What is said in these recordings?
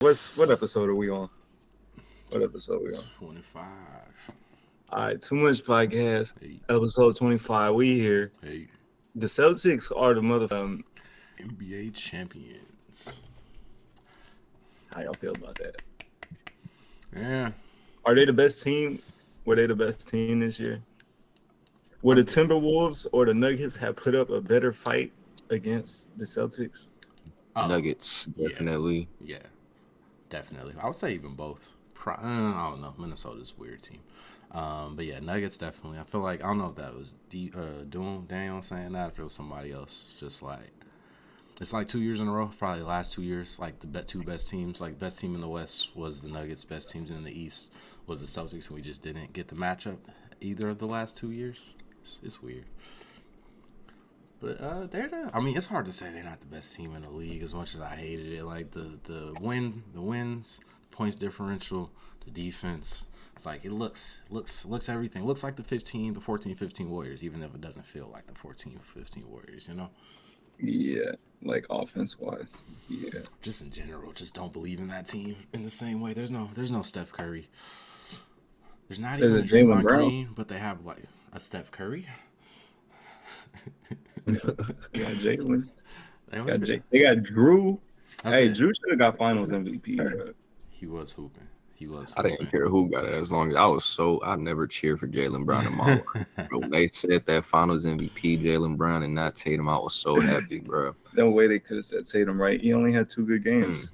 What episode are we on? What episode are we on? 25. All right, too much podcast. Hey, Episode 25. We here. hey, The Celtics are the mother. NBA champions. How y'all feel about that? Yeah. Are they the best team? Were they the best team this year? Would the Timberwolves or the Nuggets have put up a better fight against the Celtics? Nuggets, definitely. Yeah, definitely. I would say even both. I don't know. Minnesota's a weird team. But yeah, Nuggets definitely. I feel like, I don't know if that was Daniel saying that, if it was somebody else. Just like, it's like 2 years in a row, probably the last 2 years, like the two best teams. Like, best team in the West was the Nuggets, best teams in the East was the Celtics, and we just didn't get the matchup either of the last 2 years. It's weird. But it's hard to say they're not the best team in the league as much as I hated it. Like the wins, the points differential, the defense. It's like it looks everything. Looks like the 14-15 Warriors, even if it doesn't feel like the 14-15 Warriors, you know? Yeah, like offense wise. Yeah. Just in general, just don't believe in that team in the same way. There's no Steph Curry. There's not even a Draymond Green, but they have like a Steph Curry. Yeah, Jalen. They got Drew. Drew should have got Finals MVP. Bro. He was hooping. I didn't care who got it as long as I never cheered for Jaylen Brown in my life. When they said that Finals MVP, Jaylen Brown and not Tatum, I was so happy, bro. No way they could have said Tatum, right? He only had 2 good games,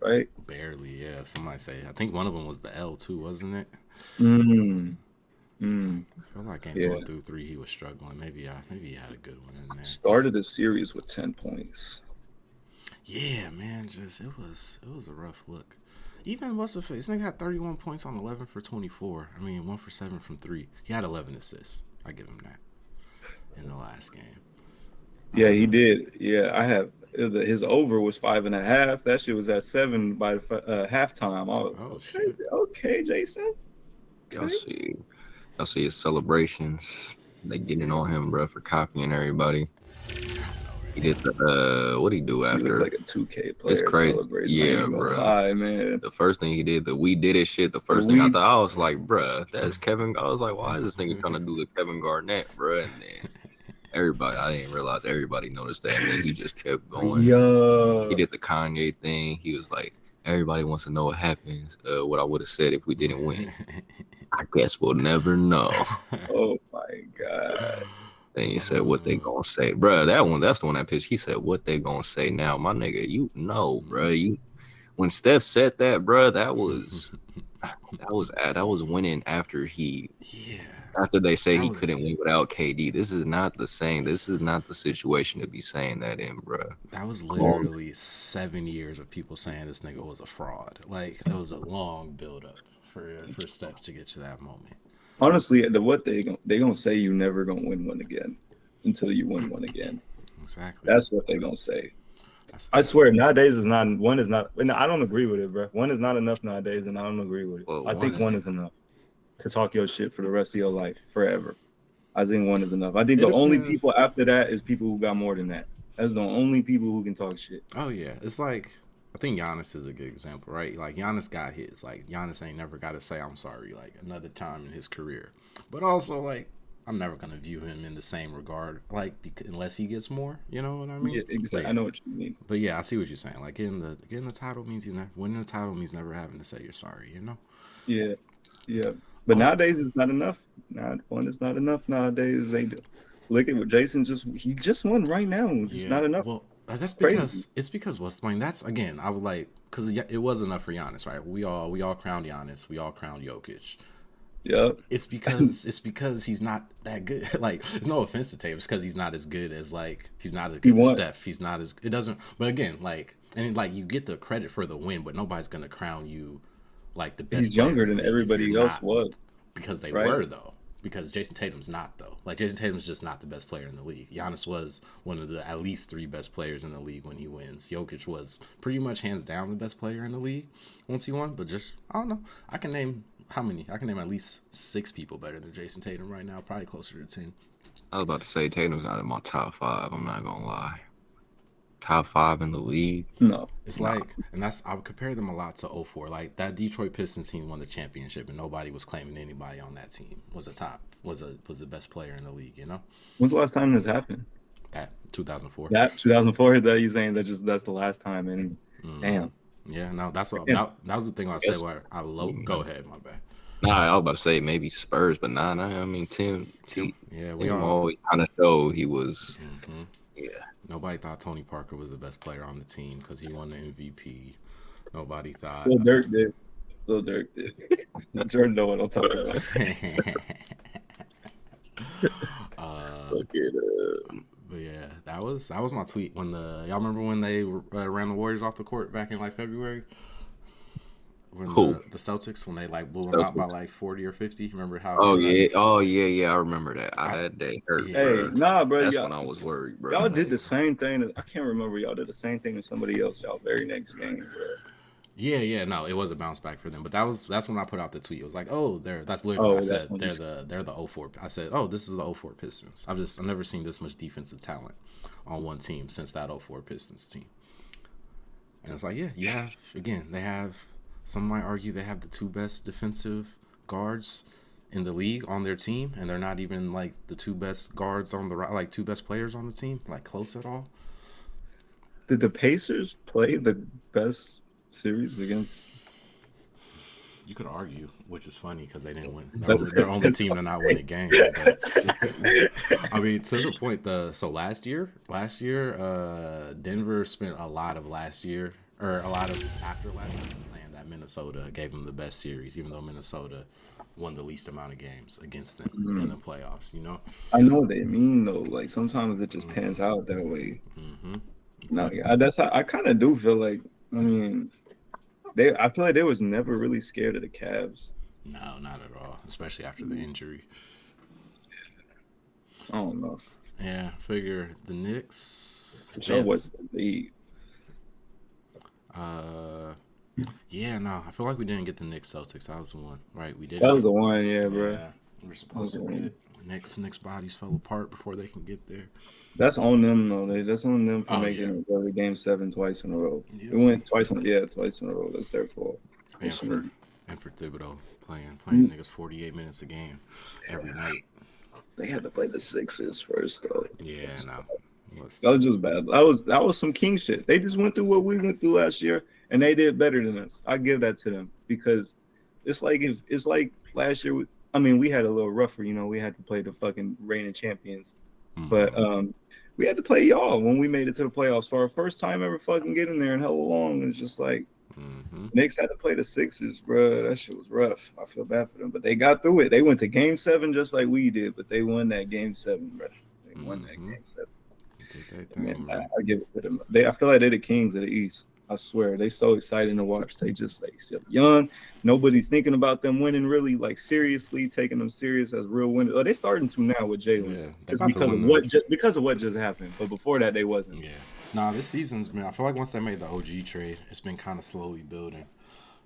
right? Barely, yeah. Somebody say. I think one of them was the L too, wasn't it? I feel like games 1 through 3 he was struggling. Maybe he had a good one in there. Started the series with 10 points. Yeah, man, it was a rough look. Even what's the face? This nigga had 31 points on 11 for 24. I mean, 1 for 7 from 3. He had 11 assists. I give him that in the last game. Yeah, he did. Yeah, I have his over was 5.5. That shit was at 7 by halftime. Okay, Jason. Okay. Y'all see his celebrations. They getting on him, bro, for copying everybody. He did what did he do after? He looked like a 2K player. It's crazy. Yeah, bro. Man. The first thing he did, the We Did It shit. The first thing I thought, I was like, bro, that's Kevin. I was like, why is this nigga trying to do the Kevin Garnett, bro? And then I didn't realize everybody noticed that. And then he just kept going. Yo. He did the Kanye thing. He was like, everybody wants to know what happens. What I would have said if we didn't win. I guess we'll never know. Oh my god. Then he said, what they gonna say? Bruh, that's the one that pitched. He said, what they gonna say now? My nigga, you know, bruh. When Steph said that, bruh, that was winning after after they say he couldn't win without KD. This is not the same. This is not the situation to be saying that in, bruh. That was literally 7 years of people saying this nigga was a fraud. Like, that was a long build-up for Steph to get to that moment. Honestly, what they gonna say, you never gonna win one again until you win one again. Exactly. That's what they gonna say. I swear, nowadays one is not. I don't agree with it, bro. One is not enough nowadays, and I don't agree with it. Well, I think one is enough to talk your shit for the rest of your life, forever. I think one is enough. I think the only people after that is people who got more than that. That's the only people who can talk shit. Oh yeah, it's like, I think Giannis is a good example, right? Like, Giannis got his. Like, Giannis ain't never got to say I'm sorry, like, another time in his career. But also, like, I'm never going to view him in the same regard, like, unless he gets more, you know what I mean? Yeah, exactly. I know what you mean. But yeah, I see what you're saying. Like, getting the title means winning the title means never having to say you're sorry, you know? Yeah. But nowadays, it's not enough. One is not enough nowadays. Look at what Jason he just won right now. It's not enough. Well, that's because that's, again, I would like, because it was enough for Giannis, right? We all crowned Giannis. We all crowned Jokic. Yep. It's because he's not that good. Like, there's no offense to Tatum, it's because he's not as good as, like, he's not as good as Steph. He's not as, it doesn't, but again, like, and like, you get the credit for the win, but nobody's gonna crown you like the best. He's younger than everybody else was. Because they were, though. Because Jason Tatum's not, though. Like, Jason Tatum's just not the best player in the league. Giannis was one of the at least 3 best players in the league when he wins. Jokic was pretty much hands down the best player in the league once he won. But just, I don't know. I can name how many? I can name at least 6 people better than Jason Tatum right now. Probably closer to 10. I was about to say Tatum's not in my top 5. I'm not gonna lie. top 5 in the league. No. It's like, and that's I would compare them a lot to 04. Like that Detroit Pistons team won the championship, and nobody was claiming anybody on that team was the best player in the league. You know, When's the last time this happened? that 2004. That 2004. That you saying that's the last time? And damn. Yeah, no, that's what that was the thing I said. Where go ahead, my bad. Nah, I was about to say maybe Spurs, but nah. I mean Tim. Yeah, we always kind of showed he was. Mm-hmm. Yeah. Nobody thought Tony Parker was the best player on the team because he won the MVP. Nobody thought. Lil Durk did. Jordan know what I'm talking about. But yeah, that was my tweet when y'all remember when they ran the Warriors off the court back in like February. When the Celtics, when they like blew them out by like 40 or 50. Remember how? Oh yeah. I remember that. That day hurt. Hey, nah, bro. That's when I was worried, bro. Y'all did the same thing. I can't remember. Y'all did the same thing to somebody else. Y'all very next game, bro. Yeah. No, it was a bounce back for them. But that's when I put out the tweet. It was like, oh, that's literally what I said. They're the 04. I said, oh, this is the 04 Pistons. I've never seen this much defensive talent on one team since that 04 Pistons team. And it's like, yeah, they have. Some might argue they have the two best defensive guards in the league on their team, and they're not even like the two best guards on the like two best players on the team, like close at all. Did the Pacers play the best series against? You could argue, which is funny because they didn't win. They're only team to not win a game. I mean, to the point. Last year, Denver spent a lot of after last year saying that Minnesota gave them the best series, even though Minnesota won the least amount of games against them in the playoffs. You know, I know what they mean though. Like sometimes it just pans out that way. No, I kind of do feel like. I mean, I feel like they was never really scared of the Cavs. No, not at all. Especially after the injury. I don't know. Yeah, figure the Knicks. Sure was the league. Yeah, no, I feel like we didn't get the Knicks Celtics. That was the one, right? We did. That was the one, yeah, bro. Yeah, we were supposed to get Knicks bodies fell apart before they can get there. That's on them, though. That's on them for making it go to Game 7 twice in a row. Yep. It went twice in a row. That's their fault. And for Thibodeau playing niggas 48 minutes a game every night. They had to play the Sixers first, though. Yeah, no. That was just bad. That was some king shit. They just went through what we went through last year, and they did better than us. I give that to them because it's like last year. We had a little rougher. You know, we had to play the fucking reigning champions, but we had to play y'all when we made it to the playoffs for our first time ever fucking getting there in hella long. It's just like Knicks had to play the Sixers, bro. That shit was rough. I feel bad for them, but they got through it. They went to Game 7 just like we did, but they won that Game 7, bro. They won that Game 7. I give it to them. I feel like they're the kings of the East. I swear, they so exciting to watch. They just like still young. Nobody's thinking about them winning really, like seriously, taking them serious as real winners. Oh, they starting to now with Jalen. Yeah, it's because of what just happened. But before that, they wasn't. Yeah. Nah, this season's been. I feel like once they made the OG trade, it's been kind of slowly building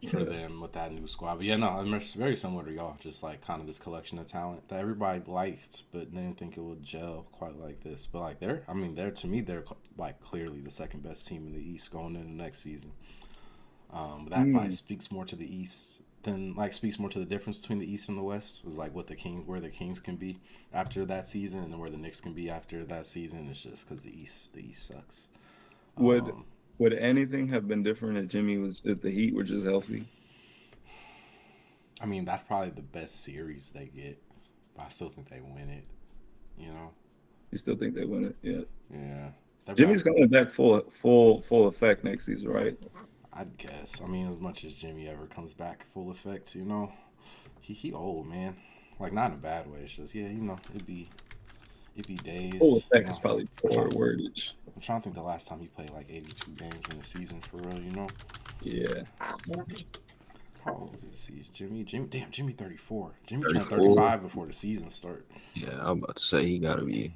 for them with that new squad. But yeah, no, it's very similar to y'all. Just like kind of this collection of talent that everybody liked, but didn't think it would gel quite like this. But like they're like clearly the second best team in the East going into next season. But that probably speaks more to the East speaks more to the difference between the East and the West. Was like where the Kings can be after that season and where the Knicks can be after that season. It's just because the East sucks. Would anything have been different if the Heat were just healthy? I mean, that's probably the best series they get, but I still think they win it. You know. You still think they win it? Yeah. Yeah. Jimmy's coming back full effect next season, right? I guess. I mean, as much as Jimmy ever comes back full effect, you know, he old, man. Like not in a bad way. It's just it'd be days. Full effect is probably poor wordage. I'm trying to think the last time he played like 82 games in a season for real, you know? Yeah. How old is he? Jimmy, damn, Jimmy 34. Jimmy turned 35 before the season start. Yeah, I'm about to say he gotta be.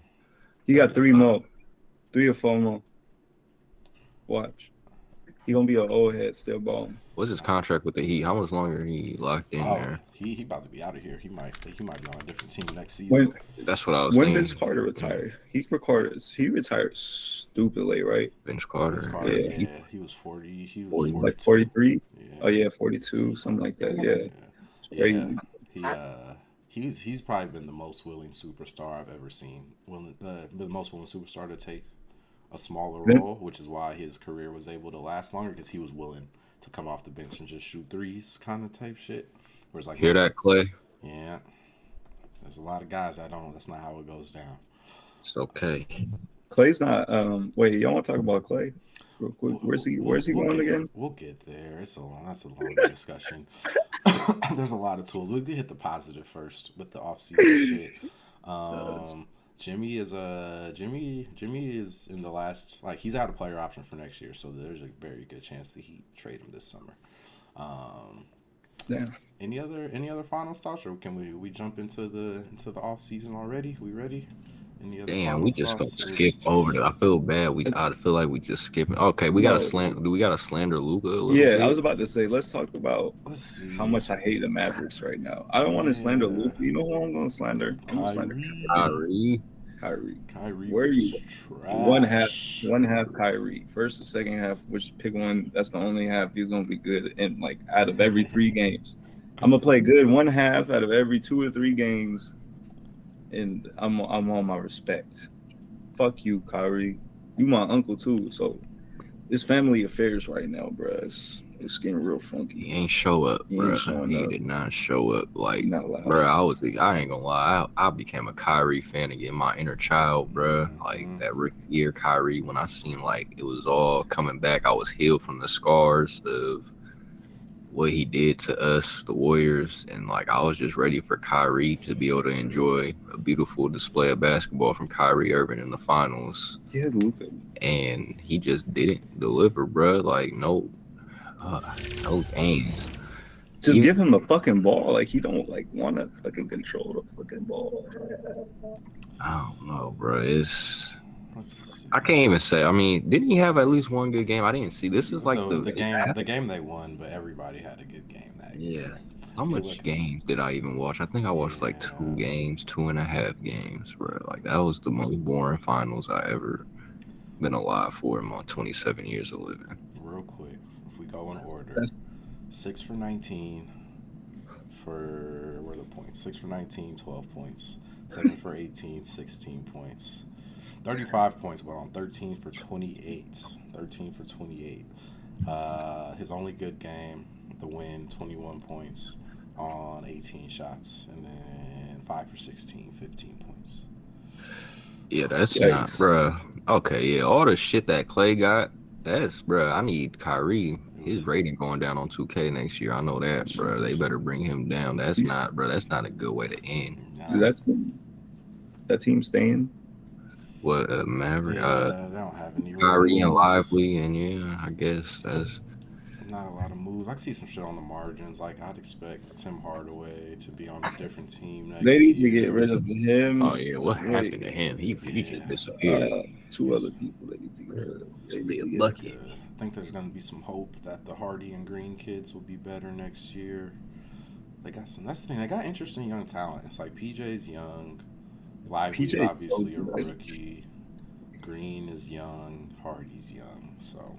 He got 3 more. 3 or 4 more. Watch. He gonna be an old head still balling. What's his contract with the Heat? How much longer he locked in Oh, there? he about to be out of here. He might be on a different team next season. When That's what I was when thinking. Vince Carter retired, he retired stupidly, right? Vince Carter. Vince Carter, Yeah. he was 40. He was 40. 42. Like 43. Yeah. Oh yeah, 42, something like that. Yeah, Yeah, crazy. he's probably been the most willing superstar I've ever seen. The most willing superstar to take a smaller Vince, role, which is why his career was able to last longer because he was willing to come off the bench and just shoot threes, kind of type shit. Whereas like Hear that, Clay? yeah, there's a lot of guys that don't. That's not how it goes down. It's okay. Clay's not. Wait, y'all want to talk about Clay real quick? Where's he going again? We'll get there. That's a longer discussion. There's a lot of tools. We'll hit the positive first with the offseason shit. Jimmy is in the last, like, he's out of player option for next year, so there's a very good chance that he trade him this summer. Yeah. Any other final thoughts, or can we jump into the off season already? We ready? Any other Damn, final we just gonna thoughts? skip over that. I feel bad. I feel like we just skipping. Okay, we gotta No. slander. Do we gotta slander Luka a little Yeah, bit? I was about to say, let's talk about Let's see. how much I hate the Mavericks right now. I don't want to slander Luke. You know who I'm going to slander? I'm going to slander Kyrie. Kyrie Where are you? trash. One half Kyrie. First or second half, which pick one. That's the only half he's going to be good in, like, out of every 3 games. I'm going to play good one half out of every 2 or 3 games, and I'm on my respect. Fuck you, Kyrie. You my uncle, too, so it's family affairs right now, bruh. It's getting real funky. He ain't show up, bro. He did not show up. Like, bro, I ain't gonna lie. I became a Kyrie fan again, my inner child, bro. Like that rookie year, Kyrie, when I seen like it was all coming back, I was healed from the scars of what he did to us, the Warriors, and like I was just ready for Kyrie to be able to enjoy a beautiful display of basketball from Kyrie Irving in the finals. He has Luka, and he just didn't deliver, bro. Like no games. Just give him the fucking ball. Like he don't like want to fucking control the fucking ball. I don't know, bro. I can't even say. I mean, didn't he have at least one good game? I didn't see. This is like the game they won, but everybody had a good game that year. How much games did I even watch? I think I watched like 2 games, 2.5 games, bro. Like that was the most boring finals I ever been alive for in my 27 years of living. Real quick, if we go in order, 6 for 19 for where are the points? 6 for 19, 12 points. 7 for 18, 16 points. 35 points, but on 13 for 28. 13 for 28. His only good game, the win, 21 points on 18 shots. And then 5 for 16, 15 points. Yeah, that's not, bruh. Okay, yeah, all the shit that Clay got, that's, bruh, I need Kyrie. His rating going down on 2K next year. I know that, bro. They better bring him down. That's not a good way to end. Is that team staying? What, Maverick? Yeah, they don't have any Kyrie and Lively, and yeah, I guess that's not a lot of moves. I see some shit on the margins. Like I'd expect Tim Hardaway to be on a different team next They need year. to get rid of him. Oh yeah, what happened to him? He just disappeared. 2 other people they need to get rid of. They be a bucket. I think there's going to be some hope that the Hardy and Green kids will be better next year. They got some. That's the thing. They got interesting young talent. It's like PJ's young. Lively's obviously a rookie. Green is young. Hardy's young. So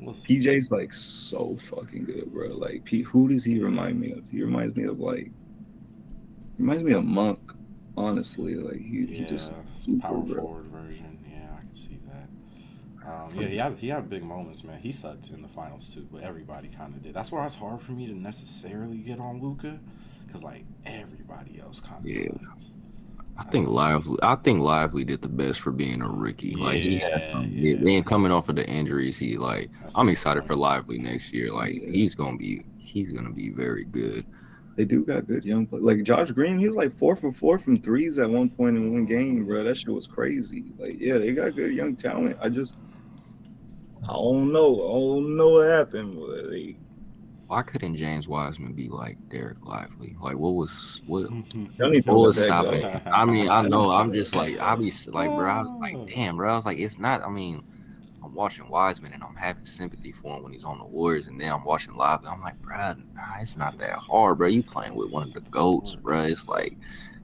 we'll see. PJ's like so fucking good, bro. Like, who does he remind me of? He reminds me of Monk. Honestly, like he just some power forward version. Yeah, I can see that. He had big moments, man. He sucked in the finals too, but everybody kind of did. That's why it's hard for me to necessarily get on Luka, because like everybody else kind of sucked. I think Lively did the best for being a rookie. Like then coming off of the injuries, I'm excited for Lively next year. Like he's gonna be very good. They do got good young players. Like Josh Green, he was like 4 for 4 from threes at one point in one game, bro. That shit was crazy. Like, yeah, they got good young talent. I don't know. I don't know what happened. Why couldn't James Wiseman be like Derek Lively? Like, what was stopping? I mean, I know. I'm just like, I be like, bro. I was like, damn, bro. I was like, it's not. I mean, I'm watching Wiseman and I'm having sympathy for him when he's on the Warriors, and then I'm watching live and I'm like, bro, it's not that hard, bro. You playing with one of the goats, bro. It's like,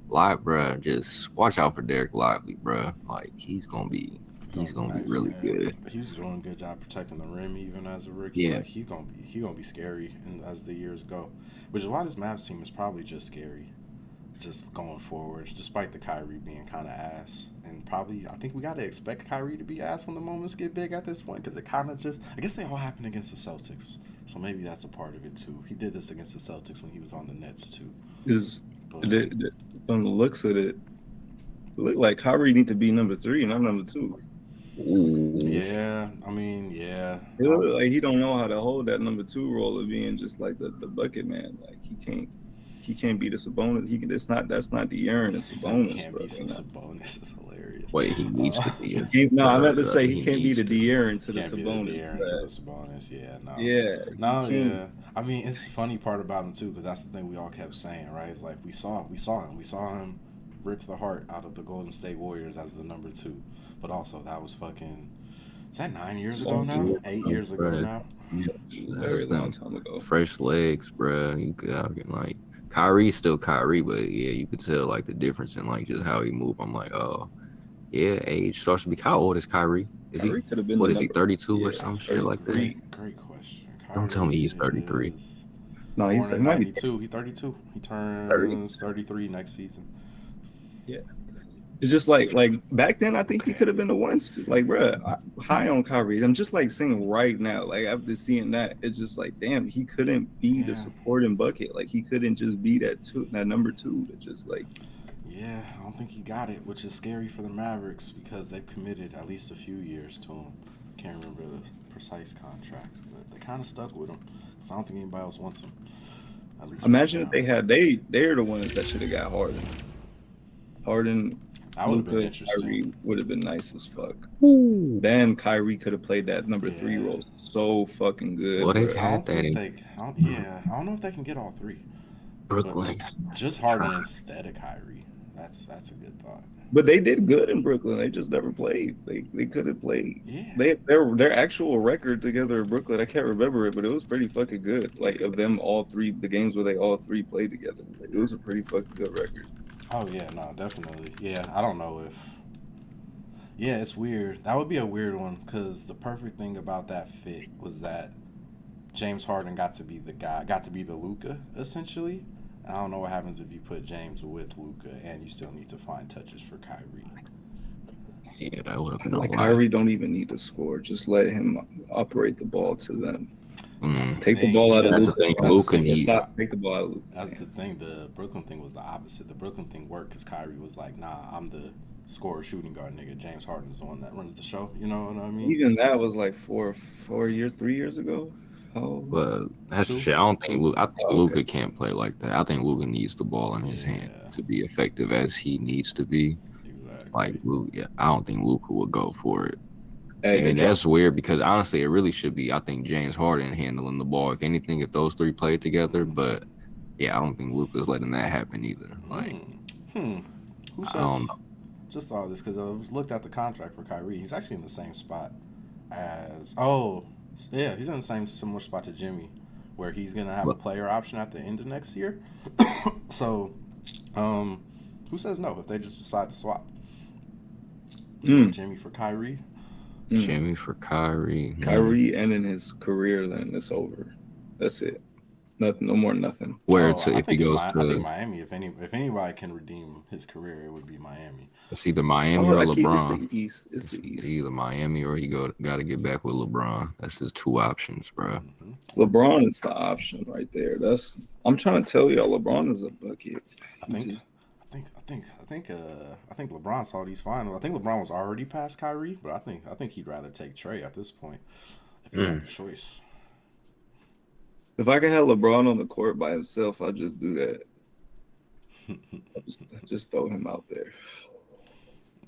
live, bro. Just watch out for Derek Lively, bro. Like he's gonna be Nice, really man. good. He's doing a good job protecting the rim even as a rookie. Yeah. Like he's gonna be scary and as the years go. Which is why this Mavs team is probably just scary. Just going forward, despite the Kyrie being kind of ass, and probably I think we got to expect Kyrie to be ass when the moments get big at this point, because it kind of just I guess they all happen against the Celtics, so maybe that's a part of it too. He did this against the Celtics when he was on the Nets too. From the looks of it look like Kyrie need to be number 3 and I'm number 2. Ooh. Yeah, I mean, yeah. It look like he don't know how to hold that number 2 role of being just like the bucket man. Like he can't be the Sabonis. That's not the Aaron. It's Sabonis. He can't be some Sabonis. Is hilarious. Wait, he needs to be. I meant to say he can't be the De'Aaron to the Sabonis. De'Aaron to the Sabonis. Yeah, no. Yeah. No, yeah. I mean, it's the funny part about him too, because that's the thing we all kept saying, right? It's like we saw him rip the heart out of the Golden State Warriors as the number 2, but also that was fucking. Is that 9 years ago now? 8 years ago now? Yeah, very long time ago. Fresh legs, bro. You could like Kyrie's still Kyrie, but yeah, you could tell like the difference in like just how he moved. I'm like, oh, yeah, age starts to be. How old is Kyrie? Is Kyrie could have been. What is he? 32 or some shit like that? Great question. Don't tell me he's 33. No, he's 92. He's 32. He turns 33 next season. Yeah. It's just like back then, I think he could have been the one. Like, bro, high on Kyrie. I'm just like saying right now, like after seeing that, it's just like, damn, he couldn't be the supporting bucket. Like he couldn't just be that number 2. That just like. Yeah, I don't think he got it, which is scary for the Mavericks because they've committed at least a few years to him. Can't remember the precise contract, but they kind of stuck with him because I don't think anybody else wants him. At least imagine if they're the ones that should have got Harden. That would have been interesting. Kyrie would have been nice as fuck. Ooh. Then Kyrie could have played that number 3 role so fucking good. Well, they've had that. I don't know if they can get all 3. Brooklyn. Just Harden instead of Kyrie. That's a good thought. But they did good in Brooklyn. They just never played. They could have played. Yeah. Their actual record together in Brooklyn, I can't remember it, but it was pretty fucking good. Like of them all 3, the games where they all 3 played together. It was a pretty fucking good record. Oh, yeah, no, definitely. Yeah, I don't know if... Yeah, it's weird. That would be a weird one because the perfect thing about that fit was that James Harden got to be the Luka, essentially. I don't know what happens if you put James with Luka and you still need to find touches for Kyrie. Yeah, that would have been like Kyrie don't even need to score. Just let him operate the ball to them. Take the ball out of Luka. Take the ball out of Luka. That's the thing. The Brooklyn thing was the opposite. The Brooklyn thing worked because Kyrie was like, nah, I'm the scorer shooting guard nigga. James Harden's the one that runs the show. You know what I mean? Even that was like 3 years ago. Oh, but that's the shit. I don't think Luka can't play like that. I think Luka needs the ball in his hand to be effective as he needs to be. Exactly. Like I don't think Luka would go for it. And that's weird because honestly, it really should be, I think, James Harden handling the ball. If anything, if those 3 played together. But yeah, I don't think Luka's letting that happen either. Like, who says? I don't know. Just thought of this because I looked at the contract for Kyrie. He's actually in the same spot as yeah, he's in the same similar spot to Jimmy, where he's gonna have a player option at the end of next year. So, who says no if they just decide to swap? Jimmy for Kyrie. Jimmy for Kyrie. Kyrie ending his career, then it's over. That's it. Nothing, no more nothing. If he goes to, I think Miami. If anybody can redeem his career, it would be Miami. It's either Miami or LeBron. It's the East. It's the East. Either Miami or he got to get back with LeBron. That's his 2 options, bro. LeBron is the option right there. I'm trying to tell y'all, LeBron is a bucket. I think LeBron saw these finals. I think LeBron was already past Kyrie, but I think he'd rather take Trey at this point if he had the choice. If I could have LeBron on the court by himself, I'd just do that. just throw him out there.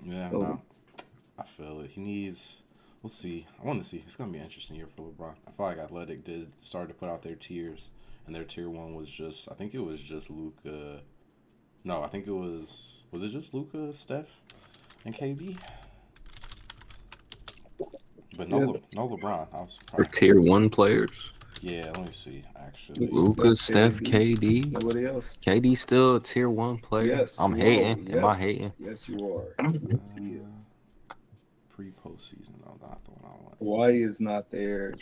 Yeah, no, I feel it. He needs. We'll see. I want to see. It's gonna be an interesting year for LeBron. I feel like Athletic started to put out their tiers, and their tier 1 was just. I think it was just Luka. No, I think it was. Was it just Luka, Steph, and KD? but Yeah. no LeBron. I was For surprised. tier 1 players, Yeah, let me see. Actually, Luka, Steph, KD. Nobody else. KD still a tier 1 player. Yes. I'm Whoa, hating. Am I yes. hating? Yes, you are. Yes, he is. Pre-postseason, no, not the one I want. Hawaii is not there.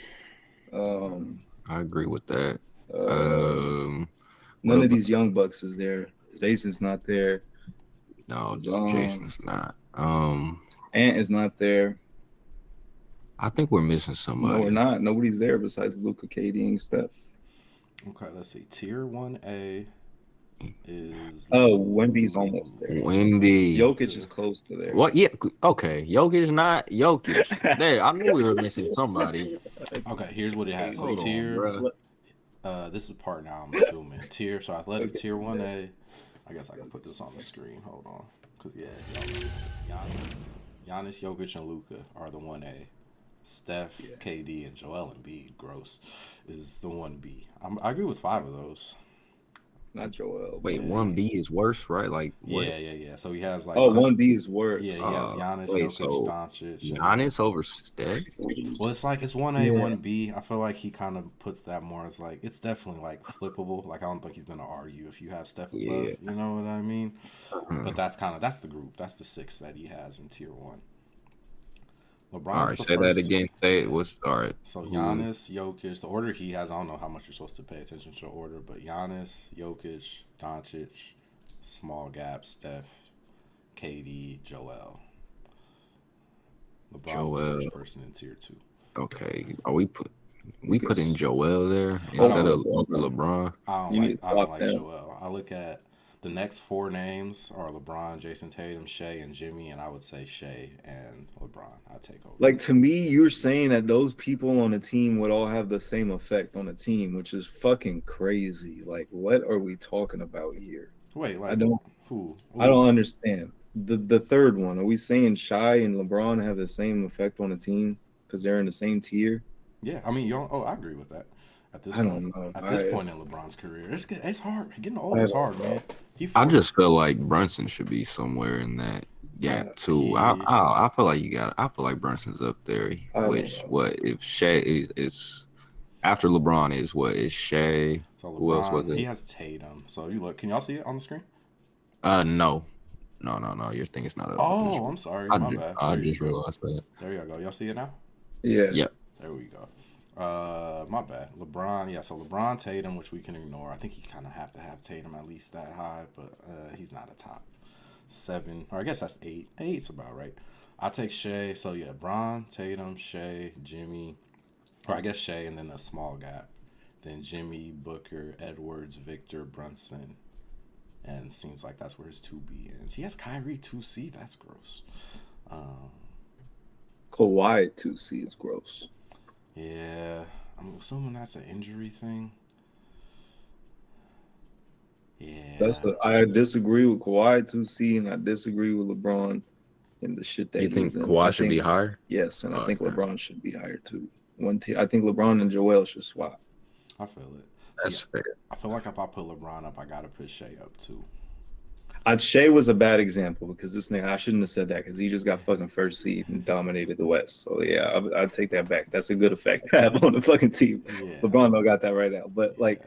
Um, I agree with that. none what of these young bucks is there. Jason's not there. No, Jason's not. Ant is not there. I think we're missing No, somebody. we're not. Nobody's there besides Luka, KD, and Steph. Okay, let's see. Tier 1A is Wemby's almost there. Wemby. Jokic is close to there. What? Yeah. Okay. Jokic not Jokic. There. I knew we were missing somebody. Okay, here's what it has. So Hold on, tier. bruh. This is part now. I'm assuming tier. So athletic tier 1A. I guess I can put this on the screen. Hold on, cause Giannis, Jokic, and Luka are the 1A. Steph, KD, and Joel Embiid, gross, is the 1B. I agree with 5 of those. Not Joel. Wait, 1B is worse, right? Like what? Yeah. So he has like 1B is worse. Yeah, he has Giannis, Jokic, Doncic. Giannis over Steph. Well, it's like it's 1A, 1B. I feel like he kind of puts that more as like it's definitely like flippable. Like I don't think he's gonna argue if you have Steph above. You know what I mean? But that's the group. That's the 6 that he has in tier 1. LeBron's all right, the say first. that again. Say it. What's all right? So Giannis, Jokic, the order he has. I don't know how much you're supposed to pay attention to the order, but Giannis, Jokic, Doncic, small gap, Steph, KD, Joel. LeBron's the first person in tier 2. Okay, are we putting Joel there instead of LeBron? I don't like Joel. I look at the next 4 names are LeBron, Jason Tatum, Shea, and Jimmy, and I would say Shea and LeBron. I'd take over. Like, to me, you're saying that those people on the team would all have the same effect on the team, which is fucking crazy. Like, what are we talking about here? Wait, like I don't understand. The third one, are we saying Shai and LeBron have the same effect on the team because they're in the same tier? Yeah, I mean, I agree with that. At this point in LeBron's career, it's hard. Getting old is hard, man. I just feel like Brunson should be somewhere in that gap too. I feel like I feel like Brunson's up there. Which if Shea is after LeBron is Shea? So LeBron, who else was it? He has Tatum. So you look. Can y'all see it on the screen? No. Your thing is not up. Oh, I'm sorry. My bad. I just realized that. There you go. Y'all see it now? Yeah. Yep. There we go. My bad. LeBron, yeah. So LeBron, Tatum, which we can ignore. I think you kind of have to have Tatum at least that high, but he's not a top 7, or I guess that's 8. 8's about right. I take Shea. So yeah, Bron, Tatum, Shea, Jimmy, or I guess Shea, and then a small gap. Then Jimmy, Booker, Edwards, Victor, Brunson, and seems like that's where his 2B ends. He has Kyrie 2C. That's gross. Kawhi 2C is gross. Yeah, I'm assuming that's an injury thing. Yeah, I disagree with Kawhi 2C, and I disagree with LeBron and the shit that you think Kawhi should be higher. Yes, and I think LeBron should be higher too. I think LeBron and Joel should swap. I feel it. That's fair. I feel like if I put LeBron up, I gotta put Shea up too. Shea was a bad example because this nigga, I shouldn't have said that because he just got fucking first seed and dominated the West. So yeah, I'd take that back. That's a good effect to have on the fucking team. Yeah. LeBron don't got that right now, but like,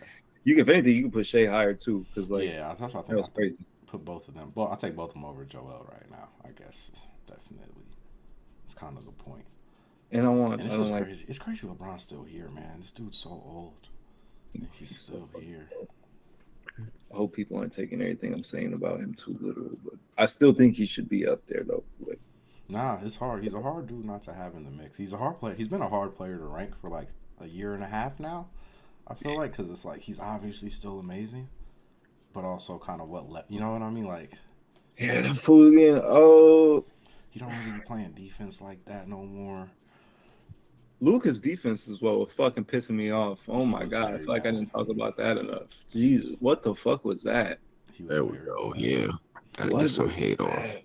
you can, if anything, you can put Shea higher too because like, yeah, that's what I think. That was crazy. Put both of them. Well, I'll take both of them over Joel right now. I guess definitely. It's kind of the point. And it's just crazy. It's crazy LeBron's still here, man. This dude's so old. And he's still here. I hope people aren't taking everything I'm saying about him too literal, but I still think he should be up there though. Like, nah, it's hard. He's a hard dude not to have in the mix. He's a hard player. He's been a hard player to rank for like a year and a half now. I feel like because it's like he's obviously still amazing, but also kind of you know what I mean? Like, yeah, the fool again. Oh, he don't really be playing defense like that no more. Luka's defense as well was fucking pissing me off. Oh my god, I feel like I didn't talk about that enough. Jesus, what the fuck was that? There we go. Yeah, gotta get some hate off.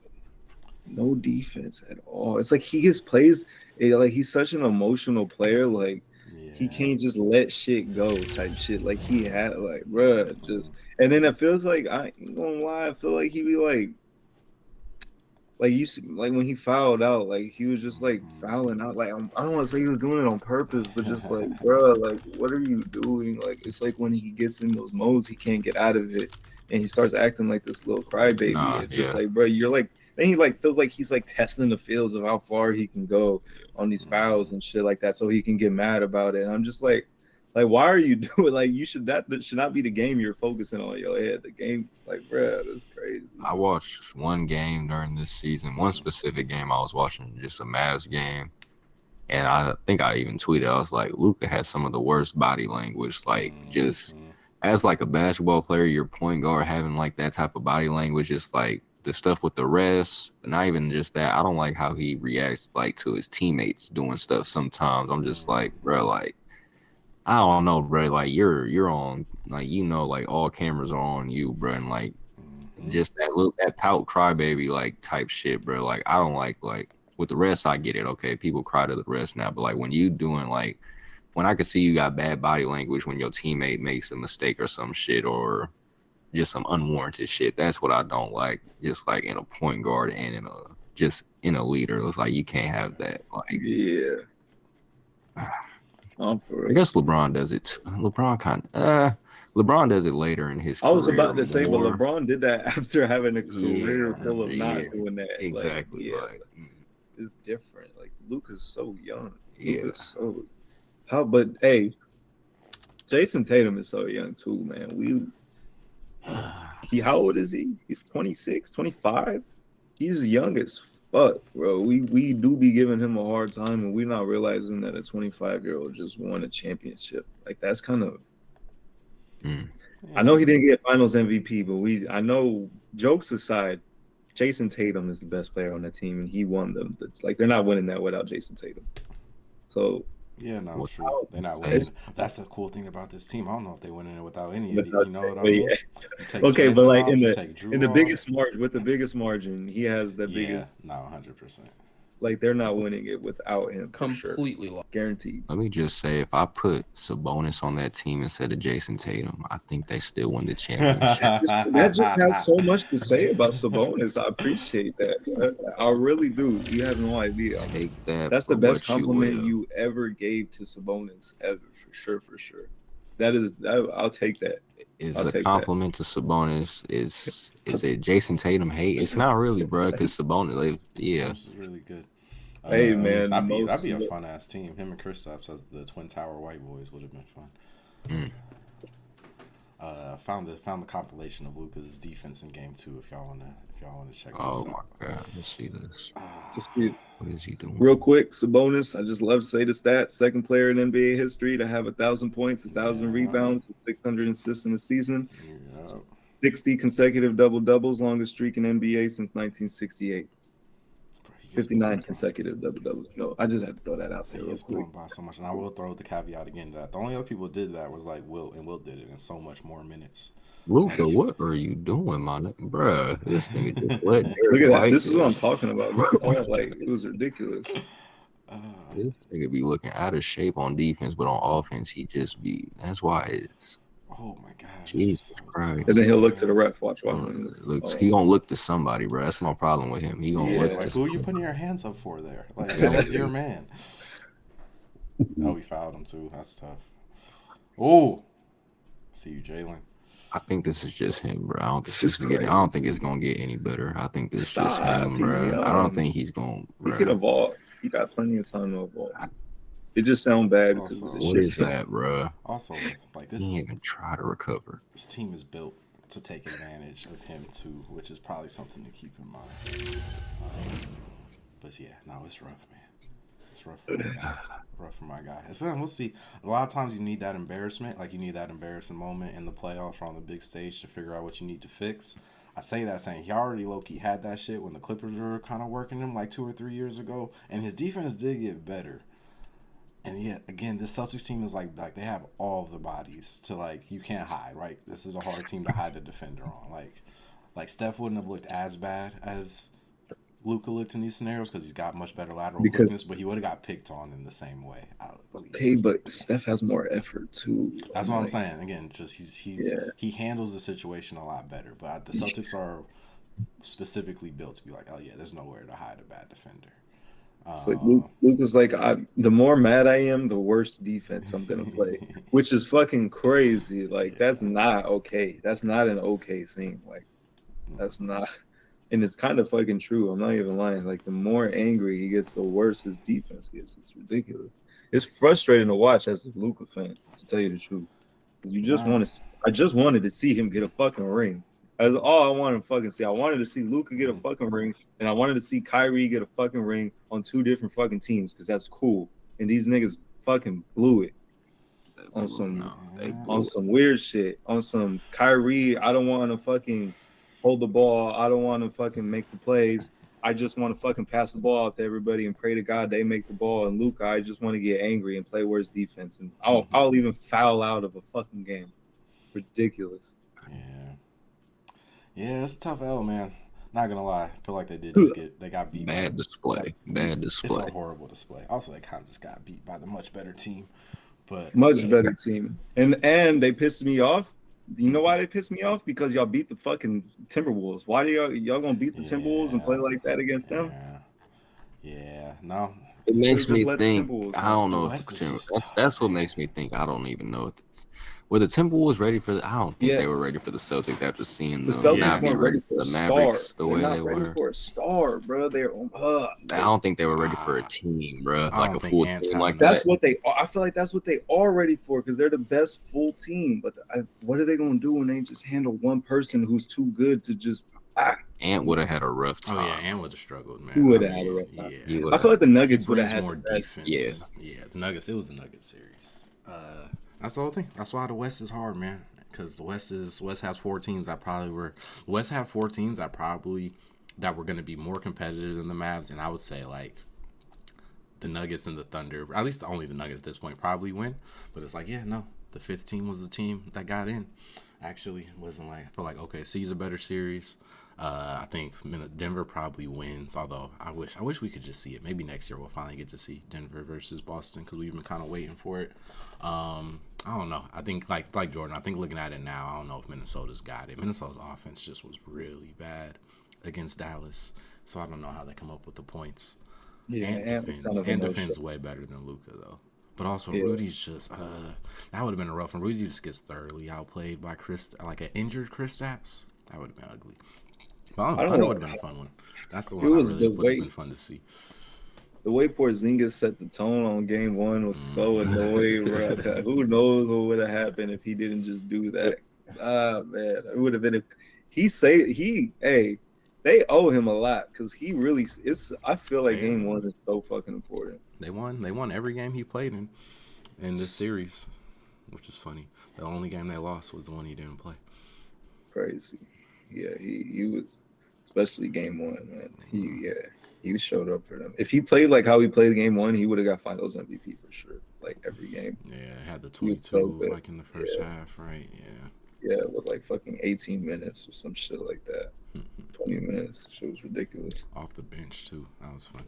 No defense at all. It's like he just plays. Like he's such an emotional player. Like he can't just let shit go type shit. Like he had like, bruh, just. And then it feels like I ain't gonna lie. I feel like he be like. like you see, like when he fouled out, like he was just like fouling out. Like I don't want to say he was doing it on purpose, but just like, bro, like what are you doing? Like it's like when he gets in those modes, he can't get out of it, and he starts acting like this little crybaby. Nah, And just yeah. like, bro, you're like, then he like feels like he's like testing the fields of how far he can go on these fouls and shit like that, so he can get mad about it. And I'm just like, why are you doing? Like, you should that should not be the game you're focusing on in your head. The game, like, bro, that's crazy. I watched one game during this season, one specific game I was watching, just a Mavs game. And I think I even tweeted, I was like, Luka has some of the worst body language. Like, just as like a basketball player, your point guard having like that type of body language, just like the stuff with the refs, but not even just that. I don't like how he reacts like to his teammates doing stuff sometimes. I'm just like, bro, like, I don't know, bro. Like you're on, like, you know, like all cameras are on you, bro, and like just that pout crybaby like type shit, bro. Like I don't like with the rest, I get it. Okay, people cry to the rest now, but like when you doing like when I can see you got bad body language when your teammate makes a mistake or some shit or just some unwarranted shit, that's what I don't like. Just like in a point guard and in a leader, it's like you can't have that. Like Yeah. I guess LeBron does it. LeBron does it later in his I career. was about to say, but more. LeBron did that after having a career full of Yeah, not doing that. exactly. Like, it's different. Like Luka's so young. Yeah. Luka's so but hey, Jason Tatum is so young too, man. How old is he? He's 26, 25. He's young as fuck, bro. We do be giving him a hard time, and we're not realizing that a 25-year-old just won a championship. Like that's kind of. I know he didn't get Finals MVP, but I know, jokes aside, Jason Tatum is the best player on the team, and he won them. Like they're not winning that without Jason Tatum. So. Yeah, no, true. They're not winning. That's a cool thing about this team. I don't know if they're winning it without any of these. You know what I mean? Yeah. Okay, but like off, in the biggest margin, with the biggest margin, he has the biggest. No, 100%. Like they're not winning it without him. Completely lost. Guaranteed. Let me just say, if I put Sabonis on that team instead of Jason Tatum, I think they still win the championship. That just has so much to say about Sabonis. I appreciate that. I really do. You have no idea. Take that. That's the best compliment you ever gave to Sabonis ever, for sure. I'll take that. Is a compliment to Sabonis. Is it Jason Tatum hate? It's not really, bro, because Sabonis, yeah. This is really good. Hey, man. That'd be a fun ass team. Him and Kristaps as the Twin Tower White Boys would have been fun. Found the compilation of Luka's defense in Game 2. If y'all wanna check this out. Oh my god, let's see this. What is he doing? Real quick, Sabonis. I just love to say the stats. Second player in NBA history to have 1,000 points, 1,000 rebounds, 600 assists in a season. 60 consecutive double doubles, longest streak in NBA since 1968. 59 consecutive double doubles. No, I just had to throw that out there. It's going by so much, and I will throw the caveat again that the only other people did that was like Wilt, and Wilt did it in so much more minutes. Luka, what are you doing, my nigga? Bruh, this nigga just let Look at that. This is what I'm talking about, bro. Like, it was ridiculous. This nigga be looking out of shape on defense, but on offense, he just be. That's why it's. Oh my god! Jesus Christ! And then he'll look to the ref. Watch. He gonna look to somebody, bro. That's my problem with him. He gonna look to. Who are you putting your hands up for there? Like that was your man. Oh, we fouled him too. That's tough. Oh, see you, Jalen. I think this is just him, bro. I don't think it's gonna get any better. I think this is just him, bro. I don't think he's gonna. He can evolve. He got plenty of time to evolve. It just sounds bad because of this what shit. is that, bro? Also, like this, he didn't even try to recover. This team is built to take advantage of him too, which is probably something to keep in mind. But yeah, no, it's rough, man. It's rough for my guy. Rough for my guy. So we'll see. A lot of times you need that embarrassment, like you need that embarrassing moment in the playoffs or on the big stage to figure out what you need to fix. I say that saying he already low-key had that shit when the Clippers were kind of working him like 2 or 3 years ago, and his defense did get better. And yet, again, this Celtics team is like they have all of the bodies to, like, you can't hide, right? This is a hard team to hide the defender on. Like Steph wouldn't have looked as bad as Luka looked in these scenarios because he's got much better lateral quickness, but he would have got picked on in the same way. Okay, but Steph has more effort too. That's what I'm saying. Again, just he handles the situation a lot better. But the Celtics are specifically built to be like, oh yeah, there's nowhere to hide a bad defender. It's like Luke is like, the more mad I am, the worse defense I'm gonna play, which is fucking crazy. Like that's not okay. That's not an okay thing. Like that's not, and it's kind of fucking true. I'm not even lying. Like the more angry he gets, the worse his defense gets. It's ridiculous. It's frustrating to watch as a Luka fan, to tell you the truth. You just want to. I just wanted to see him get a fucking ring. That's all I wanted to fucking see. I wanted to see Luka get a fucking ring, and I wanted to see Kyrie get a fucking ring on 2 different fucking teams because that's cool. And these niggas fucking blew it on some weird shit. On some Kyrie, I don't want to fucking hold the ball. I don't want to fucking make the plays. I just want to fucking pass the ball out to everybody and pray to God they make the ball. And Luka, I just want to get angry and play worse defense. And I'll even foul out of a fucking game. Ridiculous. Yeah, it's a tough L, man. Not gonna lie, I feel like they got beat. Bad display. It's a horrible display. Also, they kind of just got beat by the much better team. But much better team. And they pissed me off. You know why they pissed me off? Because y'all beat the fucking Timberwolves. Why do y'all gonna beat the Timberwolves and play like that against them? Yeah, no. It makes me think. I don't know if that's what makes me think. I don't even know if were the Timberwolves ready for I don't think they were ready for the Celtics after seeing the Celtics not be ready for the Mavericks the way they were. For a star, bro. I don't think they were ready for a team, bro. Like a full team like that. That's what they. I feel like that's what they are ready for because they're the best full team. But what are they gonna do when they just handle one person who's too good to just? Ant would have had a rough time. Oh yeah, Ant would have struggled, man. He would have had a rough time. Yeah. I feel like the Nuggets would have had more defense. Yeah, the Nuggets. It was the Nuggets series. That's the whole thing. That's why the West is hard, man. Because the West has 4 teams that probably were. The West have 4 teams that were going to be more competitive than the Mavs, and I would say like the Nuggets and the Thunder. At least only the Nuggets at this point probably win. But it's like, yeah, no, the 5th team was the team that got in. Actually, it wasn't like I feel like OKC's a better series. I think Denver probably wins. Although I wish we could just see it. Maybe next year we'll finally get to see Denver versus Boston because we've been kind of waiting for it. I don't know. I think like Jordan. I think looking at it now, I don't know if Minnesota's got it. Minnesota's offense just was really bad against Dallas, so I don't know how they come up with the points. Yeah, and defends way better than Luka though. But also Rudy's just that would have been a rough one. Rudy just gets thoroughly outplayed by an injured Kristaps. That would have been ugly. But I don't know. It would have been a fun one. That's the one would have been fun to see. The way Porzingis set the tone on game 1 was so annoying, bro. Who knows what would have happened if he didn't just do that? Man, it would have been they owe him a lot because he really I feel like game 1 is so fucking important. They won every game he played in this series, which is funny. The only game they lost was the one he didn't play. Crazy. Yeah, he was, especially game 1, man. He showed up for them. If he played like how he played game 1, he would have got Finals MVP for sure. Like every game. Yeah, had the 22 like in the first half, right? Yeah, with like fucking 18 minutes or some shit like that. 20 minutes. Shit was ridiculous. Off the bench too. That was fun.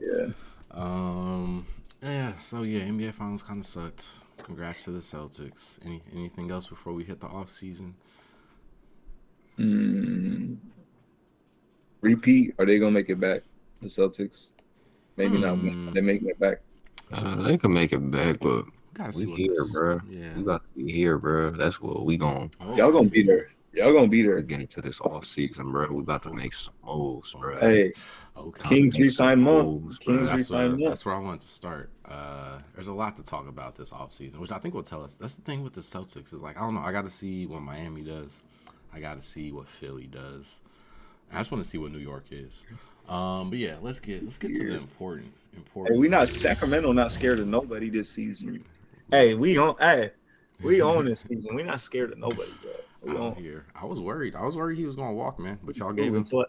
Yeah. So NBA Finals kind of sucked. Congrats to the Celtics. Anything else before we hit the off season? Repeat? Are they gonna make it back? The Celtics? Maybe not. They making it back. They can make it back, but we here, bro. Yeah. We got to be here, bro. That's what we gon'. Y'all gonna be there. Y'all gonna be there. Getting into this off season, bro. We about to make some moves, bro. Hey, Kings resign Monk. That's where I want to start. There's a lot to talk about this off season, which I think will tell us. That's the thing with the Celtics is like I don't know. I got to see what Miami does. I got to see what Philly does. I just want to see what New York is. But yeah, let's get to the important. Hey, we not Sacramento. Not scared of nobody this season. Hey, we own this season. We not scared of nobody, bro. I was worried. He was gonna walk, man. But y'all gave him. So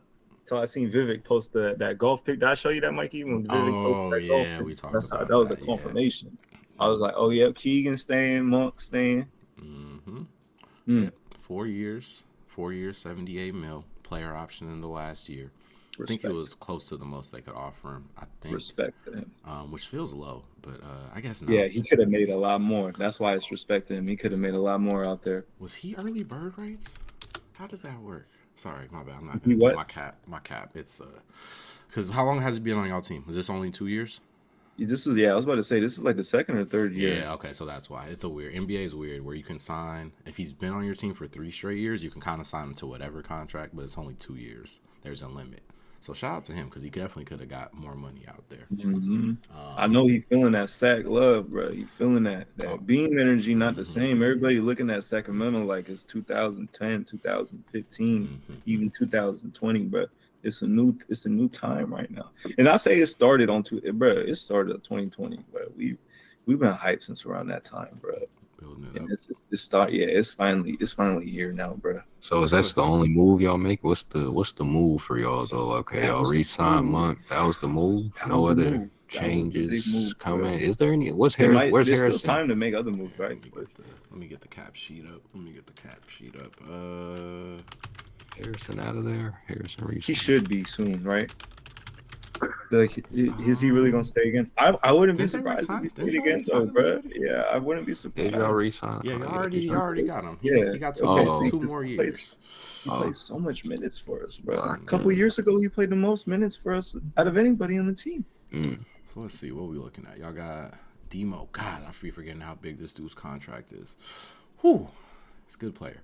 I seen Vivek post that golf pic. Did I show you that, Mikey? When Vivek posted that golf pic? We talked about that. Was a confirmation. Yeah. I was like, oh yeah, Keegan staying, Monk staying. Yeah, 4 years, 78 mil player option in the last year. I think it was close to the most they could offer him. I think respect to him, which feels low, but I guess not. Yeah, he could have made a lot more. That's why it's respect to him. He could have made a lot more out there. Was he early bird rights? How did that work? Sorry, my bad. I'm not He what? my cap. It's because how long has he been on y'all team? Was this only 2 years? This is I was about to say this is like the second or third year. Yeah, okay, so that's why it's a weird NBA is weird where you can sign if he's been on your team for 3 straight years, you can kind of sign him to whatever contract, but it's only 2 years. There's a limit. So shout out to him because he definitely could have got more money out there. Mm-hmm. I know he's feeling that sack love, bro. He's feeling that beam energy, not the same. Everybody looking at Sacramento like it's 2010, 2015, even 2020, bro. It's a new time right now. And I say it started on it started in 2020, but we've been hyped since around that time, bro. Building it And up. it's finally here now, bro. So is that the only move y'all make? What's the move for y'all though? Okay, y'all re-sign Monk. That was the move. No other changes coming. Is there any? Where's There's Harrison? still time to make other moves, right? Let me get the cap sheet up. Harrison out of there. Harrison re-sign. He should be soon, right? Like, is he really gonna stay again? I wouldn't be surprised if he stayed again, though, bro. Yeah, I wouldn't be surprised. Did y'all re-sign? Yeah, you already got him. Yeah, he got two more years. He plays so much minutes for us, bro. A couple years ago, he played the most minutes for us out of anybody on the team. So let's see what we looking at. Y'all got Demo. God, I keep forgetting how big this dude's contract is. Whew. He's a good player.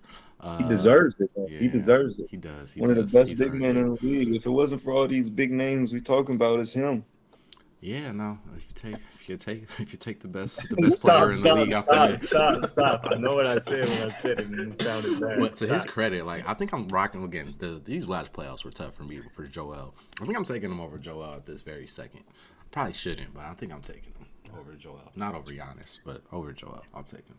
He deserves it. Yeah, he deserves it. He does. One of the best big men in the league. If it wasn't for all these big names we talking about, it's him. Yeah, no. If you take the best player in the league out there. Stop. I know what I said when I said it, and it sounded bad. But to his credit, like I think I'm rocking again. These last playoffs were tough for me for Joel. I think I'm taking him over Joel at this very second. Probably shouldn't, but I think I'm taking him over Joel. Not over Giannis, but over Joel. I'll take him.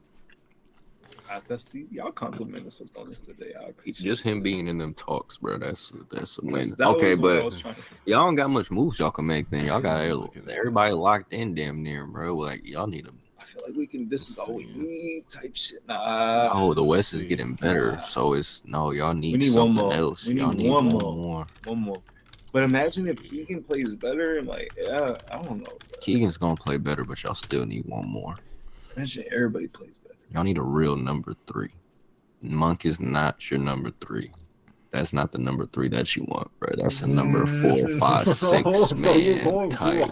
Y'all complimented Sabonis today. Just him being in them talks, bro. That's amazing. That okay, but y'all don't got much moves y'all can make. Then y'all got everybody locked in, damn near, bro. Like y'all need them. I feel like we can. This is all we need, type shit. Nah. Oh, the West is getting better, so it's y'all need something else. Y'all need one more. One more. But imagine if Keegan plays better and I don't know. Bro. Keegan's gonna play better, but y'all still need one more. Imagine everybody plays better. Y'all need a real number 3. Monk is not your number 3. That's not the number 3 that you want, bro. That's a number 4, 5, 6 man type.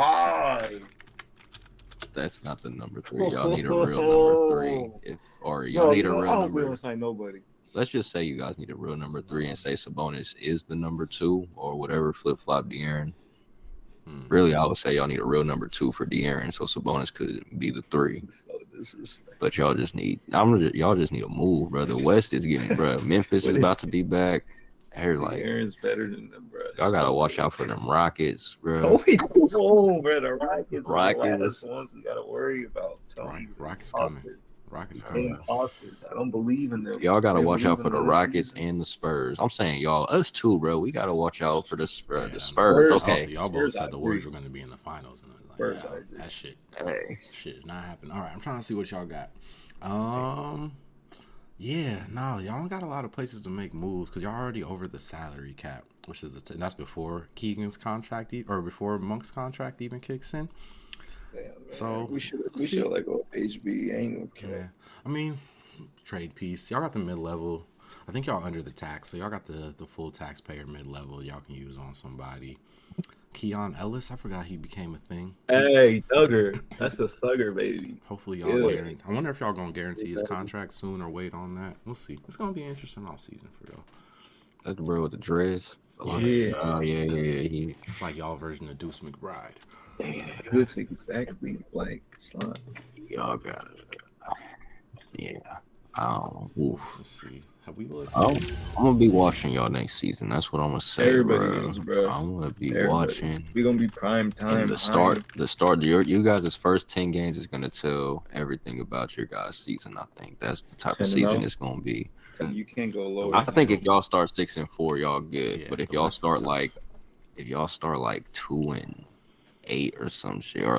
That's not the number 3. Y'all need a real number 3. Y'all need a real number. Don't sign nobody. Let's just say you guys need a real number 3 and say Sabonis is the number 2 or whatever. Flip flop De'Aaron. Really, I would say y'all need a real number 2 for De'Aaron, so Sabonis could be the 3. But y'all just need a move, bro. The West is getting, bro. Memphis is about to be back. De'Aaron's better than them, bro. Y'all gotta watch out for them Rockets, bro. Bro. The Rockets are the last ones we gotta worry about. Rockets coming. I don't believe in them. Y'all gotta watch out for the Rockets and the Spurs. I'm saying y'all, us too, bro. We gotta watch out for the Spurs. The Spurs. Okay, y'all both said the Warriors were gonna be in the finals, and that shit is not happening. All right, I'm trying to see what y'all got. Y'all don't got a lot of places to make moves because y'all already over the salary cap, which is that's before Keegan's contract or before Monk's contract even kicks in. Damn, so we should go HB. Ain't okay. Yeah. I mean, trade piece. Y'all got the mid level. I think y'all under the tax, so y'all got the full taxpayer mid level. Y'all can use on somebody. Keon Ellis, I forgot he became a thing. Hey, Thugger. That's a Thugger, baby. Hopefully y'all guarantee. I wonder if y'all gonna guarantee his contract soon or wait on that. We'll see. It's gonna be an interesting off season for y'all. That's the bro with the dreads. Yeah. Oh yeah. It's like y'all version of Deuce McBride. It looks exactly like Slime. Y'all got it. Yeah. Let's see. Have we looked? I'm gonna be watching y'all next season. That's what I'm gonna say. Everybody is, bro. I'm gonna be watching. We're gonna be prime time. And the start. You guys' first 10 games is gonna tell everything about your guys' season. I think that's the type of season it's gonna be. You can't go lower. I think if y'all start 6-4, y'all good. Yeah, but if y'all start like 2-8 or some shit, or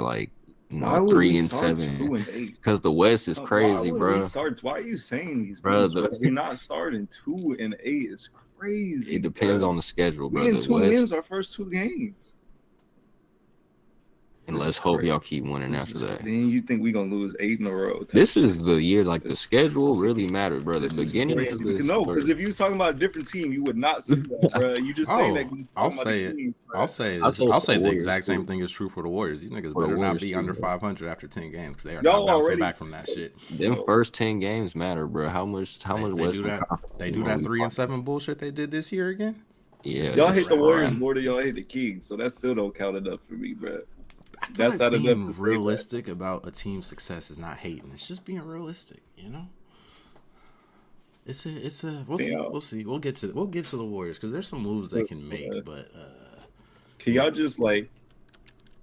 3-7, because the West is crazy, bro. Why are you saying these things? You're not starting 2-8. It's crazy. It depends on the schedule, bro. We in 2 wins our first 2 games. And This let's is hope crazy. y'all keep winning This after is, that. then you think we gonna lose 8 in a row? type This shit. is the year, like the This- schedule really matters, bro. The This is beginning of crazy. this, Because if you was talking about a different team, you would not say that, bro. You just saying that Oh, because you I'll talking about the say it. Kings, bro. I'll say I this. say I'll for the say the Warriors exact same too. thing is true for the Warriors. These niggas For the better not Warriors be too, under bro. 500 after 10 games because they are Y'all not bouncing already back from that shit. Them first 10 games matter, bro. How much They do Western that. Conference They you do gonna that be 3 and fighting? 7 bullshit they did this year again. Yeah, Y'all that's hate the a Warriors wrap. more than y'all hate the Kings, so that still don't count enough for me, bro. I feel That's like not enough being to say that. realistic about a team's success is not hating. It's just being realistic, you know. It's a. We'll see. Yeah. We'll see. We'll get to the Warriors because there's some moves they can make, but Can y'all just like,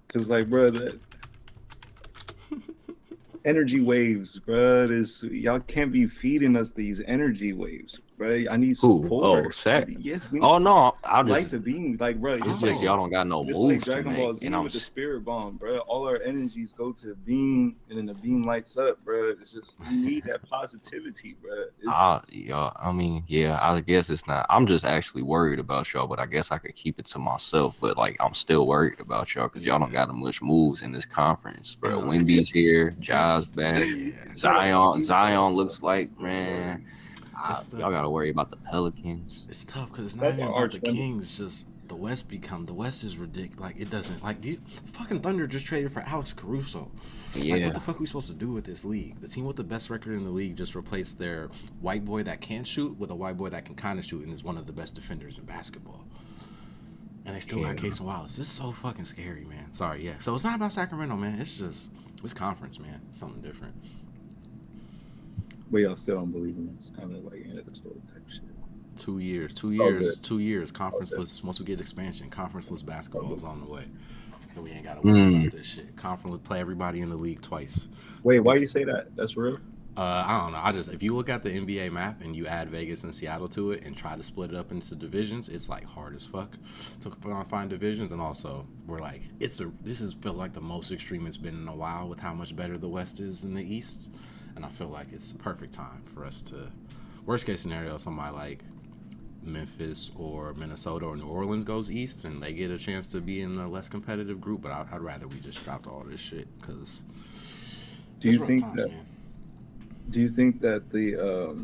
cause like, bro, that energy waves, bro. Y'all can't be feeding us these energy waves, bro. I need Who? support. Oh, Sack. Yes, we need Oh no, I'll light just. the beam, like, bro. It's It's just like y'all don't got no it's like moves to Dragon Ball make, Z and I'm. with the spirit bomb, bro. All our energies go to the beam, and then the beam lights up, bro. It's just we need that positivity, bro. Yeah, I mean, yeah, I guess it's not. I'm just actually worried about y'all, but I guess I could keep it to myself. But like, I'm still worried about y'all because y'all don't got much moves in this conference, bro. Wimby's here, Ja's back, Zion looks like, man. Y'all gotta worry about the Pelicans. it's tough because it's not That's even our about arch the enemy. Kings. Just the West is ridiculous. Like it doesn't like fucking Thunder just traded for Alex Caruso. Like, Yeah, what the fuck are we supposed to do with this league? The team with the best record in the league just replaced their white boy that can't shoot with a white boy that can kind of shoot and is one of the best defenders in basketball. And they still got Case and Wallace. This is so fucking scary, man. Sorry, yeah. So it's not about Sacramento, man. It's just it's conference, man. It's something different. But y'all still don't believe in us. Kind of like end of the story type shit. 2 years, good. 2 years. Conferenceless. Once we get expansion, conferenceless basketball is on the way. And we ain't got to worry about this shit. Conference play everybody in the league twice. Wait, why you say that? That's real. I don't know. If you look at the NBA map and you add Vegas and Seattle to it and try to split it up into divisions, it's like hard as fuck to find divisions. And also, we're like, this is feel like the most extreme it's been in a while with how much better the West is than the East. And I feel like it's the perfect time for us to, worst case scenario, somebody like Memphis or Minnesota or New Orleans goes east and they get a chance to be in a less competitive group. But I'd rather we just dropped all this shit because. Do you think that? Man. Do you think that the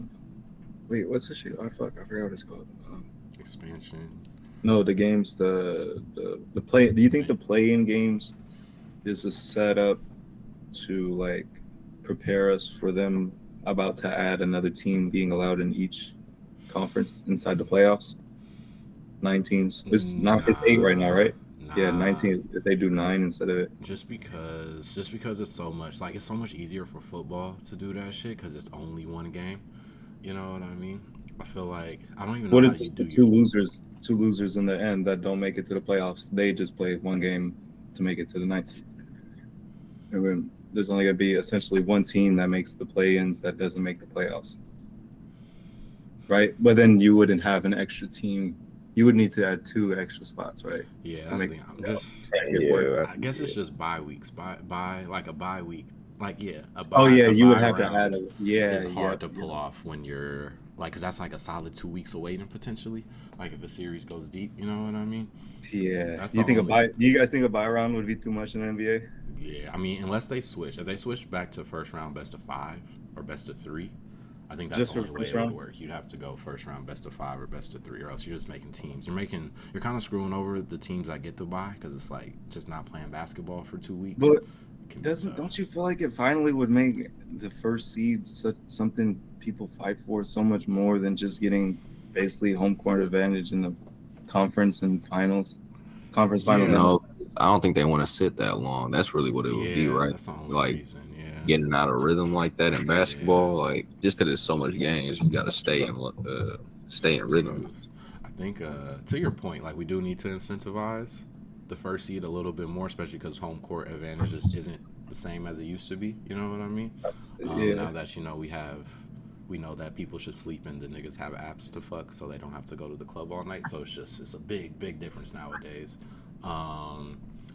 wait, what's the shit? I forgot what it's called. Expansion. No, the games, the play. Do you think the play-in games is a setup to like prepare us for them about to add another team being allowed in each conference inside the playoffs? 9 teams. It's 8 right now, right? Yeah, 19. If they do 9 instead of it. Just because it's so much it's so much easier for football to do that shit because it's only one game. You know what I mean? I feel like I don't even know how you do two losers in the end that don't make it to the playoffs. They just play one game to make it to the 9th. And then there's only gonna be essentially one team that makes the play-ins that doesn't make the playoffs. Right? But then you wouldn't have an extra team. You would need to add 2 extra spots, right? Yeah, to that's make the thing. I guess it's just bye weeks. By like a bye week. Like a bye. Oh yeah, you would have round to add it. Yeah, it's hard to pull off when you're like, cause that's like a solid 2 weeks away, then potentially. Like if a series goes deep, you know what I mean? Yeah. Do you guys think a bye round would be too much in the NBA? Yeah, I mean, unless they switch. If they switch back to first round best of 5 or best of 3. I think that's the only way it would work. You'd have to go first round best of 5 or best of 3, or else you're just making teams. You're kind of screwing over the teams that get to bye because it's like just not playing basketball for 2 weeks. But don't you feel like it finally would make the first seed something people fight for so much more than just getting basically home court advantage in the conference finals? No, I don't think they want to sit that long. That's really what it would be, right? That's the only reason. Getting out of rhythm like that in basketball, like just because there's so much games, you got to stay in rhythm. I think to your point, like we do need to incentivize the first seed a little bit more, especially because home court advantage just isn't the same as it used to be. You know what I mean? Now that we know that people should sleep and the niggas have apps to fuck, so they don't have to go to the club all night. So it's a big difference nowadays.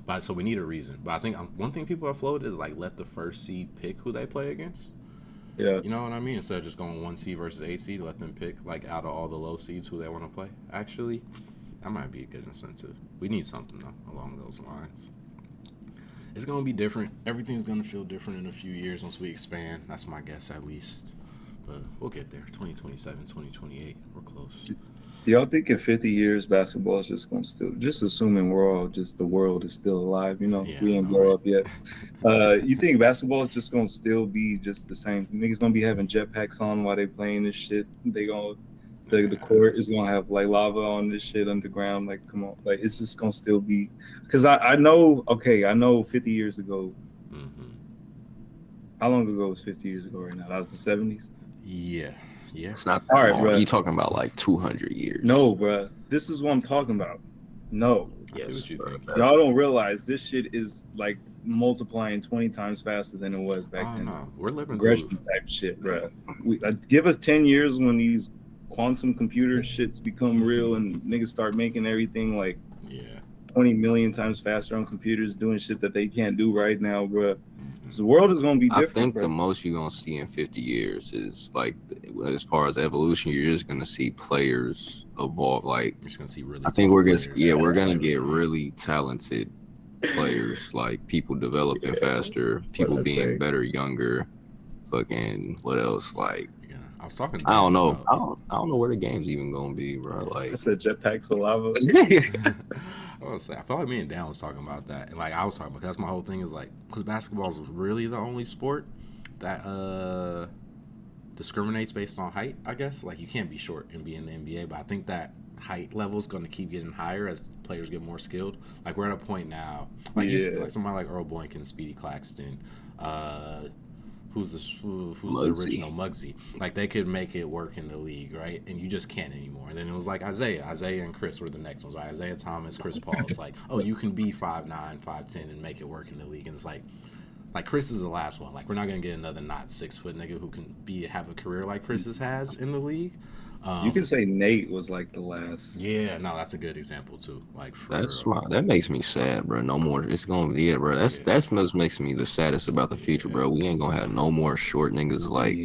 But so we need a reason. But I think one thing people have floated is like let the first seed pick who they play against. Yeah. You know what I mean? Instead of just going 1 seed versus 8 seed, let them pick like out of all the low seeds who they want to play. Actually, that might be a good incentive. We need something though along those lines. It's gonna be different. Everything's gonna feel different in a few years once we expand. That's my guess, at least. But we'll get there. 2027, 2028. We're close. Y'all think in 50 years basketball is just gonna still, just assuming we're all just the world is still alive, Yeah, we ain't blow up yet. You think basketball is just gonna still be just the same? Niggas gonna be having jetpacks on while they playing this shit. They gonna the court is gonna have like lava on this shit underground. Like, come on, like it's just gonna still be. Because I know 50 years ago. Mm-hmm. How long ago was 50 years ago right now? That was the 70s? Yeah. It's not all right, long. bro. You talking about like 200 years? No, bro. This is what I'm talking about. No. I see what you think. Y'all don't realize this shit is like multiplying 20 times faster than it was back then. No. We're living Aggression through type shit, bro. Give us 10 years when these quantum computer shits become real and niggas start making everything like 20 million times faster on computers doing shit that they can't do right now, bro. So the world is gonna be different. I think bro. the most you're gonna see in 50 years is like, as far as evolution, you're just gonna see players evolve. Like, you're just gonna see really. I think we're gonna get really talented players, like people developing faster, people being better, younger. Fucking what else? Like, I was talking. I don't know. I don't know where the game's even gonna be, bro. Like, I said jetpacks with lava. I was say, I felt like me and Dan was talking about that, and like I was talking about, that's my whole thing is like, because basketball is really the only sport that discriminates based on height. I guess like you can't be short and be in the NBA, but I think that height level is going to keep getting higher as players get more skilled. Like we're at a point now, like used to be like somebody like Earl Boynton, Speedy Claxton, who's the original Muggsy. Like they could make it work in the league, right? And you just can't anymore. And then it was like Isaiah and Chris were the next ones, right? Isaiah Thomas, Chris Paul. It's like, oh, you can be 5'9", 5'10", and make it work in the league. And it's like Chris is the last one. Like we're not gonna get another not 6 foot nigga who can have a career like Chris has in the league. You can say Nate was like the last. Yeah, no, that's a good example too. Like that makes me sad, bro. No more. It's gonna be bro. That's what makes me the saddest about the future, bro. We ain't gonna have no more short niggas like.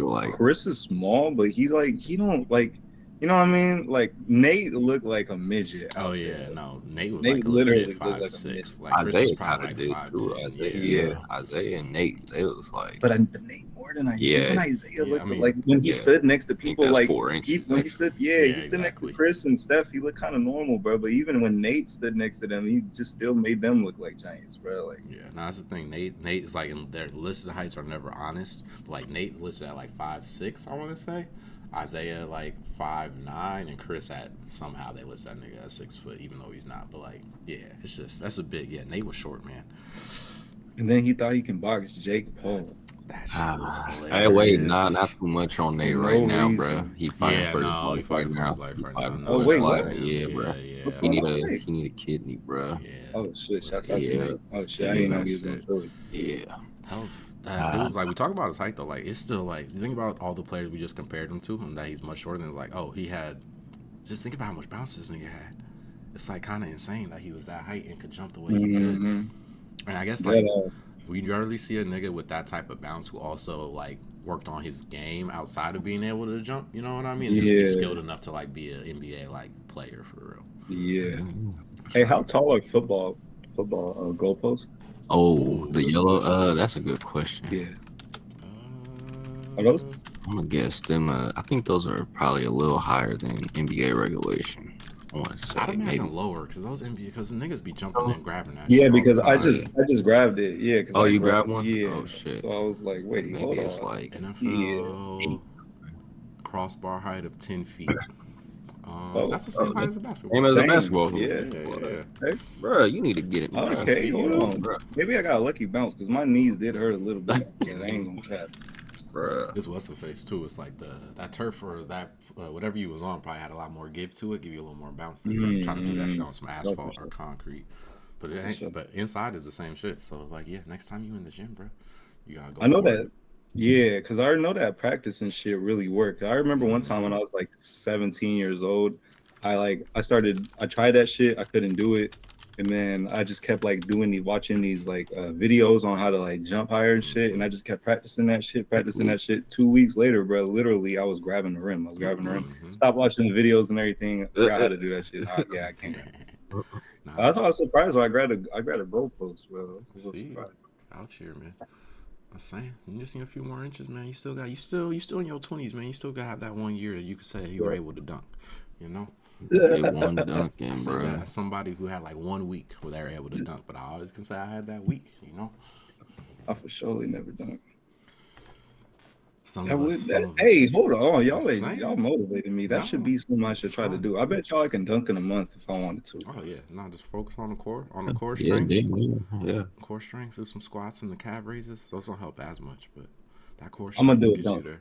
Like Chris is small, but he don't like. You know what I mean? Like Nate looked like a midget. Oh yeah, no, Nate was like literally 5'6". Like Isaiah kind of did too. Isaiah and Nate, it was like. But Nate more than Isaiah. Yeah. Even Isaiah looked like when he stood next to people like 4 inches. He stood next to Chris and Steph. He looked kind of normal, bro. But even when Nate stood next to them, he just still made them look like giants, bro. Like that's the thing. Nate is like in their listed heights are never honest. But like Nate's listed at like 5'6", I want to say. Isaiah like 5'9", and Chris at somehow they list that nigga at 6 foot, even though he's not. But like, it's just that's a big Nate was short, man. And then he thought he can box Jake Paul. That shit was hilarious. Hey, wait, not too much on Nate right now, bro. He fighting for his life right now. Oh wait, what? Bro. He need a kidney, bro. Yeah. Oh shit! Shout out to Nate. Oh shit! I didn't know he was gonna feel it. Yeah. It was like we talk about his height though. Like it's still like you think about all the players we just compared him to, and that he's much shorter than. It's like, oh, he had. Just think about how much bounce this nigga had. It's like kind of insane that he was that height and could jump the way he could. And I guess like we rarely see a nigga with that type of bounce who also like worked on his game outside of being able to jump. You know what I mean? Just be skilled enough to like be an NBA like player for real. Yeah. Hey, how tall are football goalposts? Oh, the yellow. That's a good question. Yeah. Are those? I'm gonna guess them. I think those are probably a little higher than NBA regulation. I want to say I'd imagine maybe lower because those NBA because the niggas be jumping and grabbing that. Yeah, because I just grabbed it. Yeah. Oh, you grabbed one? Yeah. Oh shit. So I was like, wait, maybe hold it's on. like NFL crossbar height of 10 feet. That's the same height as a basketball. Same as a basketball. Yeah. Hey, bro, you need to get it. Okay, hold on, bro. Maybe I got a lucky bounce because my knees did hurt a little bit. I ain't gonna cap. Bruh. This what's the face too. It's like that turf or that whatever you was on probably had a lot more give to it, give you a little more bounce. Than trying to do that shit on some asphalt or concrete. But it ain't. But inside is the same shit. So like, next time you in the gym, bro, you gotta go. I know that. Yeah, because I know that practice and shit really worked. I remember one time when I was like 17 years old, I tried that shit. I couldn't do it. And then I just kept like watching these like videos on how to like jump higher and shit. And I just kept practicing that shit. 2 weeks later, bro, literally I was grabbing the rim. Stopped watching the videos and everything. I forgot how to do that shit. I can't. No, I thought I was surprised when I grabbed a goalpost, bro. I was a little See, surprised. out here, man. I'm saying you just need a few more inches, man. You still in your 20s, man. You still gotta have that 1 year that you could say you were able to dunk. You know. Get one dunk I in, say bro. that as somebody who had like 1 week where they were able to dunk, but I always can say I had that week. You know. I for surely never done. Some That of would, us, that, some of us. hey, hold on, I'm saying. y'all motivated me. That should be something I should try to do. I bet y'all I can dunk in a month if I wanted to. Oh yeah, no, just focus on the core Yeah, strength. yeah. Core strength, do some squats and the calf raises. Those don't help as much, but that core I'm strength gonna do will a get dunk. you there.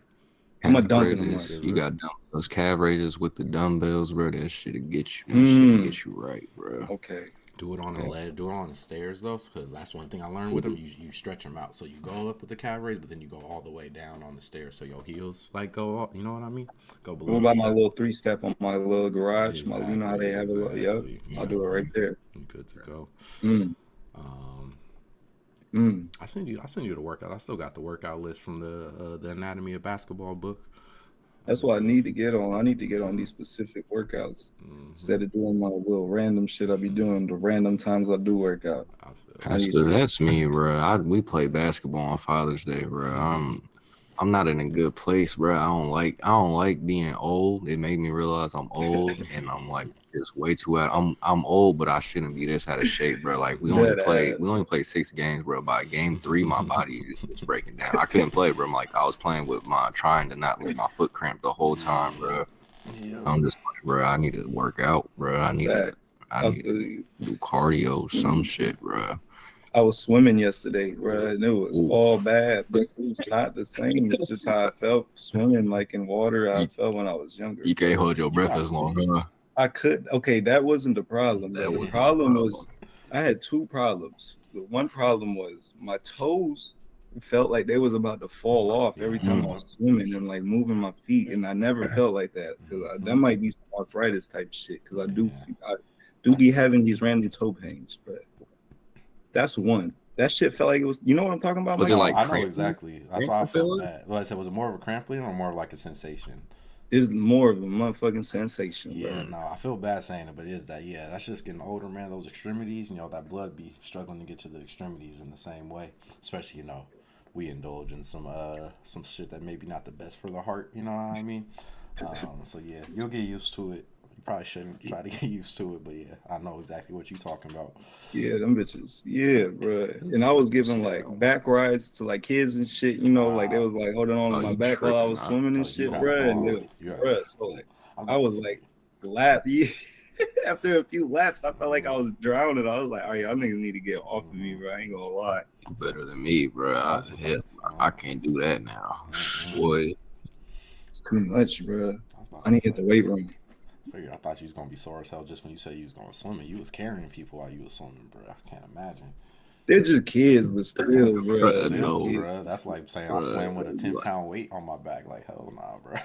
I'm a dunk in a month. You got those calf raises with the dumbbells, bro. That shit'll get you. That shit'll get you right, bro. Okay. Do it on the ledge. Do it on the stairs though, because that's one thing I learned with them. You stretch them out, so you go up with the calf raise, but then you go all the way down on the stairs, so your heels like go up. You know what I mean? Go below. What about my little 3-step on my little garage? Exactly, You know how they have a little. Yep. I'll do it right there. You're good to go. I send you the workout. I still got the workout list from the Anatomy of Basketball book. That's what I need to get on. I need to get on these specific workouts instead of doing my little random shit I be doing. The random times I do workout. That's me, bro. We play basketball on Father's Day, bro. I'm not in a good place, bro. I don't like being old. It made me realize I'm old, and I'm like just way too out. I'm old, but I shouldn't be this out of shape, bro. Like we only play 6 games, bro. By game 3, my body is breaking down. I couldn't play, bro. I was playing with trying to not let my foot cramp the whole time, bro. I'm just like, bro, I need to work out, bro. I need to do cardio, some shit, bro. I was swimming yesterday, bro, and it was all bad, but it was not the same. It's just how I felt swimming, like in water. I felt when I was younger. You can't hold your breath as long, huh? I could. Okay, that wasn't the problem. The problem was I had 2 problems. The one problem was my toes felt like they was about to fall off every time I was swimming and like moving my feet, and I never felt like that because that might be some arthritis type shit. Because I do be having these random toe pains, but. That's one. That shit felt like it was. You know what I'm talking about? Was it like I know exactly. That's why I felt bad. Well, I said, was it more of a crampling or more of like a sensation? It's more of a motherfucking sensation. Yeah, no, I feel bad saying it, but it is that. Yeah, that's just getting older, man. Those extremities, that blood be struggling to get to the extremities in the same way. Especially, we indulge in some shit that maybe not the best for the heart. You know what I mean? So yeah, you'll get used to it. Probably shouldn't try to get used to it, but yeah, I know exactly what you're talking about. Yeah, them bitches. Yeah, bro. And I was giving like back rides to like kids and shit. Like they was like holding on to my back while I was swimming and shit, bro. And so like I was like after a few laps, I felt like I was drowning. I was like, all right, y'all niggas need to get off of me, bro. I ain't gonna lie. Better than me, bro. I can't do that now, boy. It's too much, bro. I need to hit the weight room. I thought you was gonna be sore as hell just when you said you was going swimming. You was carrying people while you was swimming, bro. I can't imagine. They're just kids, but still, bro. No, bro. That's like saying I swam with a 10-pound weight on my back. Like, hell nah, bro.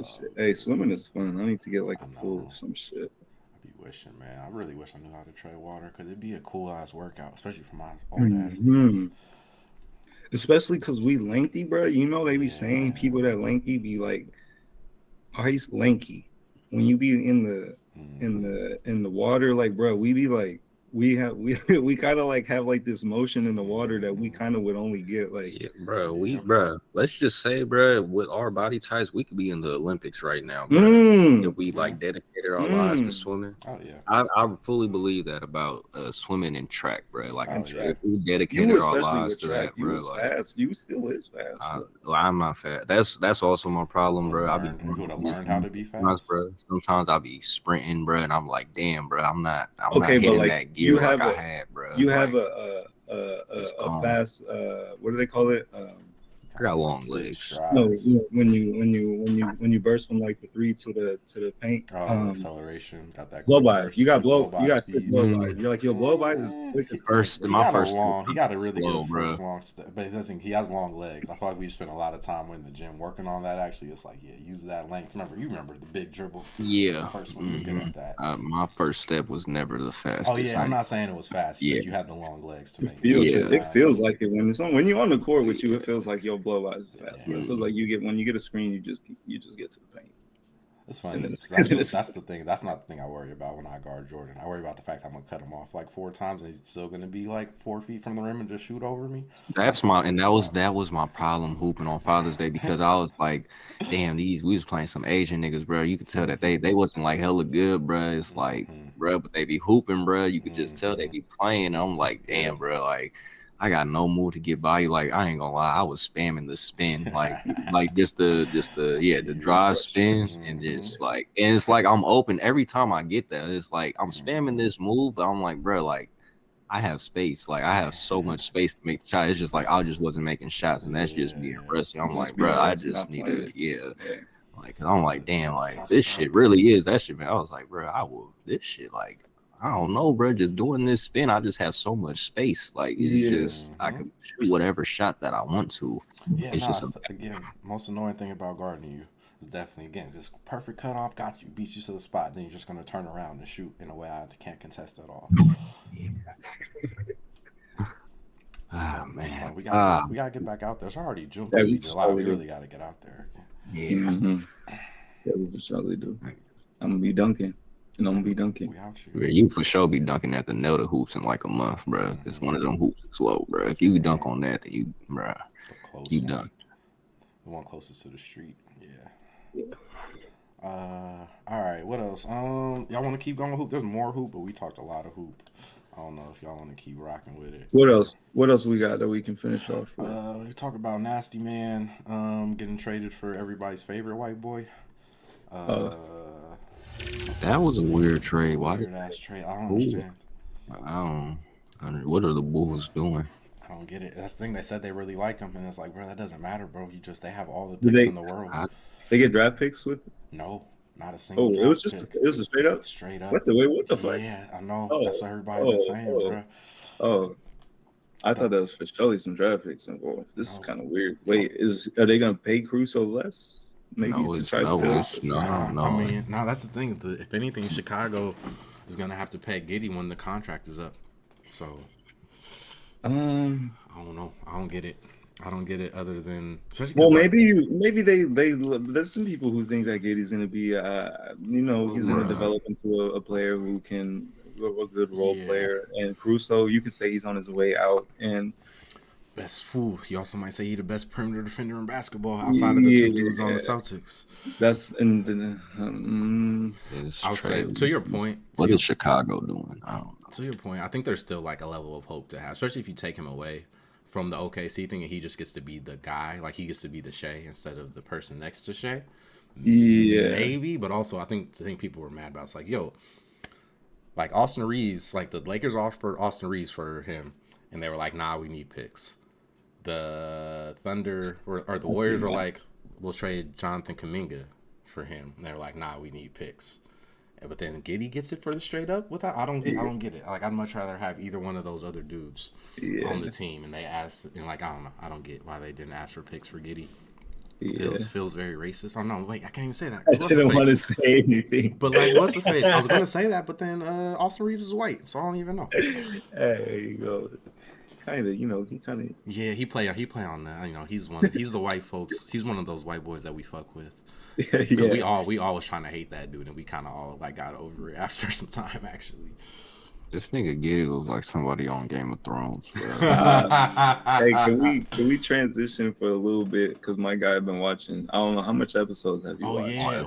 Shit. Hey, swimming is fun. I need to get like a pool or some shit. I be wishing, man. I really wish I knew how to tread water because it'd be a cool ass workout, especially for my old ass kids. Especially because we lengthy, bro. They be saying people that lengthy be like, "Oh, he's lanky." When you be in the water, like, bro, we be like, we kind of like have like this motion in the water that we kind of would only get like. Yeah, bro. Let's just say, bro, with our body types, we could be in the Olympics right now, bro. If we like dedicated our lives to swimming. Oh yeah. I fully believe that about swimming and track, bro. Like if we dedicated our lives to that, bro. Fast. You still is fast. I'm not fast. That's also my problem, bro. You gotta learn how to be fast, bro. Sometimes I be sprinting, bro, and I'm like, damn, bro, I'm not hitting but like that gear like I had, bro. You have a fast what do they call it? I got long legs. No, when you burst from like the 3 to the paint. Acceleration. Got that blow by. You got blow by. You're like your blow by is quick as first. He got a really good first long step, but he has long legs. I feel like we spent a lot of time in the gym working on that. Actually, it's like use that length. You remember the big dribble? Yeah. The first one, you were good at that. My first step was never the fastest. Oh yeah, I'm not saying it was fast. But you had the long legs to make it feels like it when you're on the court with you. It feels like your blow by is fast. It feels like when you get a screen, you just get to the paint. It's funny. And That's the thing. That's not the thing I worry about when I guard Jordan. I worry about the fact I'm gonna cut him off like 4 times, and he's still gonna be like 4 feet from the rim and just shoot over me. That was my problem hooping on Father's Day because I was like, damn, we was playing some Asian niggas, bro. You could tell that they wasn't like hella good, bro. It's like, bro, but they be hooping, bro. You could just tell they be playing. And I'm like, damn, bro, like I got no move to get by you. Like I ain't gonna lie, I was spamming the spin, like just the drive spins and just like, and it's like I'm open every time I get that. It's like I'm spamming this move, but I'm like, bro, like I have space, like I have so much space to make the shot. It's just like I just wasn't making shots, and that's just being rusty. I'm like, bro, I just need to, like I'm like, damn, like this shit really is that shit, man. I was like, bro, this shit, like. I don't know, bro. Just doing this spin, I just have so much space. Like it's just I can shoot whatever shot that I want to. Yeah, it's just again, most annoying thing about guarding you is definitely again just perfect cutoff, got you, beat you to the spot. Then you're just gonna turn around and shoot in a way I can't contest at all. Ah man, we gotta get back out there. It's already June, July. We really gotta get out there again. Yeah, we for sure do. I'm gonna be dunking. And I'm gonna be dunking. You for sure be dunking at the Nelda hoops in like a month, bro. It's one of them hoops that's low, bro. If you dunk on that, then you dunk. The one closest to the street, yeah. All right, what else? Y'all want to keep going with hoop? There's more hoop, but we talked a lot of hoop. I don't know if y'all want to keep rocking with it. What else? What else we got that we can finish off with? We talk about Nasty Man getting traded for everybody's favorite white boy. That was a weird trade. Why? Weird ass trade. I don't understand. I don't. What are the Bulls doing? I don't get it. That's the thing. They said they really like him, and it's like, bro, that doesn't matter, bro. They have all the picks in the world. They get draft picks with? No, not a single. Oh, it was a straight up. Straight up. What the fuck? Yeah, I know. That's what everybody been saying, bro. Oh, I thought that was for surely some draft picks involved. This is kind of weird. Wait, are they gonna pay Caruso less? Maybe no. I mean, that's the thing. If anything, Chicago is gonna have to pay Giddey when the contract is up. So, I don't know. I don't get it. Other than maybe they there's some people who think that Giddey's gonna be he's gonna develop into a player who can a good role player, and Caruso you could say he's on his way out and. You also might say he's the best perimeter defender in basketball outside of the two dudes on the Celtics. That's I'll say to your point. What is Chicago doing? I don't know. To your point, I think there's still like a level of hope to have, especially if you take him away from the OKC thing and he just gets to be the guy, like he gets to be the Shea instead of the person next to Shea. Yeah, maybe, but also I think people were mad about it's like, yo, like Austin Reeves, like the Lakers offered Austin Reeves for him, and they were like, nah, we need picks. The Thunder or the Warriors were like, we'll trade Jonathan Kuminga for him, and they were like, nah, we need picks. But then Giddey gets it for the straight up. I don't get it. Like I'd much rather have either one of those other dudes on the team, and they asked, and like I don't know, I don't get why they didn't ask for picks for Giddey. Feels very racist. Oh no, wait, I can't even say that. I didn't want to say anything. But like, what's the face? I was gonna say that, but then Austin Reeves is white, so I don't even know. There you go. Kind of, he kind of. Yeah, he play on that. He's the white folks. He's one of those white boys that we fuck with. Yeah. We all was trying to hate that dude, and we kind of all like got over it after some time, actually. This nigga Giddey looks like somebody on Game of Thrones. Hey, can we transition for a little bit? Because my guy been watching. I don't know how much episodes have you watched. Yeah,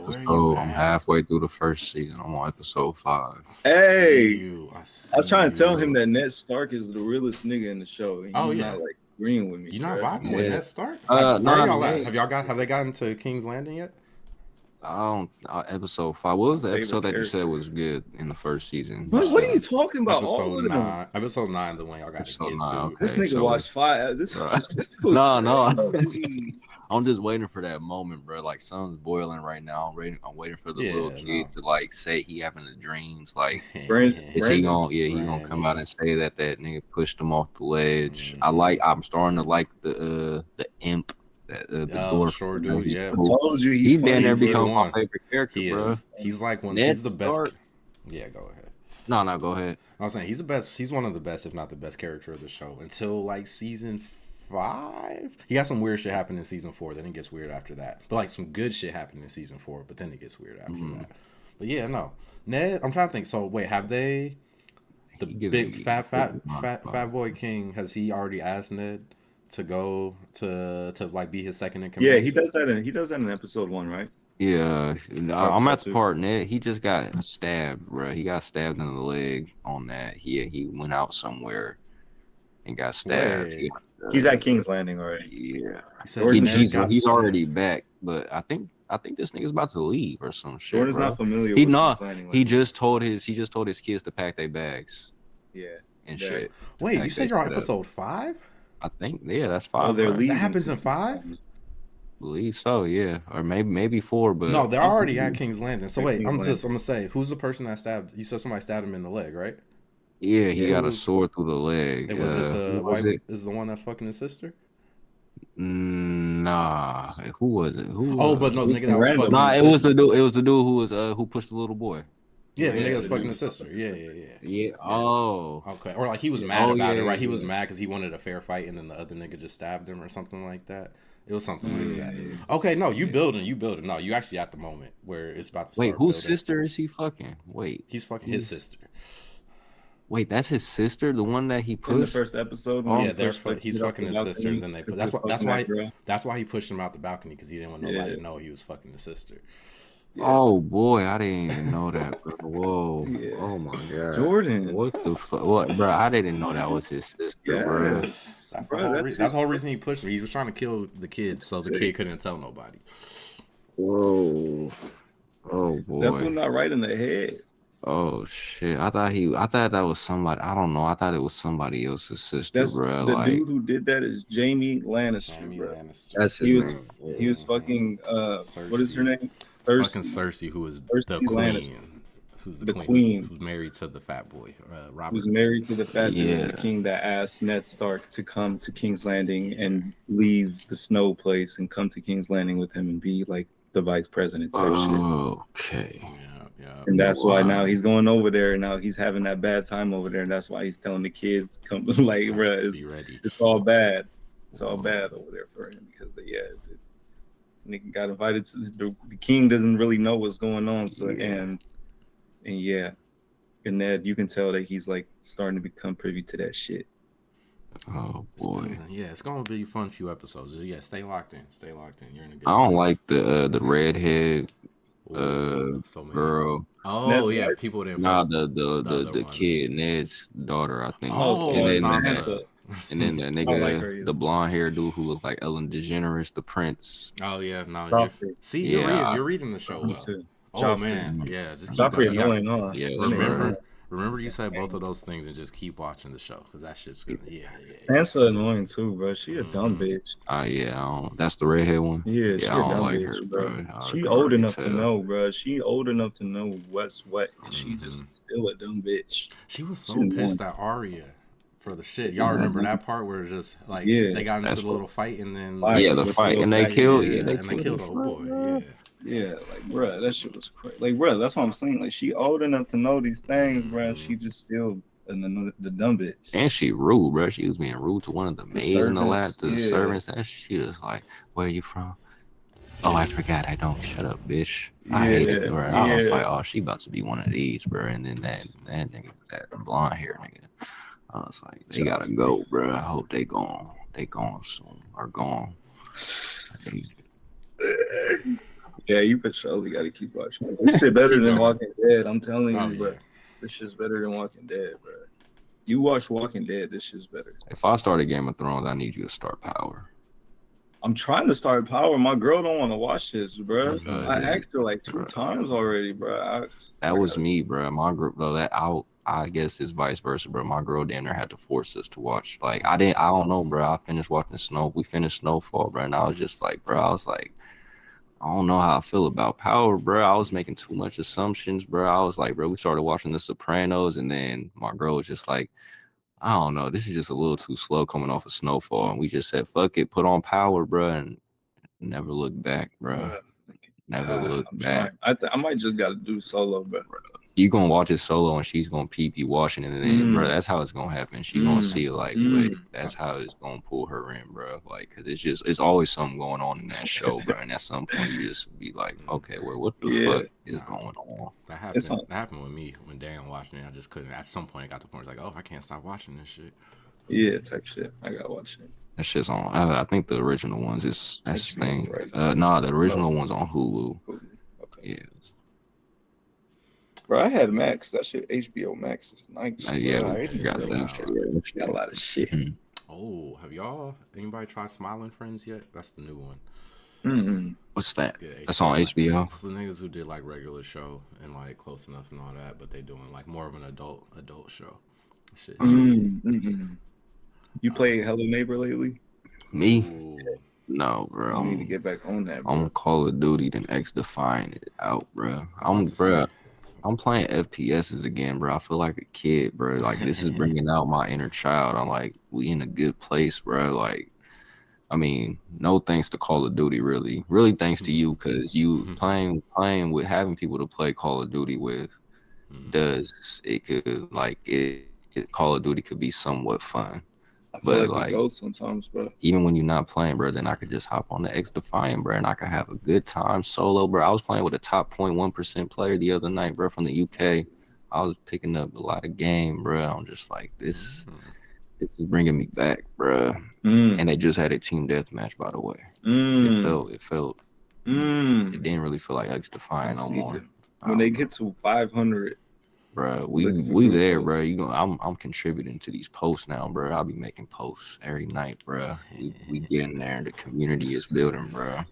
I'm halfway through the first season. I'm on episode 5. Hey, I was trying to tell him that Ned Stark is the realest nigga in the show. He's not like agreeing with me. You not rocking with Ned Stark? No. Have they gotten to King's Landing yet? Episode 5. What was the episode that you said was good in the first season? What are you talking about? Episode 9, the one y'all got to get to. Okay, this nigga watched 5. No. I'm just waiting for that moment, bro. Like sun's boiling right now. I'm waiting for the little kid to like say he having the dreams. Like, is he gonna come out and say that nigga pushed him off the ledge? I'm starting to like the imp. The short dude, yeah. I told you he damn near become my favorite character, bro. He's like he's the best. Yeah, go ahead. No, go ahead. I was saying he's the best. He's one of the best, if not the best character of the show until like season 5. He got some weird shit happen in season 4. Then it gets weird after that. But like some good shit happened in season 4. But then it gets weird after that. But yeah, no. Ned, I'm trying to think. So wait, have they? The big fat boy king, has he already asked Ned to go to like be his second in command? Yeah, he does that in episode 1, right? Yeah, I'm at the part. Ned, he just got stabbed, bro. He got stabbed in the leg on that. He went out somewhere and got stabbed. He's at King's Landing already. Yeah, he's already back. But I think this nigga's about to leave or some shit. Jordan's bro. not familiar. He just told his kids to pack their bags. Yeah, and shit. Wait, you said you're on episode 5? I think that's 5. Oh, they're leaving. That happens in 5? Believe so, yeah, or maybe 4. But no, they're already at King's Landing. So wait, I'm gonna say, who's the person that stabbed? You said somebody stabbed him in the leg, right? Yeah, he got a sword through the leg. Was it the wife? Is the one that's fucking his sister? Nah, who was it? But no, the nigga that was fucking. Nah, it was the dude. It was the dude who was who pushed the little boy. Yeah, the nigga was fucking his sister. Yeah. Oh. Okay. Or like he was mad about it, right? He was mad because he wanted a fair fight, and then the other nigga just stabbed him or something like that. It was something like that. Okay, no, you building. No, you actually at the moment where it's about to start. Wait, whose sister is he fucking? Wait. He's fucking his sister. Wait, that's his sister, the one that he pushed in the first episode. Yeah, he's fucking his sister, and then they put. That's why he pushed him out the balcony because he didn't want nobody to know he was fucking his sister. Yeah. Oh boy, I didn't even know that, bro. Whoa. Yeah. Oh my god. Jordan. What the fuck? What, bro? I didn't know that was his sister, bro. That's the whole reason he pushed me. He was trying to kill the kid so the kid couldn't tell nobody. Whoa. Oh boy. Definitely not right in the head. Oh shit. I thought that was somebody. I don't know. I thought it was somebody else's sister, bro. The dude who did that is Jamie Lannister, bro. That's his name. He was fucking what is her name? Fucking Cersei, who is the queen. Who's the queen? Who's married to the fat boy, Robert. Who's married to the fat boy, the king that asked Ned Stark to come to King's Landing and leave the snow place and come to King's Landing with him and be like the vice president type shit. Okay. Yeah. And that's why now he's going over there, and now he's having that bad time over there, and that's why he's telling the kids, "Come, like, bro, it's all bad. It's all bad over there for him because nigga got invited to the king doesn't really know what's going on." So and Ned, you can tell that he's like starting to become privy to that shit. Oh boy. It's gonna be a fun few episodes. Yeah, stay locked in. You're in a good I don't place. like the redhead girl. Oh Ned's yeah, wife? people didn't. Nah, the kid, Ned's daughter, I think. Sansa. And then the nigga, the blonde hair dude who looked like Ellen DeGeneres, the prince. Oh yeah, no. You're reading the show well. Oh man, yeah. Just keep Joffrey annoying, huh? Yeah. Remember you said both of those things and just keep watching the show because that shit's good. Yeah. Sansa annoying too, bro. She a dumb bitch. Yeah. That's the redhead one. Yeah, she a dumb like bitch, her, bro. She old enough to know, bro. She old enough to know what's what, and she just still a dumb bitch. She was so pissed at Arya for the shit. Y'all remember that part where just like they got into the little fight and then the fight and they killed they killed the whole boy. Yeah, like, bro, that shit was crazy. Like, bro, that's what I'm saying. Like, she old enough to know these things, bro. She just still the dumb bitch. And she rude, bro. She was being rude to one of the maids in the lab, the servants. That she was like, "Where are you from?" Oh, I forgot. I don't. Shut up, bitch. I hate it, bro. I was like, "Oh, she about to be one of these, bro." And then that nigga, that blonde hair nigga, I was like, "They gotta go, bro. I hope they gone. They gone soon or gone." Yeah, you for surely got to keep watching. This shit better than Walking Dead. I'm telling you, bro. This shit's better than Walking Dead, bro. You watch Walking Dead, this shit's better. If I started Game of Thrones, I need you to start Power. I'm trying to start Power. My girl don't want to watch this, bro. I asked her like 2 times already, bro. That was me, bro. My group, though, I guess it's vice versa, bro. My girl down there had to force us to watch. Like, I don't know, bro. I finished watching we finished Snowfall, bro. And I was just like, bro, I don't know how I feel about Power, bro. I was making too much assumptions, bro. I was like, bro, we started watching The Sopranos, and then my girl was just like, I don't know, this is just a little too slow coming off of Snowfall. And we just said, fuck it, put on Power, bro, and never look back, bro. Never look back. I might just got to do Solo, bro. You gonna watch it solo and she's gonna peep you watching it, and then bro, that's how it's gonna happen. She gonna see it like, wait, that's how it's gonna pull her in, bro. Like, cause it's always something going on in that show, bro. And at some point you just be like, okay, well, what the fuck is going on? That happened with me when Dan watching it. I just couldn't. At some point, it got to the point where it's like, oh, I can't stop watching this shit. Yeah, type shit. I gotta watch it. That shit's on. I think the original ones that's the thing. Right? Nah, the original one's on Hulu. Okay. Yeah. Bro, I had Max. That shit, HBO Max is nice. Yeah, we got that. Got a lot of shit. Oh, have anybody tried Smiling Friends yet? That's the new one. What's that? That's on HBO. It's the niggas who did like regular show and like Close Enough and all that, but they doing like more of an adult show. Shit. You play Hello Neighbor lately? Me? Ooh. No, bro. I need to get back on that, bro. I'm Call of Duty and XDefiant it out, bro. I'm playing FPSs again, bro. I feel like a kid, bro. Like, this is bringing out my inner child. I'm like, we in a good place, bro. Like, I mean, no thanks to Call of Duty, really. Really thanks to you, because you playing with having people to play Call of Duty with Call of Duty could be somewhat fun. I feel like it goes sometimes, bro. Even when you're not playing, bro, then I could just hop on the XDefiant, bro, and I could have a good time solo, bro. I was playing with a top 0.1% player the other night, bro, from the UK. I was picking up a lot of game, bro. I'm just like, this is bringing me back, bro. And they just had a team deathmatch, by the way. It felt. It didn't really feel like XDefiant no more. When they get to 500. Bro, we there, bro. I'm contributing to these posts now, bro. I'll be making posts every night, bro. We get in there and the community is building, bro. I'm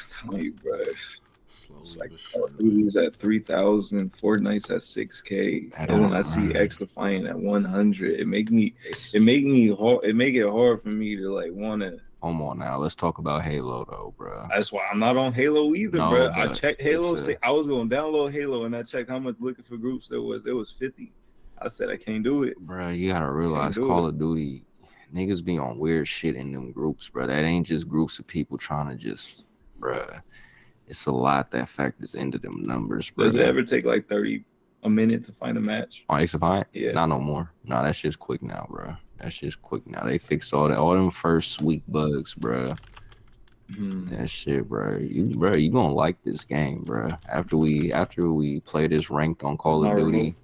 telling you, bro. It's like Call of Duty's at 3,000, Fortnite's at 6K. And when I see XDefiant at 100, it make it hard for me to like want to. Come on now, let's talk about Halo though, bro. That's why I'm not on Halo either, bro. I checked Halo. I was going to download Halo, and I checked how much looking for groups there was. It was 50. I said I can't do it, bro. You gotta realize Call of Duty niggas be on weird shit in them groups, bro. That ain't just groups of people trying to just, bro. It's a lot that factors into them numbers, bro. Does it ever take like a minute to find a match on XDefiant? Yeah, not no more. No, that's just quick now, bro. That's just quick now. They fixed all them first week bugs, bro. That shit, bro. You gonna like this game, bro. After we play this ranked on Call of Duty,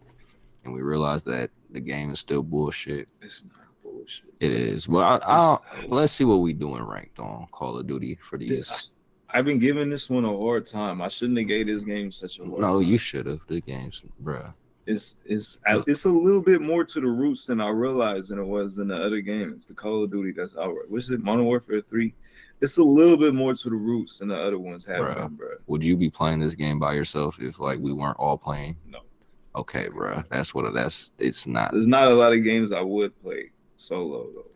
and we realize that the game is still bullshit. It's not bullshit. It is. Well, let's see what we doing ranked on Call of Duty for these. I've been giving this one a hard time. I shouldn't have gave this game such a hard time. No, you should have. The game's, bro. It's a little bit more to the roots than I realized than it was in the other games. The Call of Duty that's out right. What's it? Modern Warfare 3. It's a little bit more to the roots than the other ones have been, bro. Would you be playing this game by yourself if like we weren't all playing? No. Okay, bro. It's not. There's not a lot of games I would play solo though.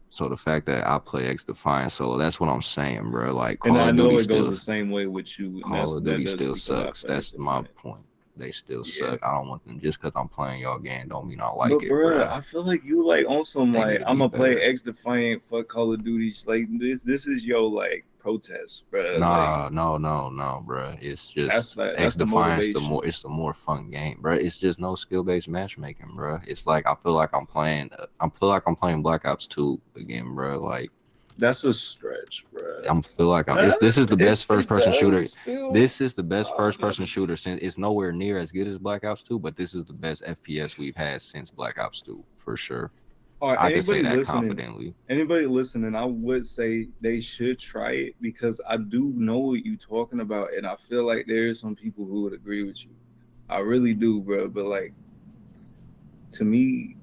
So the fact that I play XDefiant solo, that's what I'm saying, bro. Like, Call of Duty it goes the same way with you. Call of Duty still sucks. That's my point. They still suck. I don't want them just because I'm playing y'all game. Don't mean I like it, bro. I feel like you like on some like I'm gonna play XDefiant for Call of Duty. Like this is your like protest, bro. Nah, no, bro. It's just XDefiant's the more fun game, bro. It's just no skill based matchmaking, bro. It's like I feel like I'm playing Black Ops 2 again, bro. Like. That's a stretch, bro. I feel like this is the best first person shooter. This is the best first person shooter since it's nowhere near as good as Black Ops 2, but this is the best FPS we've had since Black Ops 2 for sure. I can say that confidently. Anybody listening, I would say they should try it because I do know what you're talking about, and I feel like there's some people who would agree with you. I really do, bro. But like, to me,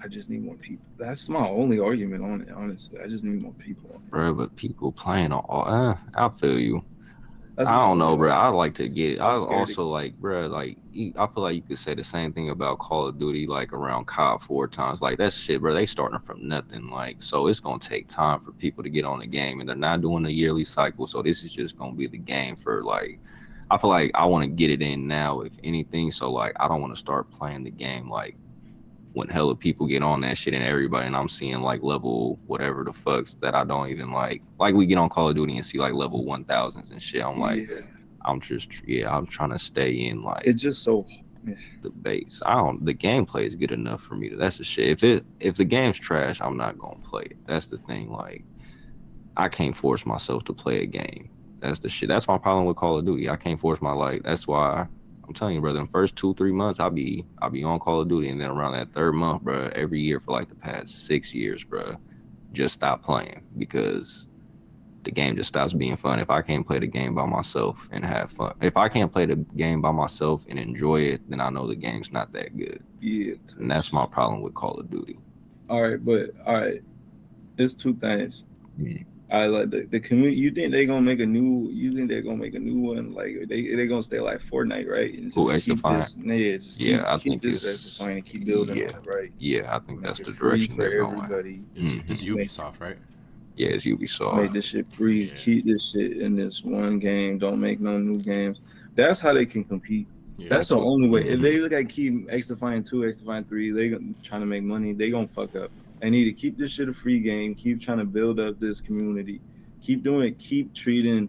I just need more people. That's my only argument on it, honestly. I just need more people on it. Bro, but people playing on all, I feel you. I don't know, bro. I like to get it. I also like, bro, like, I feel like you could say the same thing about Call of Duty, like around COD 4 times. Like, that shit, bro, they starting from nothing. Like, so it's going to take time for people to get on the game, and they're not doing a yearly cycle. So this is just going to be the game for, like, I feel like I want to get it in now, if anything. So, like, I don't want to start playing the game, like, when hella people get on that shit and everybody, and I'm seeing like level whatever the fucks that I don't even like we get on Call of Duty and see like level 1000s and shit. I'm like, I'm trying to stay in like It's just so. the base. The gameplay is good enough for me. That's the shit. If the game's trash, I'm not gonna play it. That's the thing. Like I can't force myself to play a game. That's the shit. That's my problem with Call of Duty. I can't force my life. That's why I'm telling you, brother. In the first 2-3 months, I'll be on Call of Duty, and then around that third month, bro, every year for like the past 6 years, bro, just stop playing because the game just stops being fun. If I can't play the game by myself and have fun, if I can't play the game by myself and enjoy it, then I know the game's not that good. Yeah, and that's my problem with Call of Duty. All right, there's two things. Mm. I like the community. You think they're gonna make a new? You think they're gonna make a new one? Like they're gonna stay like Fortnite, right? And just keep this. I think keep this XDefiant and keep building on it, right? Yeah, I think make that's the free direction for they're everybody. going. It's Ubisoft, right? Yeah, it's Ubisoft. Make this shit free. Yeah. Keep this shit in this one game. Don't make no new games. That's how they can compete. Yeah, That's the only way. Mhm. If they look at keep XDefiant 2, XDefiant 3, they trying to make money. They gonna fuck up. They need to keep this shit a free game. Keep trying to build up this community. Keep doing it. Keep treating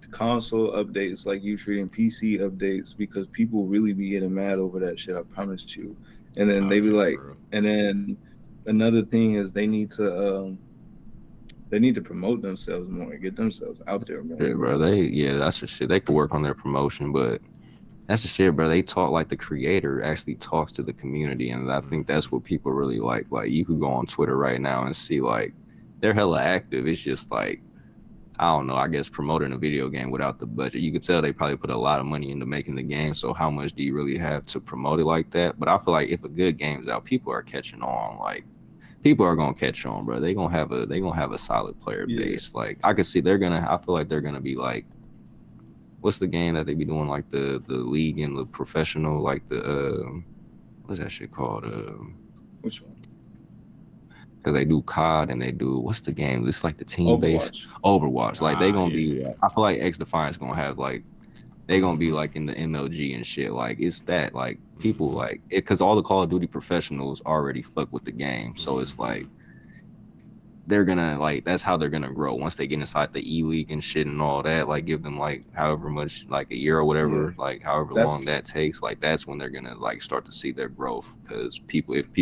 console updates like you treating PC updates because people really be getting mad over that shit. I promise you. And then they be like, and then another thing is they need to promote themselves more and get themselves out there more. Yeah, bro. That's the shit. They could work on their promotion, but that's the shit, bro. They talk like the creator actually talks to the community, and I think that's what people really like. Like you could go on Twitter right now and see like they're hella active. It's just like I don't know. I guess promoting a video game without the budget, you could tell they probably put a lot of money into making the game. So how much do you really have to promote it like that? But I feel like if a good game's out, people are catching on. Like people are gonna catch on, bro. They gonna have a solid player base. Like I could see I feel like they're gonna be like, what's the game that they be doing like the league and the professional, like the what's that shit called? Which one? Because they do COD and they do what's the game? It's like the team based Overwatch. Like they gonna be. I feel like XDefiant's gonna have like they gonna be like in the MLG and shit. Like it's that like people like it because all the Call of Duty professionals already fuck with the game, so it's like they're gonna like that's how they're gonna grow once they get inside the E-League and shit and all that. Like give them like however much, like a year or whatever, like however long that takes. Like that's when they're gonna like start to see their growth because if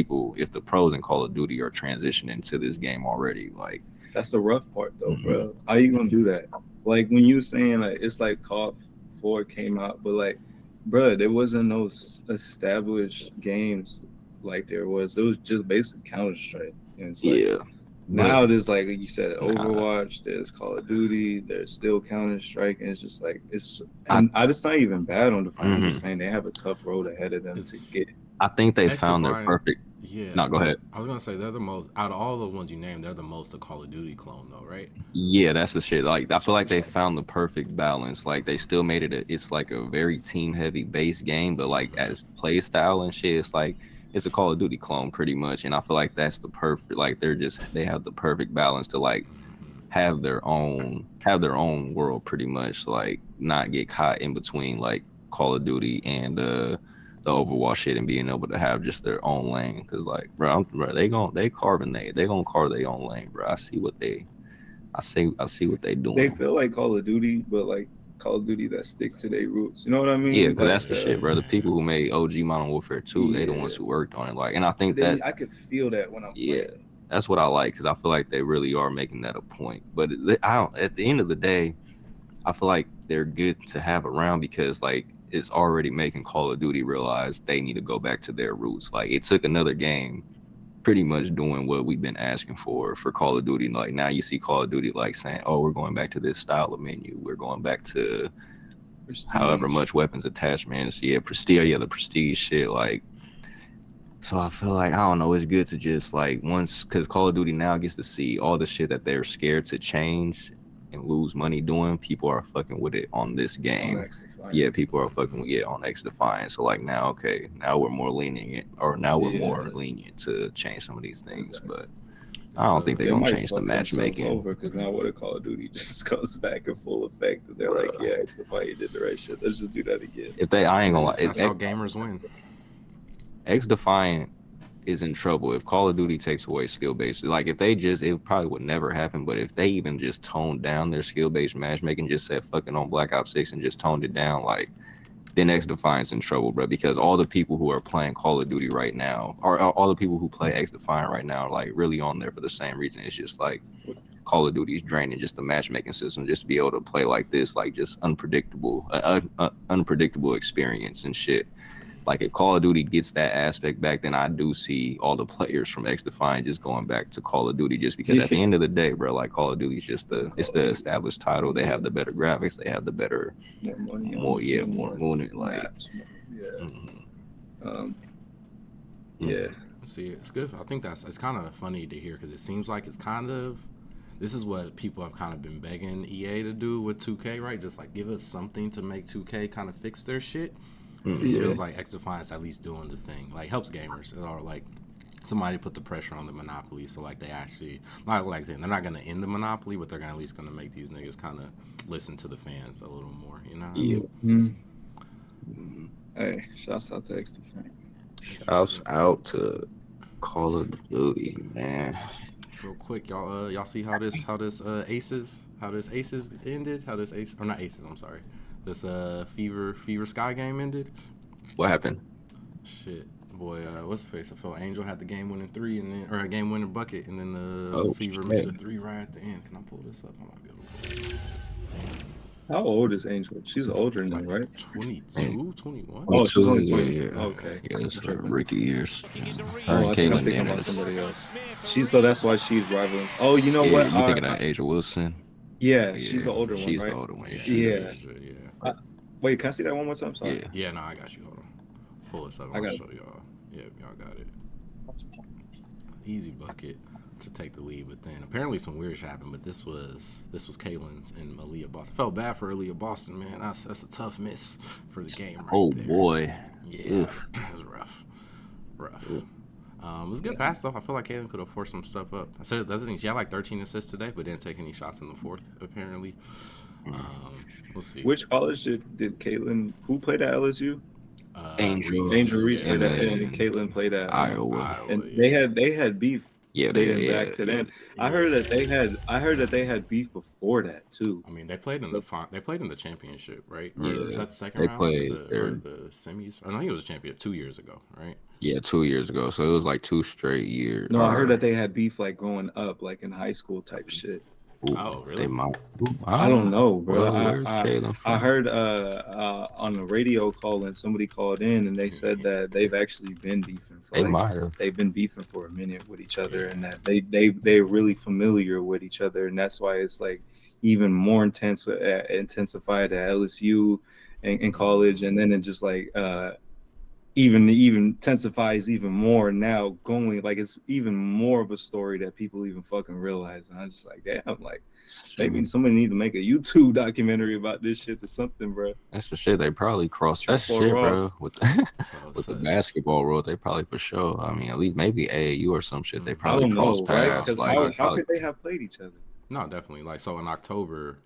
the pros in Call of Duty are transitioning to this game already, like that's the rough part though, bro. How you gonna do that? Like when you saying like it's like COD 4 came out, but like, bro, there wasn't no established games like there was. It was just basic Counter-Strike. And it's like, now there's like you said, Overwatch, there's Call of Duty, there's still Counter-Strike, and it's just like it's not even bad on the front. I'm just saying they have a tough road ahead of them to get. I think they found their perfect. Yeah. No, go ahead. I was gonna say they're the most out of all the ones you named. They're the most a Call of Duty clone, though, right? Yeah, that's the shit. Like I feel like they found the perfect balance. Like they still made it. It's like a very team-heavy base game, but like as play style and shit, it's like. It's a Call of Duty clone pretty much, and I feel like that's the perfect. Like they have the perfect balance to like have their own world pretty much. Like not get caught in between like Call of Duty and the Overwatch shit and being able to have just their own lane. Because like, bro, they gonna carve their own lane, bro. I see what they doing. They feel like Call of Duty, but like. Call of Duty that stick to their roots. You know what I mean? Yeah, because that's the shit, bro. The people who made OG Modern Warfare 2, they the ones who worked on it. Like, and I think that I could feel that when I'm playing. That's what I like because I feel like they really are making that a point. But at the end of the day, I feel like they're good to have around because like it's already making Call of Duty realize they need to go back to their roots. Like it took another game pretty much doing what we've been asking for Call of Duty. Like now you see Call of Duty like saying, oh, we're going back to this style of menu. We're going back to however much weapons attachments. Yeah, prestige. The prestige shit. Like, so I feel like, I don't know, it's good to just like because Call of Duty now gets to see all the shit that they're scared to change and lose money doing. People are fucking with it on this game. Yeah, people are fucking with it on XDefiant. So like now we're more lenient, more lenient to change some of these things. But I don't think they're gonna change the matchmaking. Over because now what a Call of Duty just goes back in full effect. And they're like, yeah, XDefiant did the right shit. Let's just do that again. I ain't gonna lie, that's how gamers win. XDefiant is in trouble if Call of Duty takes away skill based. Like if they just, it probably would never happen. But if they even just toned down their skill based matchmaking, just said fucking on Black Ops 6 and just toned it down, like then XDefiant's in trouble, bro. Because all the people who are playing Call of Duty right now, or all the people who play XDefiant right now, are like really on there for the same reason. It's just like Call of Duty is draining just the matchmaking system, just to be able to play like this, like just unpredictable experience and shit. Like if Call of Duty gets that aspect back, then I do see all the players from XDefiant just going back to Call of Duty, just because at the end of the day, bro, like Call of Duty is just it's the established title. They have the better graphics, they have the better more money, like yeah. See, it's good. I think it's kind of funny to hear because it seems like it's kind of, this is what people have kind of been begging EA to do with 2K, right? Just like give us something to make 2K kind of fix their shit. It feels like XDefiant's at least doing the thing, like helps gamers, or like somebody put the pressure on the monopoly, so like they actually not like they're not gonna end the monopoly, but they're gonna at least gonna make these niggas kind of listen to the fans a little more, you know? Yeah. Hey, shouts out to XDefiant. Shouts out to Call of Duty, man. Real quick, y'all see how this Aces ended? How this Ace, or not Aces? I'm sorry. This Fever Sky game ended. What happened? Shit, boy, what's the face? I felt Angel had the game winning 3 and then, or a game winning bucket, and then the Fever missed a 3 right at the end. Can I pull this up? I might be able to pull it. How old is Angel? She's older than Like right? 22, 21. Oh, she's only 20. Yeah. Okay. Yeah, it's her rookie years. Oh, I think I'm thinking about somebody else. So that's why she's rivaling. Oh, you know what? You thinking of Asia Wilson? Yeah, she's the older one, She's right? the older one. Yeah. Wait, can I see that one more time? Sorry. Yeah, no, I got you. Hold on. Pull this up. I'll show y'all. Yeah, y'all got it. Easy bucket to take the lead, but then apparently some weird shit happened. But this was Kaylin's and Aaliyah Boston. I felt bad for Aaliyah Boston, man. That's a tough miss for the game. Right there. Boy. Yeah, it was rough. It was a good pass though. I feel like Kaylin could have forced some stuff up. I said the other thing, she had like 13 assists today, but didn't take any shots in the fourth. Apparently, we'll see. Which college did Caitlin? Who played at LSU? Angel Reese played at, then and Caitlin played at Iowa. and they had beef. Yeah, back to them. I heard that they had beef before that too. I mean, they played in the championship, right? Or Yeah, was that the second round? The semis? I think it was a championship 2 years ago, right? Yeah, 2 years ago. So it was like 2 straight years. No, I heard that they had beef like growing up, like in high school type shit. Oh, really? I don't know, bro. Where's Kaylin from? I heard on the radio call and somebody called in and they said that they've actually been beefing for they've been beefing for a minute with each other, and that they're really familiar with each other, and that's why it's like even more intensified at LSU and college, and then it just like even intensifies even more now, going like it's even more of a story that people even fucking realize. And I'm just like, damn, like maybe somebody need to make a YouTube documentary about this shit or something, bro. That's the shit. They probably crossed that shit, bro. With the basketball world, they probably for sure. I mean, at least maybe AAU or some shit. They probably crossed paths. Right? How could they have played each other? No, definitely. Like, so in October,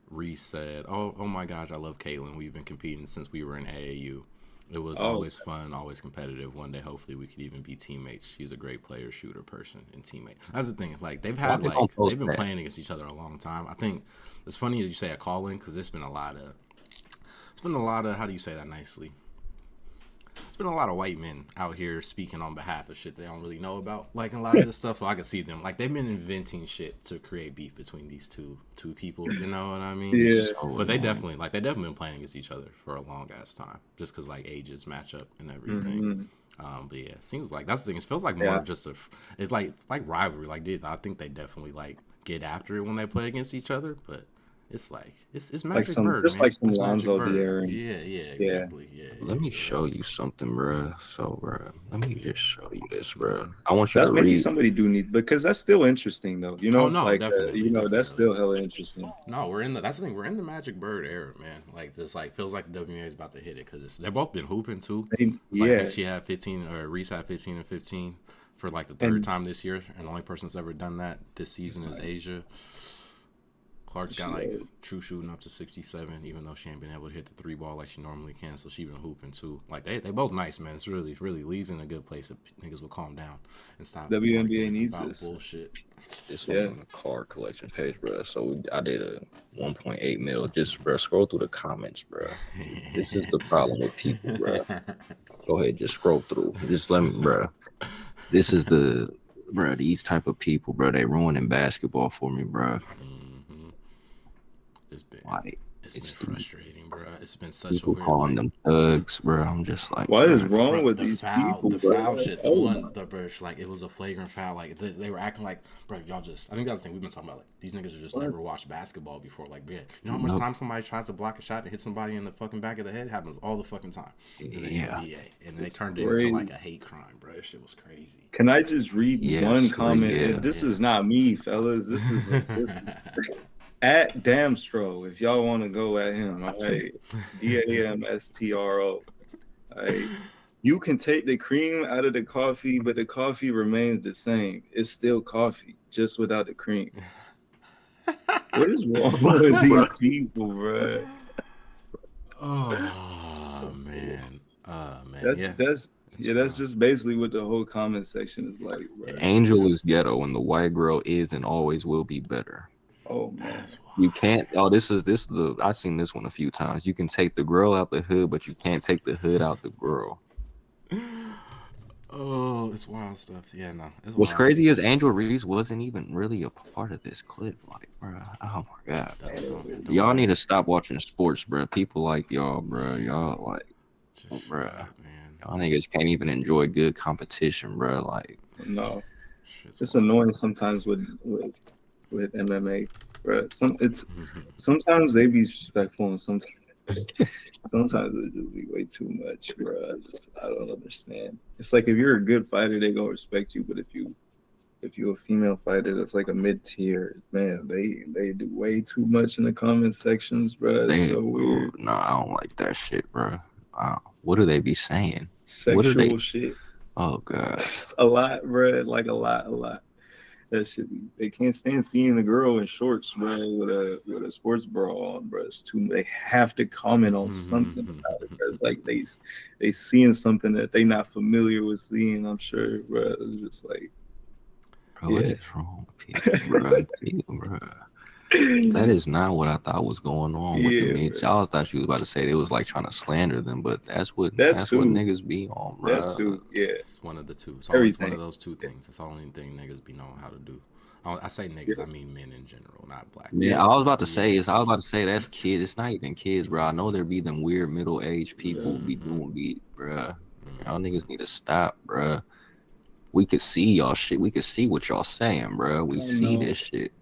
Reese said, "Oh my gosh, I love Caitlin. We've been competing since we were in AAU. It was always fun, always competitive. One day, hopefully, we could even be teammates. She's a great player, shooter, person, and teammate." That's the thing. Like they've been playing against each other a long time. I think it's funny as you say a call in because there's been a lot of how do you say that nicely? There's been a lot of white men out here speaking on behalf of shit they don't really know about, like a lot of this stuff. So I can see them like they've been inventing shit to create beef between these two people. You know what I mean? Yeah. But they've definitely been playing against each other for a long ass time, just because like ages match up and everything. But yeah, it seems like that's the thing. It feels like more of just it's like rivalry. Like I think they definitely like get after it when they play against each other, but. It's like it's Magic Bird, just man. like some it's Lonzo De'Aaron. Yeah, exactly. Yeah. Let me show you something, bro. So, bro, let me just show you this, bro. I want you to read. Maybe somebody do need, because that's still interesting, though. You know, definitely. That's still hella interesting. No, that's the thing. We're in the Magic Bird era, man. Like this, like feels like the WNBA is about to hit it because they've both been hooping too. Like I think she had 15, or Reese had 15 and 15 for like the third time this year, and the only person that's ever done that this season is Asia. Clark's got like true shooting up to 67, even though she ain't been able to hit the 3 ball like she normally can. So she been hooping too. Like they both nice, man. It's really leaves in a good place. That niggas will calm down and stop. WNBA needs about this bullshit. This one on the card collection page, bro. So I did a 1.8 mil. Just bro, scroll through the comments, bro. This is the problem with people, bro. Go ahead, just scroll through. Just let me, bro. This is the, bro. These type of people, bro. They ruining basketball for me, bro. It's been frustrating, bro. It's been such people a weird. Calling them thugs, bro. I'm just like, what is wrong bro, with these people? The foul shit, the bro, like it was a flagrant foul. Like they were acting like, bro, y'all just. I think that's the thing we've been talking about. Like these niggas have just never watched basketball before. Like, yeah, you know how much time somebody tries to block a shot to hit somebody in the fucking back of the head? It happens all the fucking time. Yeah. And they turned it into like a hate crime, bro. That shit was crazy. Can I just read one comment? This is not me, fellas. This is. At Damstro, if y'all want to go at him, all right. DAMSTRO. All right. You can take the cream out of the coffee, but the coffee remains the same. It's still coffee, just without the cream. What is wrong with these people, bro? Oh man. That's just basically what the whole comment section is like, bro. Angel is ghetto, and the white girl is and always will be better. Oh man, you can't. Oh, this is the. I've seen this one a few times. You can take the girl out the hood, but you can't take the hood out the girl. Oh, it's wild stuff. Yeah, no. What's crazy is Angel Reese wasn't even really a part of this clip. Like, bro, oh my god, y'all need to stop watching sports, bro. People like y'all, bro. Y'all like, bro. Y'all niggas can't even enjoy good competition, bro. Like, no, it's annoying sometimes with MMA, bro. Sometimes they be disrespectful, and sometimes it just be way too much, bro. I don't understand. It's like if you're a good fighter, they gonna respect you, but if you're a female fighter that's like a mid tier, man, they do way too much in the comment sections, bro. It's so weird. No, I don't like that shit, bro. What do they be saying? Sexual shit. Oh god, a lot, bro. Like a lot. That shit, they can't stand seeing a girl in shorts, bro, with a sports bra on, bro. It's too. They have to comment on something about it, bro. It's like they seeing something that they not familiar with seeing. I'm sure, bro. It's just like, bro, what is wrong with people, bro? That is not what I thought was going on with the mids. I thought you was about to say they was like trying to slander them, but that's what niggas be on, bro. That too, yeah. It's one of the two. It's always one of those two things. That's the only thing niggas be knowing how to do. I say niggas, I mean men in general, not black. Yeah, I was about to say that's kids. It's not even kids, bro. I know there be them weird middle-aged people be doing beat, bro. Y'all niggas need to stop, bro. We could see y'all shit. We could see what y'all saying, bro. We see this shit.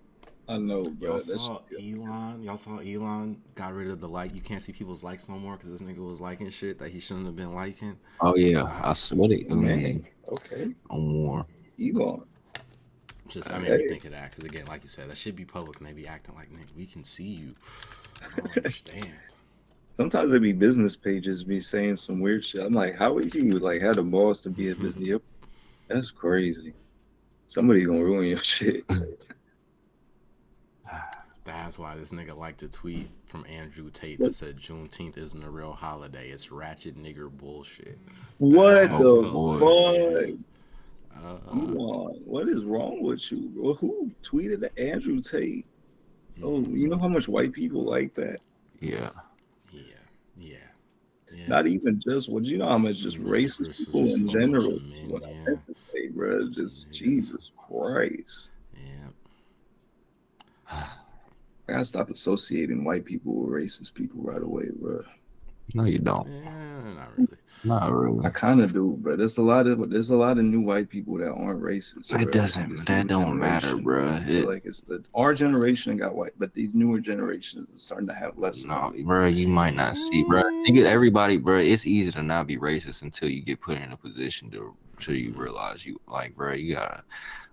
I know, bro. Y'all saw Elon got rid of the like. You can't see people's likes no more because this nigga was liking shit that he shouldn't have been liking. Oh yeah, I swear it. Man, okay. No more. Elon. Just, I mean, you think of that because again, like you said, that should be public and they be acting like, nigga, we can see you. I don't understand. Sometimes there be business pages be saying some weird shit. I'm like, how would you like had a boss to be a business? That's crazy. Somebody gonna ruin your shit. That's why this nigga liked a tweet from Andrew Tate that said Juneteenth isn't a real holiday. It's ratchet nigger bullshit. What the fuck? What is wrong with you, bro? Who tweeted that? Andrew Tate? Oh, you know how much white people like that? Yeah. Not even just what you know how much just racist people in general. What I meant to say, bro, just Jesus Christ. I gotta stop associating white people with racist people right away, bro. No, you don't. Not really. I kind of do, but there's a lot of new white people that aren't racist. It doesn't. That don't matter, bro. Like it's our generation got white, but these newer generations are starting to have less. No, bro, you might not see, bro. Everybody, bro. It's easy to not be racist until you get put in a position till you realize you like, bro. You gotta.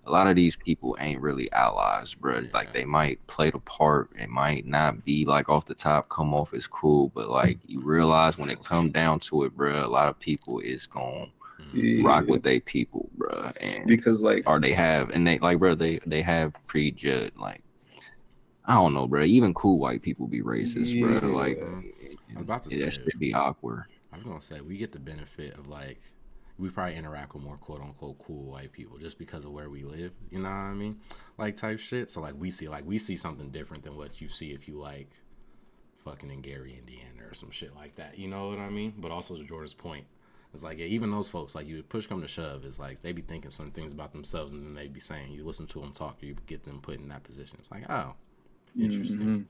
A lot of these people ain't really allies, bro. Yeah. Like they might play the part. It might not be like off the top come off as cool, but like you realize when it come down to it, bro, a lot of people is gonna rock with they people, bro. And because like, or they have, and they like, bro, they have prejudged like I don't know, bro. Even cool white people be racist, bro. Like, Yeah. I'm about to say that should be awkward. I was gonna say we get the benefit of like we probably interact with more quote unquote cool white people just because of where we live. You know what I mean? Like type shit. So like we see something different than what you see if you like fucking in Gary, Indiana or some shit like that. You know what I mean? But also to Jordan's point, it's like yeah, even those folks like you push come to shove, it's like they be thinking some things about themselves and then they be saying you listen to them talk, you get them put in that position. It's like oh, interesting. Mm-hmm.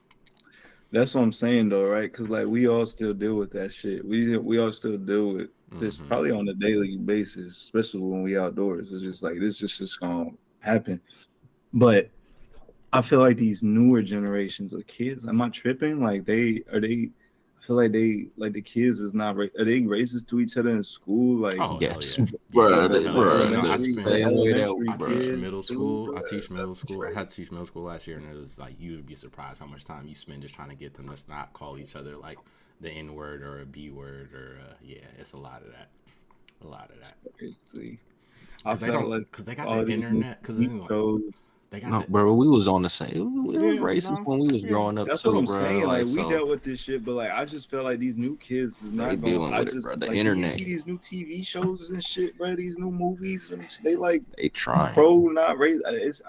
That's what I'm saying though, right? Because like we all still deal with that shit. We all still deal with this probably on a daily basis, especially when we outdoors. It's just like this just gonna happen. But I feel like these newer generations of kids, am I tripping? Like I feel like the kids is not are they racist to each other in school? Like Oh hell Yes, yeah, bro. yeah, hell yeah. You know, I The spent same way that, elementary I bro. teach kids middle too, school. bro. I teach middle school. I Crazy. had to teach middle school last year, and it was like you would be surprised how much time you spend just trying to get them to not call each other like the N word or a B word or yeah, it's a lot of that. A lot of that Crazy. I because they felt don't like because they got all the these new internet because TV shows. they got No, the bro. We was on the same. It was yeah racist no when we was yeah growing up That's what too, I'm bro. saying. Like Like, we so dealt with this shit, but like I just feel like these new kids is they not going. dealing I with it, just bro. The like do you internet, see these new TV shows and shit, bro? These new movies and they like they trying. pro not race.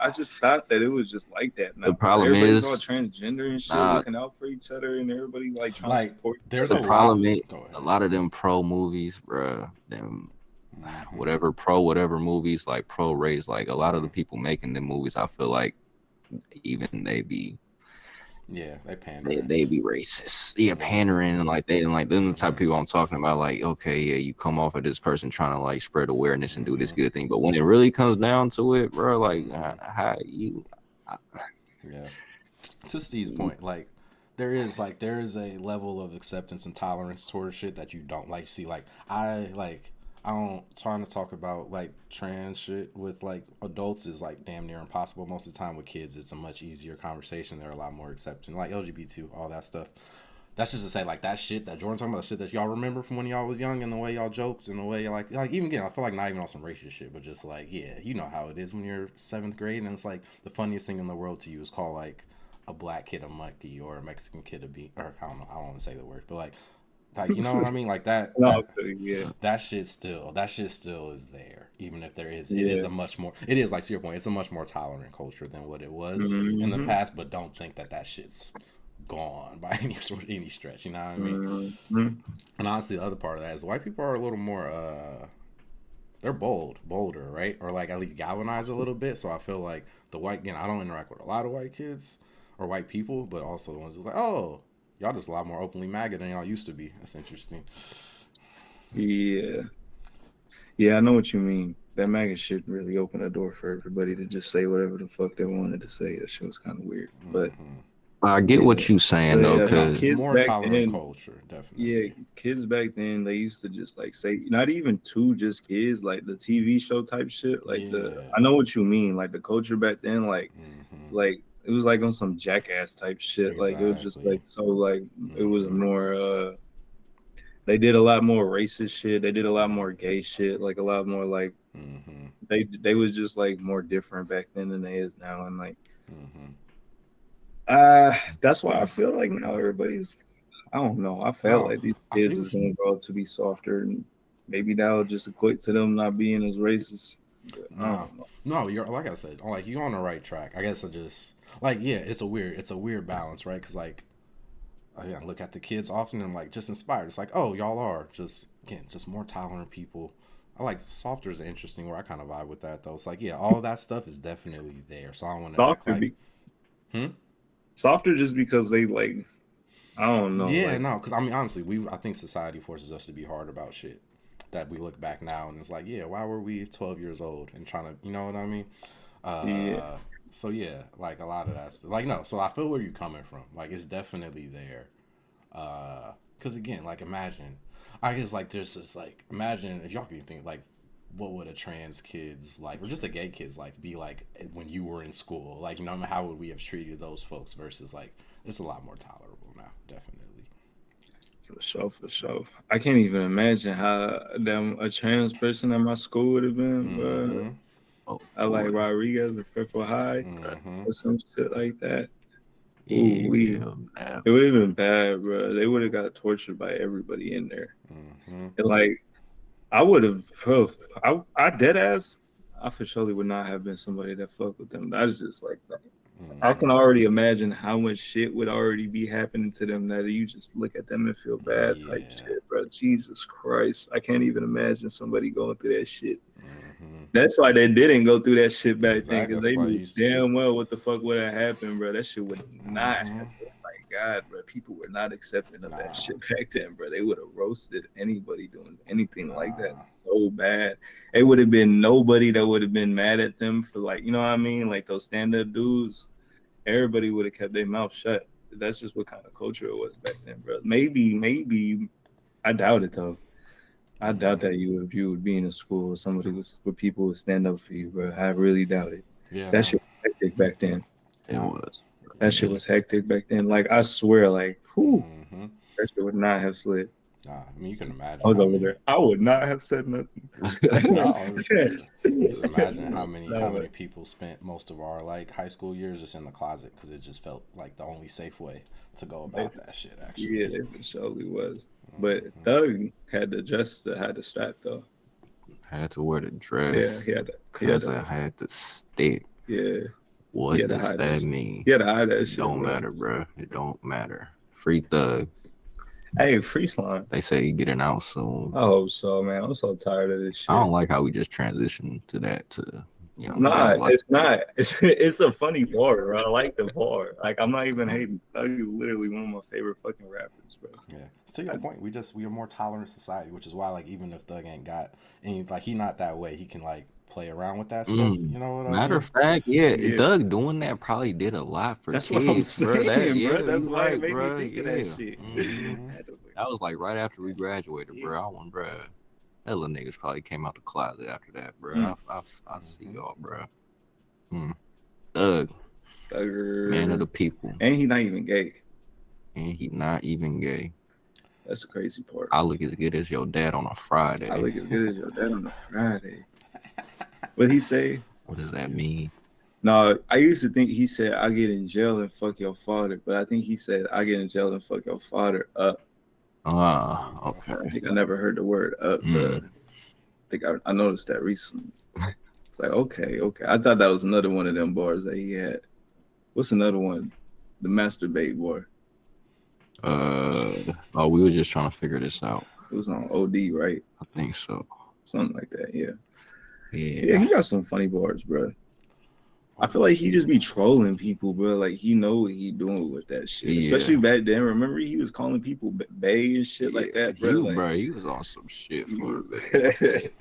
I just thought that it was just like that The now. problem Everybody's all is, transgender and shit, nah. looking out for each other, and everybody like trying to like support each there's The a other. lot. problem is, Go a ahead. lot of them pro movies, bro. Them Mm-hmm. whatever movies like pro race. Like a lot of the people making them movies, I feel like even they be. Yeah, they pandering. They be racist. Yeah, pandering and like them the type of people I'm talking about. Like, okay, yeah, you come off of this person trying to like spread awareness and do this good thing, but when it really comes down to it, bro, like how you, Yeah. To Steve's point, like there is a level of acceptance and tolerance towards shit that you don't like see. I don't trying to talk about like trans shit with like adults is like damn near impossible. Most of the time with kids it's a much easier conversation. They're a lot more accepting. Like LGBT, all that stuff. That's just to say like that shit that Jordan talking about, the shit that y'all remember from when y'all was young and the way y'all joked and the way like even again I feel like not even on some racist shit, but just like yeah, you know how it is when you're 7th grade and it's like the funniest thing in the world to you is call like a black kid a monkey or a Mexican kid a bee or I don't know, I don't want to say the word, but like you know what I mean? Like No, yeah, that shit still is there. Even if there is it is yeah. a much more it is like to your point, it's a much more tolerant culture than what it was in the Mm-hmm. past, but don't think that shit's gone by any stretch, you know what I mean? Mm-hmm. And honestly the other part of that is white people are a little more they're bolder, right? Or like at least galvanized a little bit. So I feel like the white again, I don't interact with a lot of white kids or white people, but also the ones who's like, oh, y'all just a lot more openly MAGA than y'all used to be. That's interesting. Yeah, yeah. I know what you mean. That MAGA shit really opened the door for everybody to just say whatever the fuck they wanted to say. That shit was kind of weird, but I get yeah. what you So saying though, yeah, because kids More back tolerant then. culture, Yeah, definitely. kids back then they used to just like say not even to just kids like the TV show type shit. Like Yeah. I know what you mean. Like the culture back then, Mm-hmm. like it was like on some jackass type shit. Like it was just Exactly. like so like it was Mm-hmm. more they did a lot more racist shit. They did a lot more gay shit, like a lot more like Mm-hmm. they was just like more different back then than they is now. And like Mm-hmm. that's why I feel like now everybody's I don't know. I felt No, like these I see kids is what you gonna grow up to be softer and maybe that'll just equate to them not being as racist. But I no. don't know. No, you're like I said, like you're on the right track. I guess I just like yeah, it's a weird balance, right? Because like I look at the kids often and I'm like just inspired. It's like, oh, y'all are just again just more tolerant people. I like softer is interesting where I kind of vibe with that though. It's like yeah, all that stuff is definitely there. So I don't want to act Softer like be hmm. softer just because they like I don't know, Yeah, like no, because I mean honestly, I think society forces us to be hard about shit that we look back now and it's like yeah, why were we 12 years old and trying to you know what I mean? yeah. Uh, so yeah, like a lot of that stuff. Like no, so I feel where you're coming from. Like it's definitely there. Because again, like imagine, I guess like there's this like imagine if y'all can think like what would a trans kid's life or just a gay kid's life be like when you were in school? Like you know how would we have treated those folks versus like it's a lot more tolerable now, definitely. For sure, for sure. I can't even imagine how them a trans person at my school would have been, but oh I like boy, Rodriguez or Fairfield High Mm-hmm. or some shit like that. Ooh-wee. Yeah. It would have been bad, bro. They would have got tortured by everybody in there. Mm-hmm. And like, I would have, I dead ass. I for surely would not have been somebody that fucked with them. That is just like, I can already imagine how much shit would already be happening to them that you just look at them and feel bad type shit, bro. Jesus Christ. I can't even imagine somebody going through that shit. Mm-hmm. That's why they didn't go through that shit back then, Exactly. because That's they why I knew used to damn well what the fuck would have happened, bro. That shit would not Mhm. happen. Like, God, bro, people were not accepting of Nah. that shit back then, bro. They would have roasted anybody doing anything like that Nah. so bad. It would have been nobody that would have been mad at them for, like, you know what I mean? Like those stand-up dudes, everybody would have kept their mouth shut. That's just what kind of culture it was back then, bro. Maybe, I doubt it though. I doubt that if you would be in a school or somebody was where people would stand up for you, bro. I really doubt it. Yeah. That shit was hectic back then. It was. That shit was hectic back then. Like, I swear, like, whew, Mm-hmm. that shit would not have slid. Nah, I mean, you can imagine. I was over there. I would not have said nothing. Just imagine how many people spent most of our like high school years just in the closet because it just felt like the only safe way to go about that shit. Actually, Yeah, it surely was. But Thug had the strap though. Had to wear the dress. Yeah, he had Because I had to stick. Yeah. What He had to does hide that that mean? He had to hide that It shit. don't bro. matter, bro. It don't matter. Free Thug. Hey, free slime. They say he getting out soon. I hope so, man. I'm so tired of this shit. I don't like how we just transitioned to that. You know, Nah, like, it's not. It's a funny bar, bro. I like the bar. Like, I'm not even hating. Thug is literally one of my favorite fucking rappers, bro. Yeah. To your point, we are more tolerant society, which is why like even if Thug ain't got any, like he not that way, he can like play around with that stuff. You know what I mean? Matter of fact, yeah, Doug doing that probably did a lot for That's kids, what I'm saying, bro. bro. That's why it made bro. me think of that shit. That was like right after we graduated, bro. I went, bro. That little niggas probably came out the closet after that, bro. I see y'all, bro. Thug, man of the people, and he not even gay. That's the crazy part. I look as good as your dad on a Friday. What'd he say? What does that mean? No, I used to think he said I get in jail and fuck your father, but I think he said I get in jail and fuck your father up. Okay. I think I never heard the word up, but I think I noticed that recently. It's like, okay. I thought that was another one of them bars that he had. What's another one? The masturbate bar. We were just trying to figure this out. It was on OD, right? I think so. Something like that, yeah. Yeah, he got some funny bars, bro. I feel like he just be trolling people, bro. Like, he know what he doing with that shit. Yeah. Especially back then. Remember, he was calling people bae and shit like that, bro. He was on some shit for it.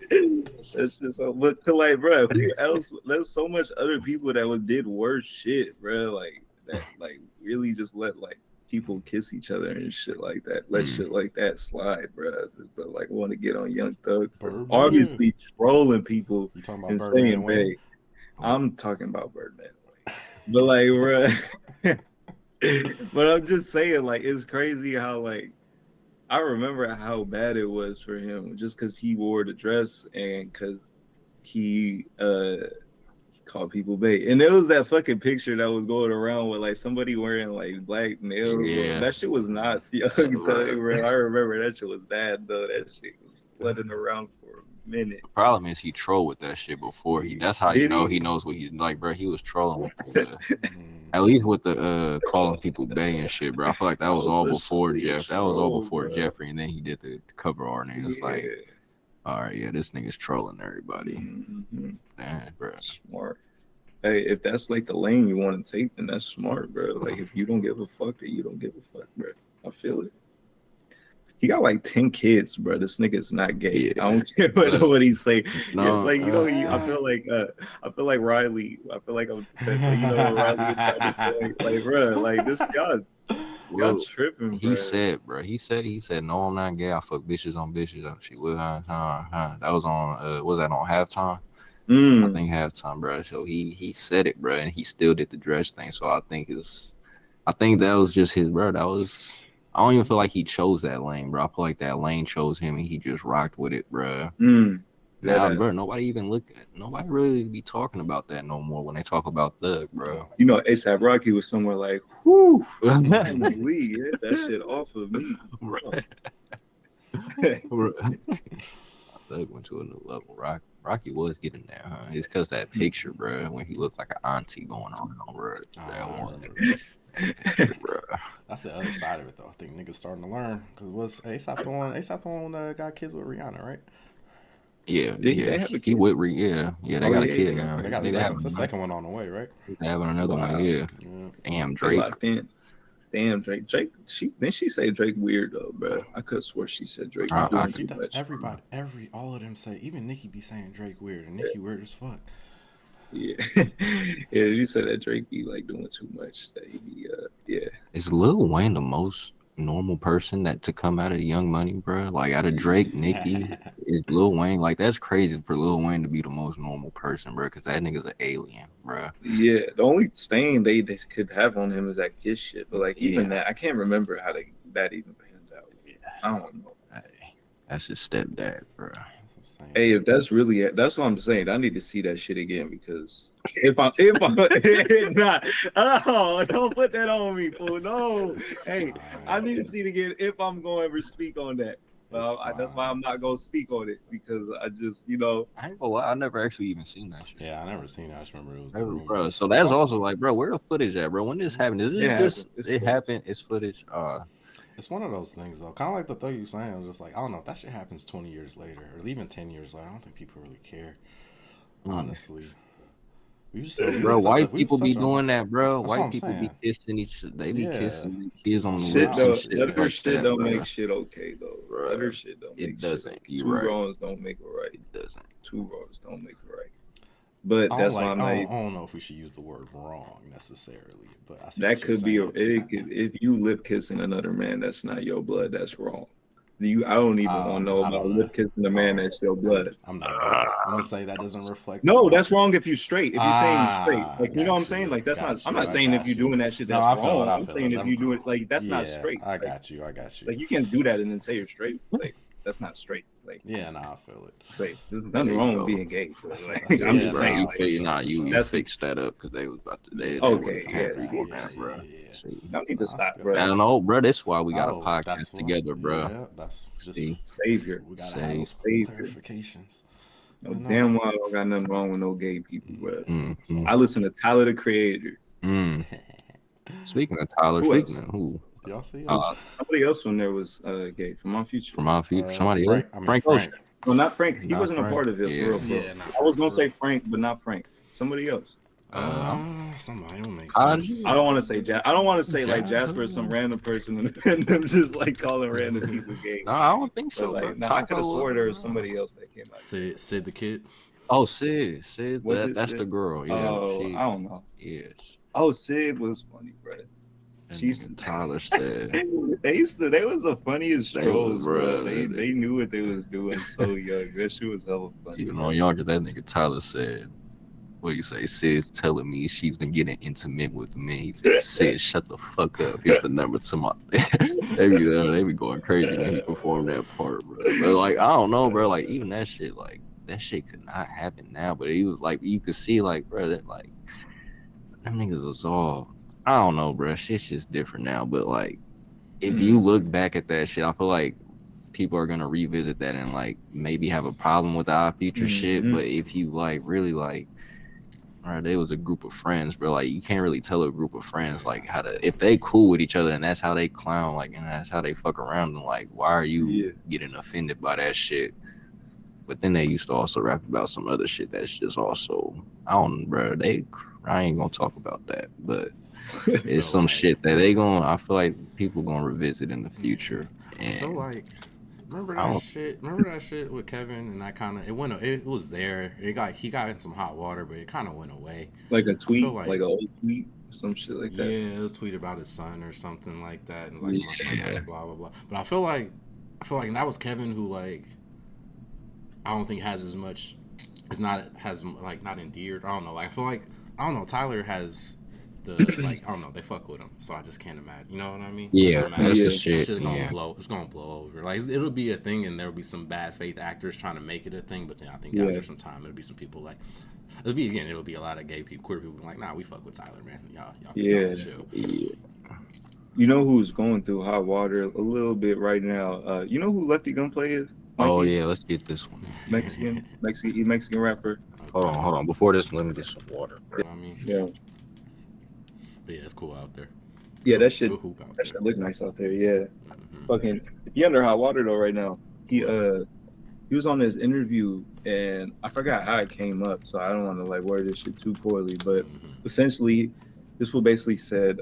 That's just so. But like, bro, who else? There's so much other people that did worse shit, bro. Like that, like really just let like people kiss each other and shit like that. Let shit like that slide, bro. But like, want to get on Young Thug for obviously trolling people and saying bae. I'm talking about Birdman, but like, bro. But I'm just saying, like, it's crazy how like I remember how bad it was for him just because he wore the dress and because he called people bae. And there was that fucking picture that was going around with like somebody wearing like black nails. Yeah. That shit was not Young Thug, bro. I remember that shit was bad though. That shit was flooding around for a minute. The problem is he trolled with that shit before. That's how you know he knows what he's like, bro. He was trolling with at least with the calling people bae and shit, bro. I feel like that was all before Jeff. That was all before Jeffrey, and then he did the cover art, and it's like, all right, yeah, this nigga's trolling everybody. Damn, bro. Smart. Hey, if that's like the lane you want to take, then that's smart, bro. Like, if you don't give a fuck, then you don't give a fuck, bro. I feel it. He got like 10 kids, bro. This nigga's not gay. Yeah. I don't care what nobody say. No, like, you know, I feel like Riley. I feel like I'm, you know, Riley. Like, bro, like this y'all tripping, bro. He said, no, I'm not gay. I fuck bitches on bitches. She will, That was on, was that on Halftime? I think Halftime, bro. So he said it, bro, and he still did the dress thing. So I think that was just his, bro. I don't even feel like he chose that lane, bro. I feel like that lane chose him, and he just rocked with it, bro. Now, That bro, ass. nobody really be talking about that no more when they talk about Thug, bro. You know, ASAP Rocky was somewhere like, whoo, Right. holy, get that shit off of me. Thug went to a new level. Rocky was getting there, huh? It's because that picture, bro, when he looked like an auntie going around, bro. That one picture, bro. That's the other side of it, though. I think niggas starting to learn because was ASAP the one? ASAP the one that got kids with Rihanna, right? Yeah, Did yeah. they have a He kid? would yeah. They Oh, got a yeah, kid they got now. They got They have the second one on the way, right? having another one, Wow. yeah. Yeah. Damn, They Drake. locked in. Damn, Drake. Didn't she say Drake weird though, bro? I could have swore she said Drake was doing too much. Everybody, all of them say. Even Nicki be saying Drake weird, and Nicki weird as fuck. Yeah, yeah. He said that Drake be like doing too much. That he be, yeah. Is Lil Wayne the most normal person that to come out of Young Money, bro? Like out of Drake, Nicki, is Lil Wayne? Like that's crazy for Lil Wayne to be the most normal person, bro. Because that nigga's an alien, bro. Yeah, the only stain they could have on him is that kiss shit. But like even that, I can't remember how that even panned out. I don't know. Hey, that's his stepdad, bro. Hey, if that's really it, that's what I'm saying. I need to see that shit again because if I'm not, oh, don't put that on me, fool. No, hey, I need to see it again if I'm going to ever speak on that. That's why I'm not gonna speak on it because I just, I ain't gonna lie, I never actually even seen that shit. Yeah, I never seen it. I just remember it was bro. So that's also like, bro, where the footage at, bro? When this happened, is it just it happened? It's footage. It's one of those things though, kind of like the thing you saying. Just like I don't know if that shit happens 20 years later or even 10 years later. I don't think people really care. Honestly, bro, white people be doing that, bro. White people be kissing they be kissing their kids on the lips and shit. Letter shit don't make shit okay though. Bro. Letter shit don't make it doesn't. Shit. You Two right. wrongs don't make it right. It doesn't. Two wrongs don't make it right. But that's why I'm like, I don't know if we should use the word wrong necessarily, but I see that could be if you lip kissing another man that's not your blood, that's wrong. I don't even want to know about lip kissing a man that's your blood. I'm not. I'm gonna say that doesn't reflect. No, that's wrong if you straight. If you're saying you straight, like you know what I'm saying, like that's not. I'm not saying if you're doing that shit that's wrong. I'm saying if you do it, like that's not straight. I got you. Like you can't do that and then say you're straight. Like that's not straight. Like yeah, I feel it. Like there's nothing wrong with being gay. I'm just saying. You fixed that up because they was about to. Bro. Y'all need to stop, bro. I don't know, bro. That's why we got a podcast together, bro. Yeah, that's just savior. We gotta have those clarifications. No, damn well I don't got nothing wrong with no gay people, bro. I listen to Tyler the Creator. Speaking of Tyler, who? Y'all see? Somebody else from there was gay from our future. Somebody else. Frank Ocean. No, not Frank. He wasn't a part of it for real. Yeah, I was gonna say Frank, but not Frank. Somebody else. Somebody don't make sense. I don't want to say I don't want to say like Jasper is some random person and them just like calling random people gay. No, I don't think so. Like, I could have swore there was somebody else that came out. Sid the Kid. Oh, Sid. That's the girl. Yeah. Oh, I don't know. Yes. Oh, Sid was funny, bro. Tyler said they was the funniest trolls, bro. They knew what they was doing so young. That shit was hella funny. Even on younger, that nigga Tyler said, what do you say? Sid's telling me she's been getting intimate with me. He said, Sid, shut the fuck up. Here's the number to my they be going crazy when he performed that part, bro. But like, I don't know, bro. Like even that shit could not happen now. But he was like, you could see like, bro, that like them niggas was all, I don't know, bro. Shit's just different now. But like, if you look back at that shit, I feel like people are gonna revisit that and like maybe have a problem with our future shit. But if you like really like, bro, they was a group of friends, bro. Like you can't really tell a group of friends like how to, if they cool with each other and that's how they clown, like, and that's how they fuck around, and like, why are you getting offended by that shit? But then they used to also rap about some other shit that's just also, I ain't gonna talk about that, but it's some shit that I feel like people gonna revisit in the future. And I feel like, remember that shit with Kevin, and that kind of, it was there. He got in some hot water, but it kind of went away. Like a tweet, like an old tweet, some shit like that. Yeah, it was tweet about his son or something like that, and like my son, blah blah blah. But I feel like and that was Kevin who like, I don't think has as much, not endeared. I don't know. Like I feel like, I don't know. Tyler has like I don't know, they fuck with him, so I just can't imagine. You know what I mean? Yeah, Doesn't matter. that's the Yeah. shit. Shit's gonna Yeah. blow. It's gonna blow over. Like it'll be a thing, and there'll be some bad faith actors trying to make it a thing. But then I think Yeah. after some time, it'll be some people like it'll be a lot of gay people, queer people like, nah, we fuck with Tyler, man. Y'all chill. Yeah. You know who's going through hot water a little bit right now? You know who Lefty Gunplay is? Oh Mikey? yeah, let's get this one. Mexican rapper. Hold on. Before this, let me get some water. You know what I mean? Yeah. But yeah, it's cool out there. Yeah, that shit. Good hoop out That shit there. look nice out there. Yeah. Mhm. Fucking, he under hot water though right now. He was on this interview and I forgot how it came up, so I don't want to like word this shit too poorly. But Mhm. essentially, this fool basically said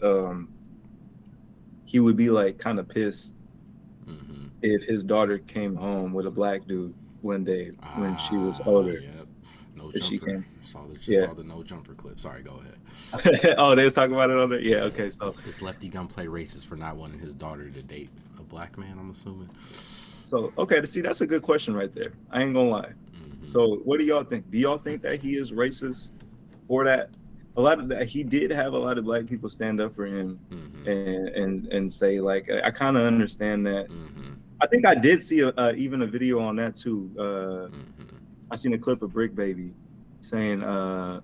he would be like kind of pissed Mhm. if his daughter came home with a black dude when she was older. Yep. No If she jumper. came. Saw Yeah. the no jumper clip. Sorry, go ahead. Oh, they was talking about it on there. Yeah, okay. So Is Lefty Gunplay racist for not wanting his daughter to date a black man? I'm assuming. okay, see, that's a good question right there. I ain't gonna lie. Mhm. So what do y'all think? Do y'all think that he is racist or that a lot of that he did have a lot of black people stand up for him Mhm. and say like I kind of understand that. Mhm. I think I did see even a video on that too. Mhm. I seen a clip of Brick Baby saying Mhm.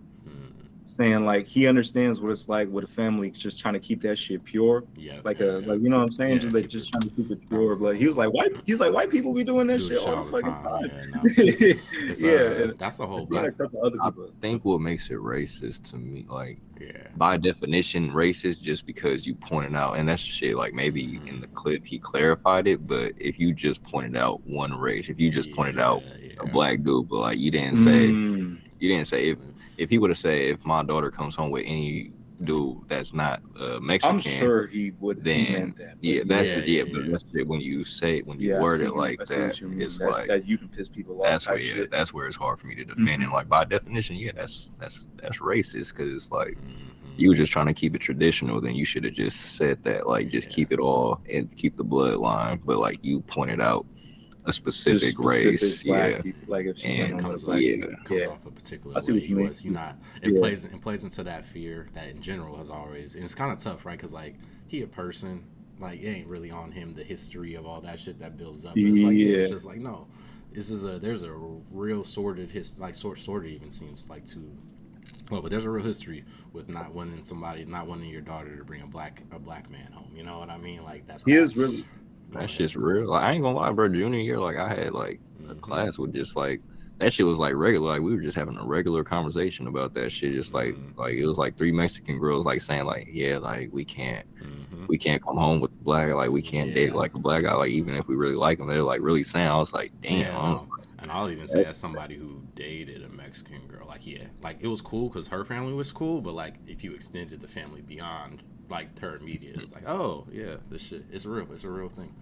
saying like he understands what it's like with a family just trying to keep that shit pure. Yeah. Like yeah, like you know what I'm saying? Yeah, just like keep just it- tall to keep it pure. But he was like white people be doing that do shit this all the fucking time. Yeah, no. It's, Yeah, and that's the whole I've seen a black. couple other I people. think what makes it racist to me, like Yeah. by definition, racist just because you pointed out, and that's shit. Like maybe in the clip he clarified it, but if you just pointed out one race, if you just pointed out a black dude, but like you didn't say if he would have said if my daughter comes home with any dude that's not Mexican, I'm sure he would. He then meant that. But yeah, that's Yeah, it. Yeah, yeah, but yeah. that's it. When you say when you yeah, I word see it you- like I see that, what you mean. it's That, like that you can piss people off. that's Type where shit. that's where it's hard for me to defend it. Like by definition, yeah, that's racist because it's like you were just trying to keep it traditional. Then you should have just said that, like just keep it all and keep the bloodline. But like you pointed out a specific race, black yeah. people, like if she And came home with comes a black yeah. dude. comes Yeah. off a particular I see way. what you mean. It plays into that fear that in general has always, and it's kind of tough, right? Because like he a person, like it ain't really on him the history of all that shit that builds up. But it's like it's just like no, there's a real sordid sordid even seems like too. Well, but there's a real history with not wanting your daughter to bring a black man home. You know what I mean? Like that's He is really. That shit's real. Like I ain't gonna lie, bro. Junior year, like I had like a class with just like that shit was like regular. Like we were just having a regular conversation about that shit. Just like it was like 3 Mexican girls like saying like yeah, like we can't come home with the black, like we can't date like a black guy, like even if we really like him. They're like really saying. I was like damn. Yeah, no. And I'll even say as somebody who dated a Mexican girl, like like it was cool because her family was cool, but like if you extended the family beyond like her immediate, it was like oh yeah, this shit it's real, it's a real thing.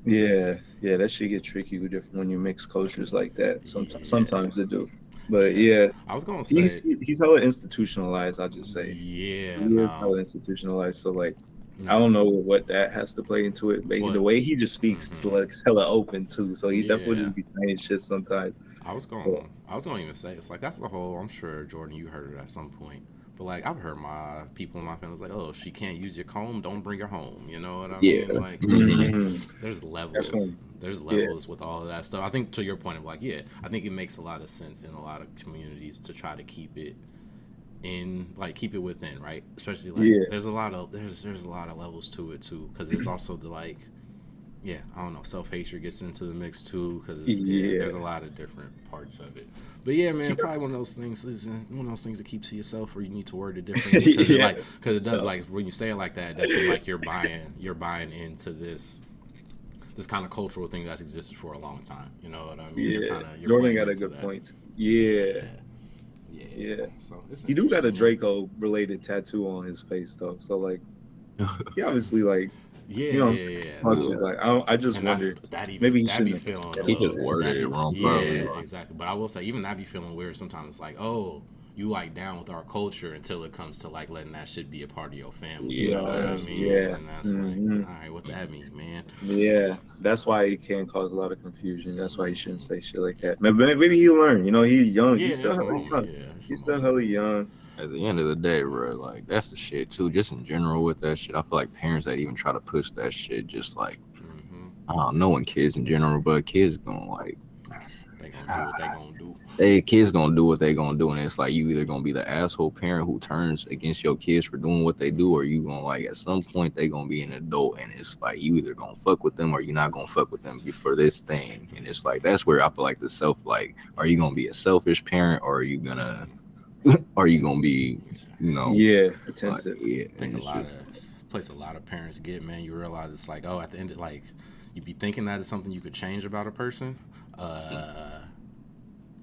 Yeah, that shit get tricky when you mix cultures like that. Sometimes they do, but yeah, I was gonna say he's hella institutionalized. I'll just say yeah, he is hella institutionalized. So like, no. I don't know what that has to play into it. But the way he just speaks is like hella open too. So he definitely just be saying shit sometimes. I was gonna even say it's like that's the whole. I'm sure Jordan, you heard it at some point. But like I've heard my people in my family was like, oh, if she can't use your comb, don't bring her home. You know what I mean? Like there's levels. There's levels with all of that stuff. I think to your point of like, I think it makes a lot of sense in a lot of communities to try to keep it keep it within, right? Especially like there's a lot of levels to it too, because there's also the like, I don't know, self-hatred gets into the mix too, because there's a lot of different parts of it. But yeah, man, probably one of those things to keep to yourself, or you need to word it differently, because it does like when you say it like that, it does seem like you're buying into this kind of cultural thing that's existed for a long time. You know what I mean? Yeah, Jordan got a good point. Yeah. So he do got a Draco related tattoo on his face though. So like, he obviously like. Like I just wonder. Maybe he shouldn't. Be feeling. He just worded it wrong. Yeah, exactly. But I will say, even that be feeling weird sometimes. It's like, oh, you like down with our culture until it comes to like letting that shit be a part of your family. You know what I mean? Yeah. And that's like, all right, what that mean, man? Yeah, that's why it can cause a lot of confusion. That's why you shouldn't say shit like that. Maybe he'll learn. You know, he's young. He's still hella young. He's still hella young. At the end of the day, bro, like that's the shit too. Just in general with that shit, I feel like parents that even try to push that shit, just like I don't know, when kids in general, but kids gonna like They gonna do what they gonna do. kids gonna do what they gonna do, and it's like you either gonna be the asshole parent who turns against your kids for doing what they do, or you gonna like at some point they gonna be an adult, and it's like you either gonna fuck with them or you're not gonna fuck with them for this thing, and it's like that's where I feel like the self like, are you gonna be a selfish parent or are you gonna be, Yeah, like, attentive. yeah, I think and it's just- a lot of parents get, man. You realize it's like, oh, at the end, like, you be thinking that is something you could change about a person,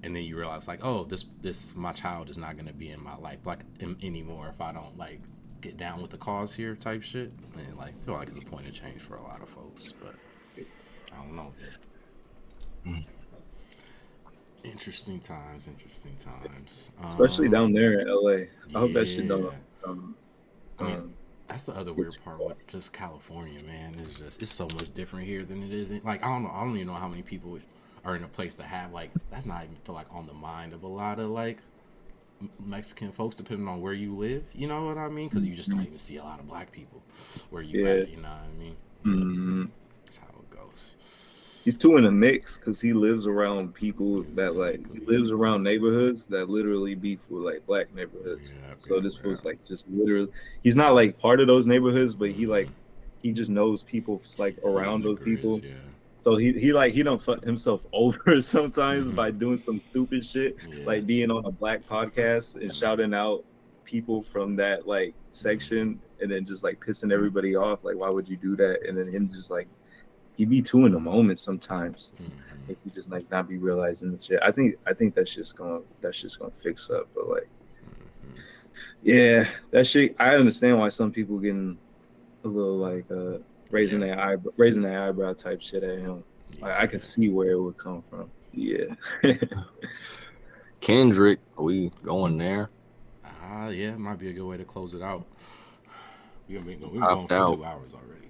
and then you realize like, oh, this my child is not gonna be in my life like anymore if I don't like get down with the cause here type shit. And like, I feel like it's a point of change for a lot of folks, but I don't know. Interesting times. Especially down there in LA. I hope that shit don't. I mean, that's the other weird part with just California, man. It's so much different here than it is. Like, I don't even know how many people are in a place to have, like, that's not even feel like on the mind of a lot of, like, Mexican folks, depending on where you live. You know what I mean? Because you just don't even see a lot of black people where you at, you know what I mean? Mm-hmm. That's how it goes. He's too in a mix because he lives around people that like he lives around neighborhoods that literally beef with like black neighborhoods. So this feels like just literally he's not like part of those neighborhoods, but he just knows people like around those people. Yeah. So he don't fuck himself over sometimes by doing some stupid shit, like being on a black podcast and shouting out people from that like section and then just like pissing everybody off. Like, why would you do that? And then him just like he be too in the moment sometimes. If you just like not be realizing the shit. I think that's just gonna fix up. But like, yeah, that shit. I understand why some people getting a little like raising their eyebrow type shit at him. Like, I can see where it would come from. Yeah. Kendrick, are we going there? Yeah, it might be a good way to close it out. We've been going for 2 hours already.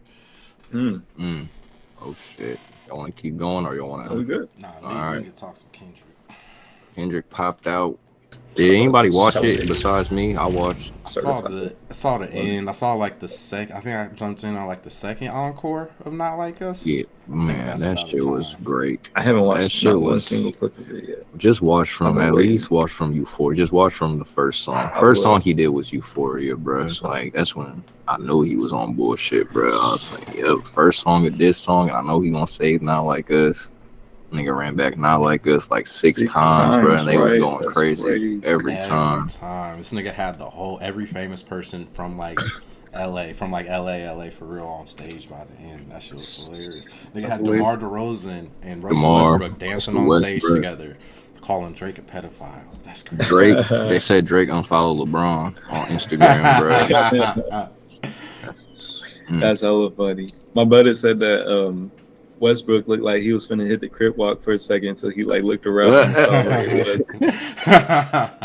Oh shit! You want to keep going or you want to? We good? Nah, we can talk some Kendrick. Kendrick popped out. Did anybody watch it besides me? I watched. I saw the end. I saw like the second. I think I jumped in on like the second encore of Not Like Us. Yeah, man, that shit was great. I haven't watched that shit. Was single clip of it yet. Just watch from watch from Euphoria. Just watch from the first song. First song he did was Euphoria, bro. Like that's when I knew he was on bullshit, bro. I was like, yep, first song of this song, and I know he gonna save Not Like Us. Nigga ran back Not Like Us like six times, bro, and they was going crazy every time. This nigga had every famous person from like LA for real on stage by the end. That shit was hilarious. Nigga had DeMar DeRozan and Russell Westbrook dancing on stage together, calling Drake a pedophile. That's crazy. Drake, they said Drake unfollowed LeBron on Instagram, bro. That's hella funny. My brother said that Westbrook looked like he was finna hit the crip walk for a second until he like looked around and saw what it was.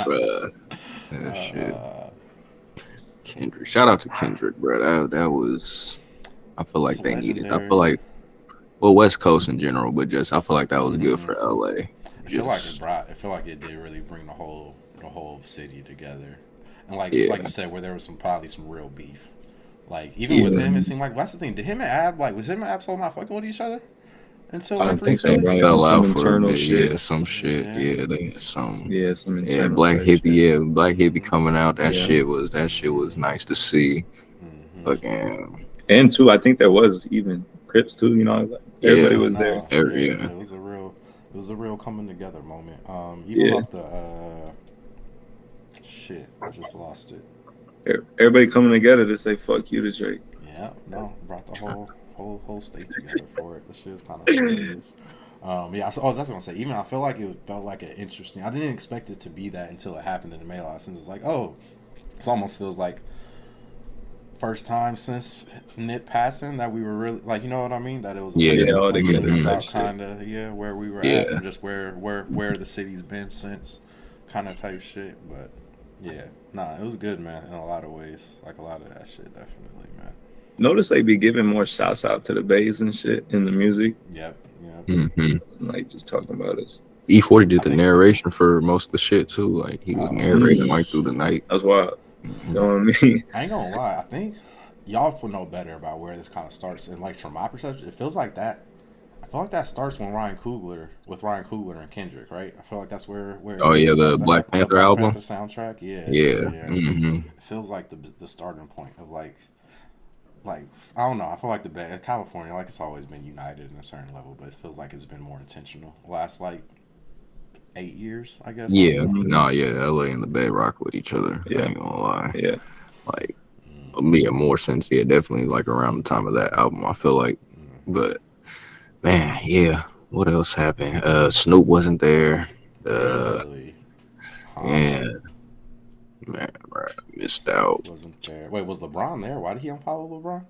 Bruh. That shit. Kendrick. Shout out to Kendrick, bro. That was, I feel like they needed. I feel like, well, West Coast in general, but just I feel like that was good for LA. I feel like it did really bring the whole city together, and like you said, where there was probably some real beef. Like even with him, it seemed like that's the thing. Did him and Ab so not fucking with each other until like recently? They fell out for a bit. Yeah, some shit. Yeah, they had some. Yeah, some internal. Yeah, Black Hippie. Yeah, Black Hippie coming out. That shit was nice to see. Again. And too, I think there was even Crips too. You know, like, everybody was there. It was a real coming together moment. Even off the shit, I just lost it. Everybody coming together to say "fuck you" to Drake. Yeah, no, brought the whole state together for it. This shit is kind of hilarious. That's what I'm gonna say. Even I feel like it felt like an interesting. I didn't expect it to be that until it happened, and it made a lot of sense. It's like, oh, it almost feels like first time since Nip passing that we were really like, you know what I mean? That it was all together, kind of where we were at, and just where the city's been since, kind of type shit, but. Yeah, it was good, man, in a lot of ways. Like, a lot of that shit, definitely, man. Notice they be giving more shouts out to the bays and shit in the music. Yep. Like, just talking about E40 did the narration for most of the shit too. Like he was narrating like through the night. That's wild. So I mean, I ain't gonna lie. I think y'all would know better about where this kind of starts. And like from my perception, it feels like that. I feel like that starts when Ryan Coogler and Kendrick, right? I feel like that's where. Oh yeah, the Black Panther album. Panther soundtrack. Yeah. Mm-hmm. It feels like the starting point of like I don't know. I feel like California, like it's always been united in a certain level, but it feels like it's been more intentional. Last like 8 years, I guess. Yeah, no, yeah, LA and the Bay rock with each other. Yeah. I ain't gonna lie. Yeah, like more since definitely like around the time of that album. I feel like, but man, yeah. What else happened? Snoop wasn't there. Really? Yeah, man, right, missed out. Wasn't there? Wait, was LeBron there? Why did he unfollow LeBron?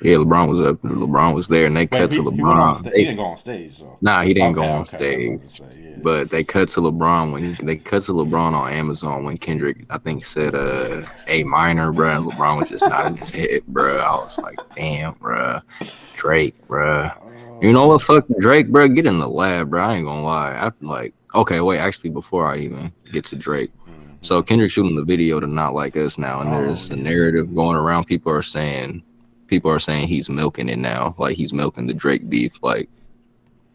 Yeah, LeBron was up. LeBron was there, and they cut to LeBron. He didn't go on stage, though. Nah, he didn't go on stage. But they cut to LeBron on Amazon when Kendrick, I think, said A minor, bro. And LeBron was just nodding his head, bro. I was like, damn, bro, Drake, bro. You know what? Fuck Drake, bro. Get in the lab, bro. I ain't gonna lie. Okay, wait. Actually, before I even get to Drake, so Kendrick shooting the video to Not Like Us now, and there's a narrative going around. People are saying he's milking it now, like he's milking the Drake beef. Like,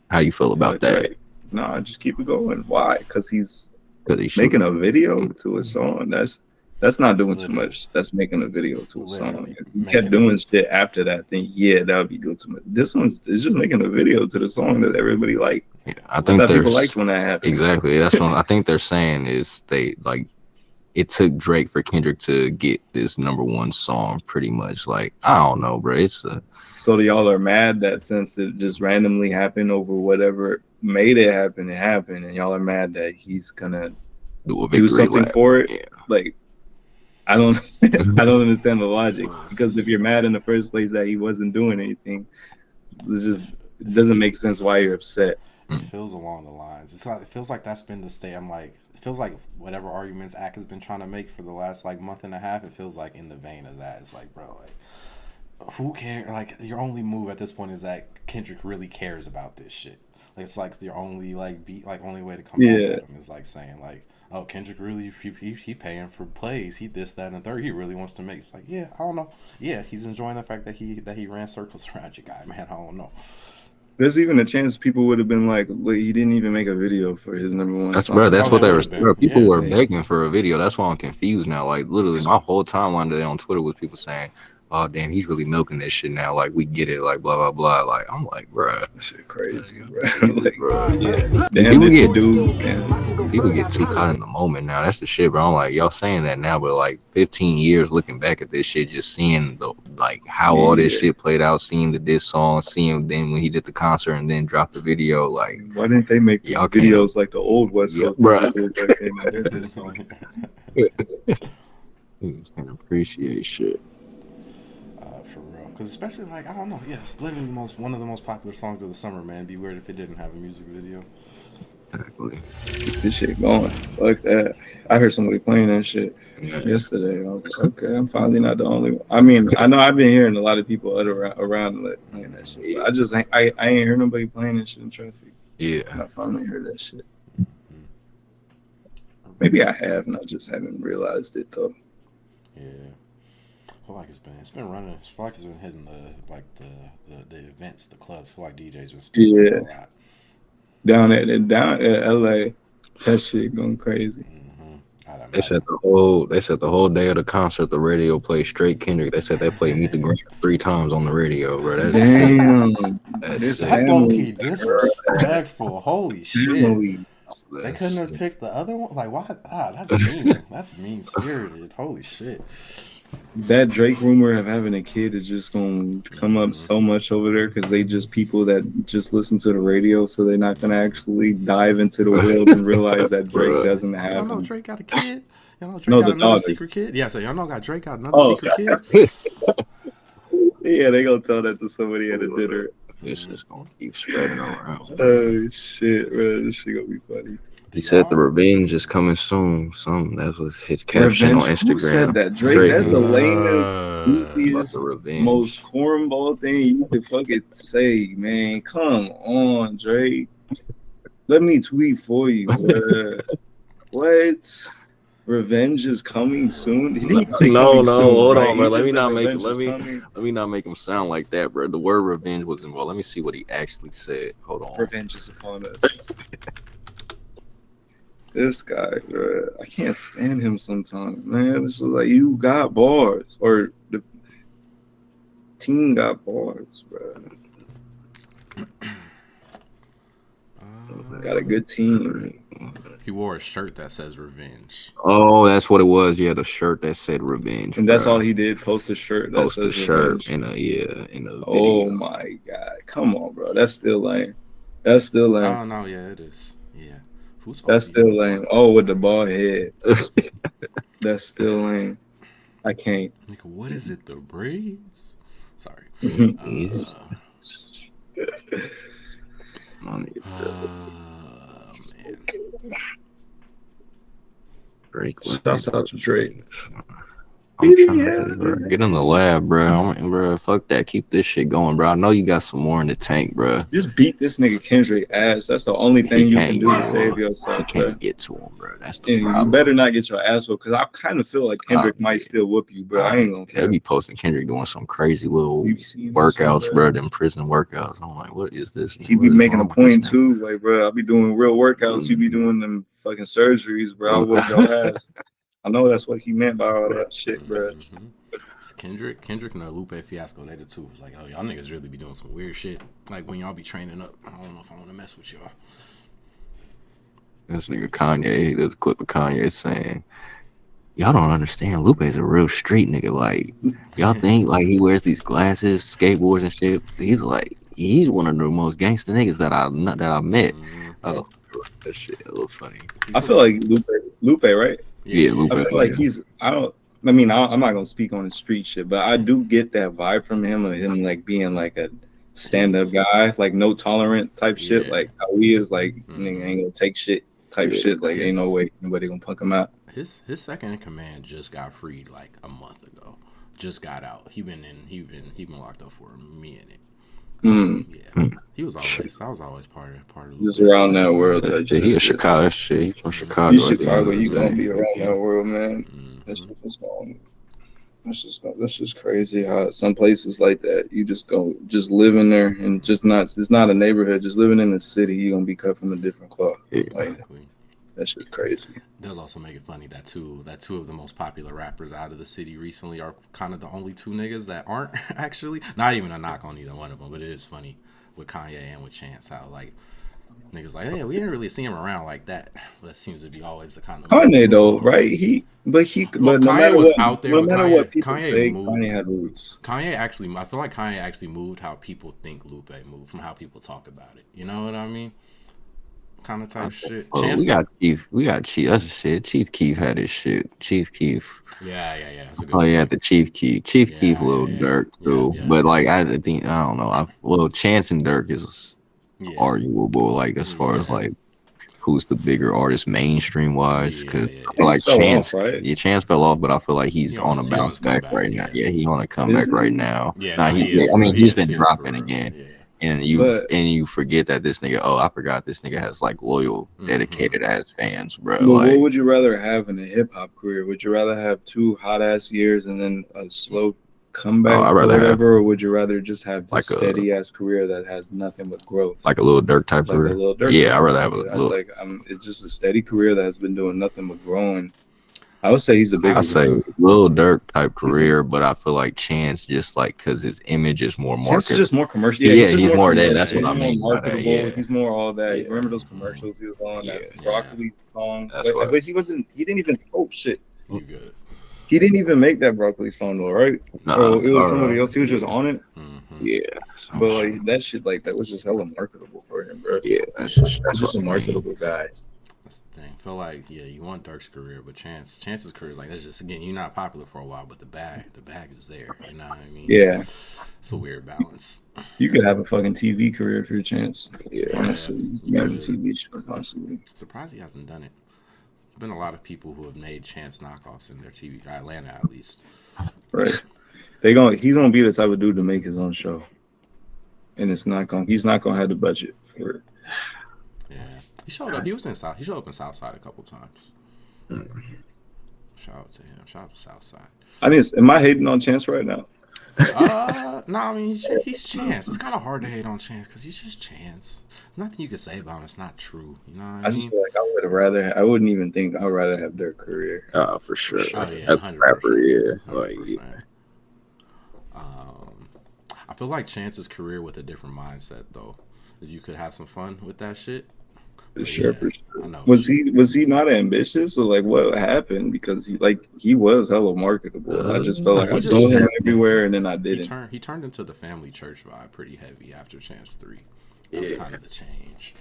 how you feel about that? Drake. Nah, just keep it going. Why? Because he's making a video to a song. That's not doing too much. That's making a video to a song. If you kept doing shit after that, then yeah, that would be doing too much. This one's just making a video to the song that everybody liked. Yeah, I think people liked when that happened. Exactly. That's what I think they're saying is they like. It took Drake for Kendrick to get this #1 song, pretty much. Like, I don't know, bro. So y'all are mad that since it just randomly happened over whatever made it happen, and y'all are mad that he's gonna do something for it. Yeah. Like, I don't understand the logic, because if you're mad in the first place that he wasn't doing anything, it doesn't make sense why you're upset. It feels along the lines. It feels like that's been the state. I'm like, it feels like whatever arguments Ak has been trying to make for the last like month and a half, it feels like in the vein of that. It's like, bro, like, who cares? Like, your only move at this point is that Kendrick really cares about this shit. Like, it's like your only like only way to come back at him is like saying like, oh, Kendrick really he paying for plays. He this, that, and the third. He really wants to make. It's like, yeah, I don't know. Yeah, he's enjoying the fact that he ran circles around your guy, man. I don't know. There's even a chance people would have been like, wait, he didn't even make a video for his #1 That's song. Bro, that's what they were. Bro, people were begging for a video. That's why I'm confused now. Like, literally, my whole timeline today on Twitter was people saying, oh, damn, he's really milking this shit now. Like, we get it. Like, blah, blah, blah. Like, I'm like, bro. That shit crazy, bro. Like, bro. Yeah. People get too caught in the moment now. That's the shit, bro. I'm like, y'all saying that now, but like 15 years looking back at this shit, just seeing the like how all this shit played out, seeing the diss song, seeing then when he did the concert and then dropped the video. Like, why didn't they make videos like the old West Coast? Bro. Can appreciate shit. For real, because especially like, I don't know, yeah, it's literally one of the most popular songs of the summer, man. It'd be weird if it didn't have a music video. Exactly. Keep this shit going. Fuck that. I heard somebody playing that shit yesterday. I was like, okay, I'm finally not the only one. I mean, I know I've been hearing a lot of people around playing that shit. But I ain't heard nobody playing that shit in traffic. Yeah. And I finally heard that shit. Maybe I have, and I just haven't realized it though. Yeah. I feel like it's been running. I feel like it's been hitting the events, the clubs. I feel like DJs been spinning a lot. Down at LA, that shit going crazy. They said the whole day of the concert, the radio played straight Kendrick. They said they played Meet the Grant 3 times on the radio, bro. That's low key disrespectful. Holy shit. They couldn't have picked the other one. Like, why? That's mean. That's mean spirited. Holy shit. That Drake rumor of having a kid is just going to come up so much over there because they just people that just listen to the radio, so they're not going to actually dive into the world and realize that Drake doesn't have. Y'all know Drake got a kid. Y'all know Drake got another secret kid. Yeah, so y'all know Drake got another secret kid. Yeah, they gonna tell that to somebody at a dinner. This is gonna keep spreading around. Oh shit, bro! This shit gonna be funny. He said the revenge is coming soon. That was his caption on Instagram. Who said that? Drake. That's the lamest, most cornball thing you could fucking say, man. Come on, Drake. Let me tweet for you, bruh. What? Revenge is coming soon. He didn't say coming soon, hold right? on, bro. He Let me just said not make revenge is coming. let me not make him sound like that, bro. The word revenge was involved. Let me see what he actually said. Hold on. Revenge is upon us. This guy, bro, I can't stand him sometimes, man. This is like you got bars, or the team got bars, bro. Got a good team. He wore a shirt that says revenge. Oh, that's what it was. Yeah, the shirt that said revenge. And that's bro. all he did. Post a shirt that Post says a shirt revenge. in a video. Oh my god, come on, bro. That's still lame. That's still lame. Oh no, yeah, it is. Yeah, who's That's still lame. Oh, with the bald head. That's still lame. I can't. Like, what is it? The braids? Sorry. Man. Drake. Shouts out to Drake. I'm trying to bro. Get in the lab, bro. Bro, fuck that. Keep this shit going, bro. I know you got some more in the tank, bro. Just beat this nigga Kendrick ass. That's the only thing you can do to save yourself. You can't get to him, bro. That's the and problem. You better not get your ass whooped, because I kind of feel like Kendrick might still whoop you, bro. I ain't gonna care. They be posting Kendrick doing some crazy little workouts, bro. Them prison workouts. I'm like, what is this? He be making a point too, like, bro. I be doing real workouts. You be doing them fucking surgeries, bro. I whoop your ass. I know that's what he meant by all that shit, bro. Kendrick and the Lupe fiasco, they the two. It was like, oh, y'all niggas really be doing some weird shit. Like when y'all be training up, I don't know if I want to mess with y'all. This nigga Kanye, there's a clip of Kanye saying, y'all don't understand. Lupe's a real street nigga. Like, y'all think like he wears these glasses, skateboards and shit. He's one of the most gangster niggas that I met. Oh, that shit a little funny. I feel like Lupe, right? Yeah, Lupe. I feel like I'm not gonna speak on his street shit, but I do get that vibe from him, of him like being like a stand-up guy, like no tolerance type shit, like how he is, like nigga ain't gonna take shit type shit, like ain't no way nobody gonna punk him out. His second in command just got freed like a month ago. Just got out. He been locked up for a minute. He was always part of just around that world. He a Chicago shit. He from Chicago. You Chicago, you gonna be around that world, man. That's just crazy how some places like that you just live in there and it's not a neighborhood. Just living in the city, you're gonna be cut from a different cloth. Exactly. That's just crazy. It does also make it funny that two of the most popular rappers out of the city recently are kind of the only two niggas that aren't actually. Not even a knock on either one of them, but it is funny with Kanye and with Chance how like niggas like, yeah, we didn't really see him around like that. But it seems to be always the kind of Kanye though, right? But no Kanye was out there. No matter what people Kanye say, moved. Kanye had roots. I feel like Kanye actually moved how people think Lupe moved from how people talk about it. You know what I mean? Kind of type shit. We got Chief. That's the shit. Chief Keef had his shit. Chief Keef. Yeah. The Chief Keef. Chief Keef, Lil Durk too. But like I think I don't know. Chance and Durk is arguable. Like as far as like who's the bigger artist mainstream wise? Because like Chance, Chance fell off, but I feel like he's on a bounce back right now. Yeah, he's on a comeback right now. He's been dropping again. Yeah. And you forget that this nigga. Oh, I forgot this nigga has like loyal, dedicated ass fans, bro. Well, what would you rather have in a hip hop career? Would you rather have 2 hot ass years and then a slow comeback, or would you rather just have like a steady ass career that has nothing but growth, like a Lil Durk type career? I'd rather have a little. It's just a steady career that has been doing nothing but growing. I would say he's a big. I say Lil Durk type career, but I feel like Chance just like because his image is more marketable. Chance is just more commercial. He's more that. That's what I mean. He's more all that. Remember those commercials he was on? That broccoli song. But he wasn't. He didn't even shit. You good? He didn't even make that broccoli song though, right? Or it was somebody else. He was just on it. Yeah. But like that shit, like that was just hella marketable for him, bro. Yeah, that's just a marketable guy. That's the thing. I feel like you want Durk's career, but Chance's career is like that's just again, you're not popular for a while, but the bag is there. You know what I mean? Yeah. It's a weird balance. You could have a fucking TV career for your Chance. Honestly, you have a TV show possibly. Surprised he hasn't done it. There's been a lot of people who have made Chance knockoffs in their TV, Atlanta at least. Right. He's gonna be the type of dude to make his own show. And he's not gonna have the budget for it. Yeah. He showed up. He was in South. He showed up in Southside a couple times. Mm. Shout out to him. Shout out to Southside. I mean, am I hating on Chance right now? No, I mean he's Chance. It's kind of hard to hate on Chance because he's just Chance. There's nothing you can say about him. It's not true. You know what I I mean? just feel like I would have rather. I wouldn't even think I would rather have their career. For sure. Oh, yeah, As a 100%. rapper, yeah. Like, 100%. I feel like Chance's career with a different mindset though is you could have some fun with that shit. For But sure, yeah, for sure. I know. Was he not ambitious or like what happened? Because he was hella marketable. I just felt like I saw him everywhere and then I didn't. He turned into the family church vibe pretty heavy after Chance 3. That Yeah. was kind of the change.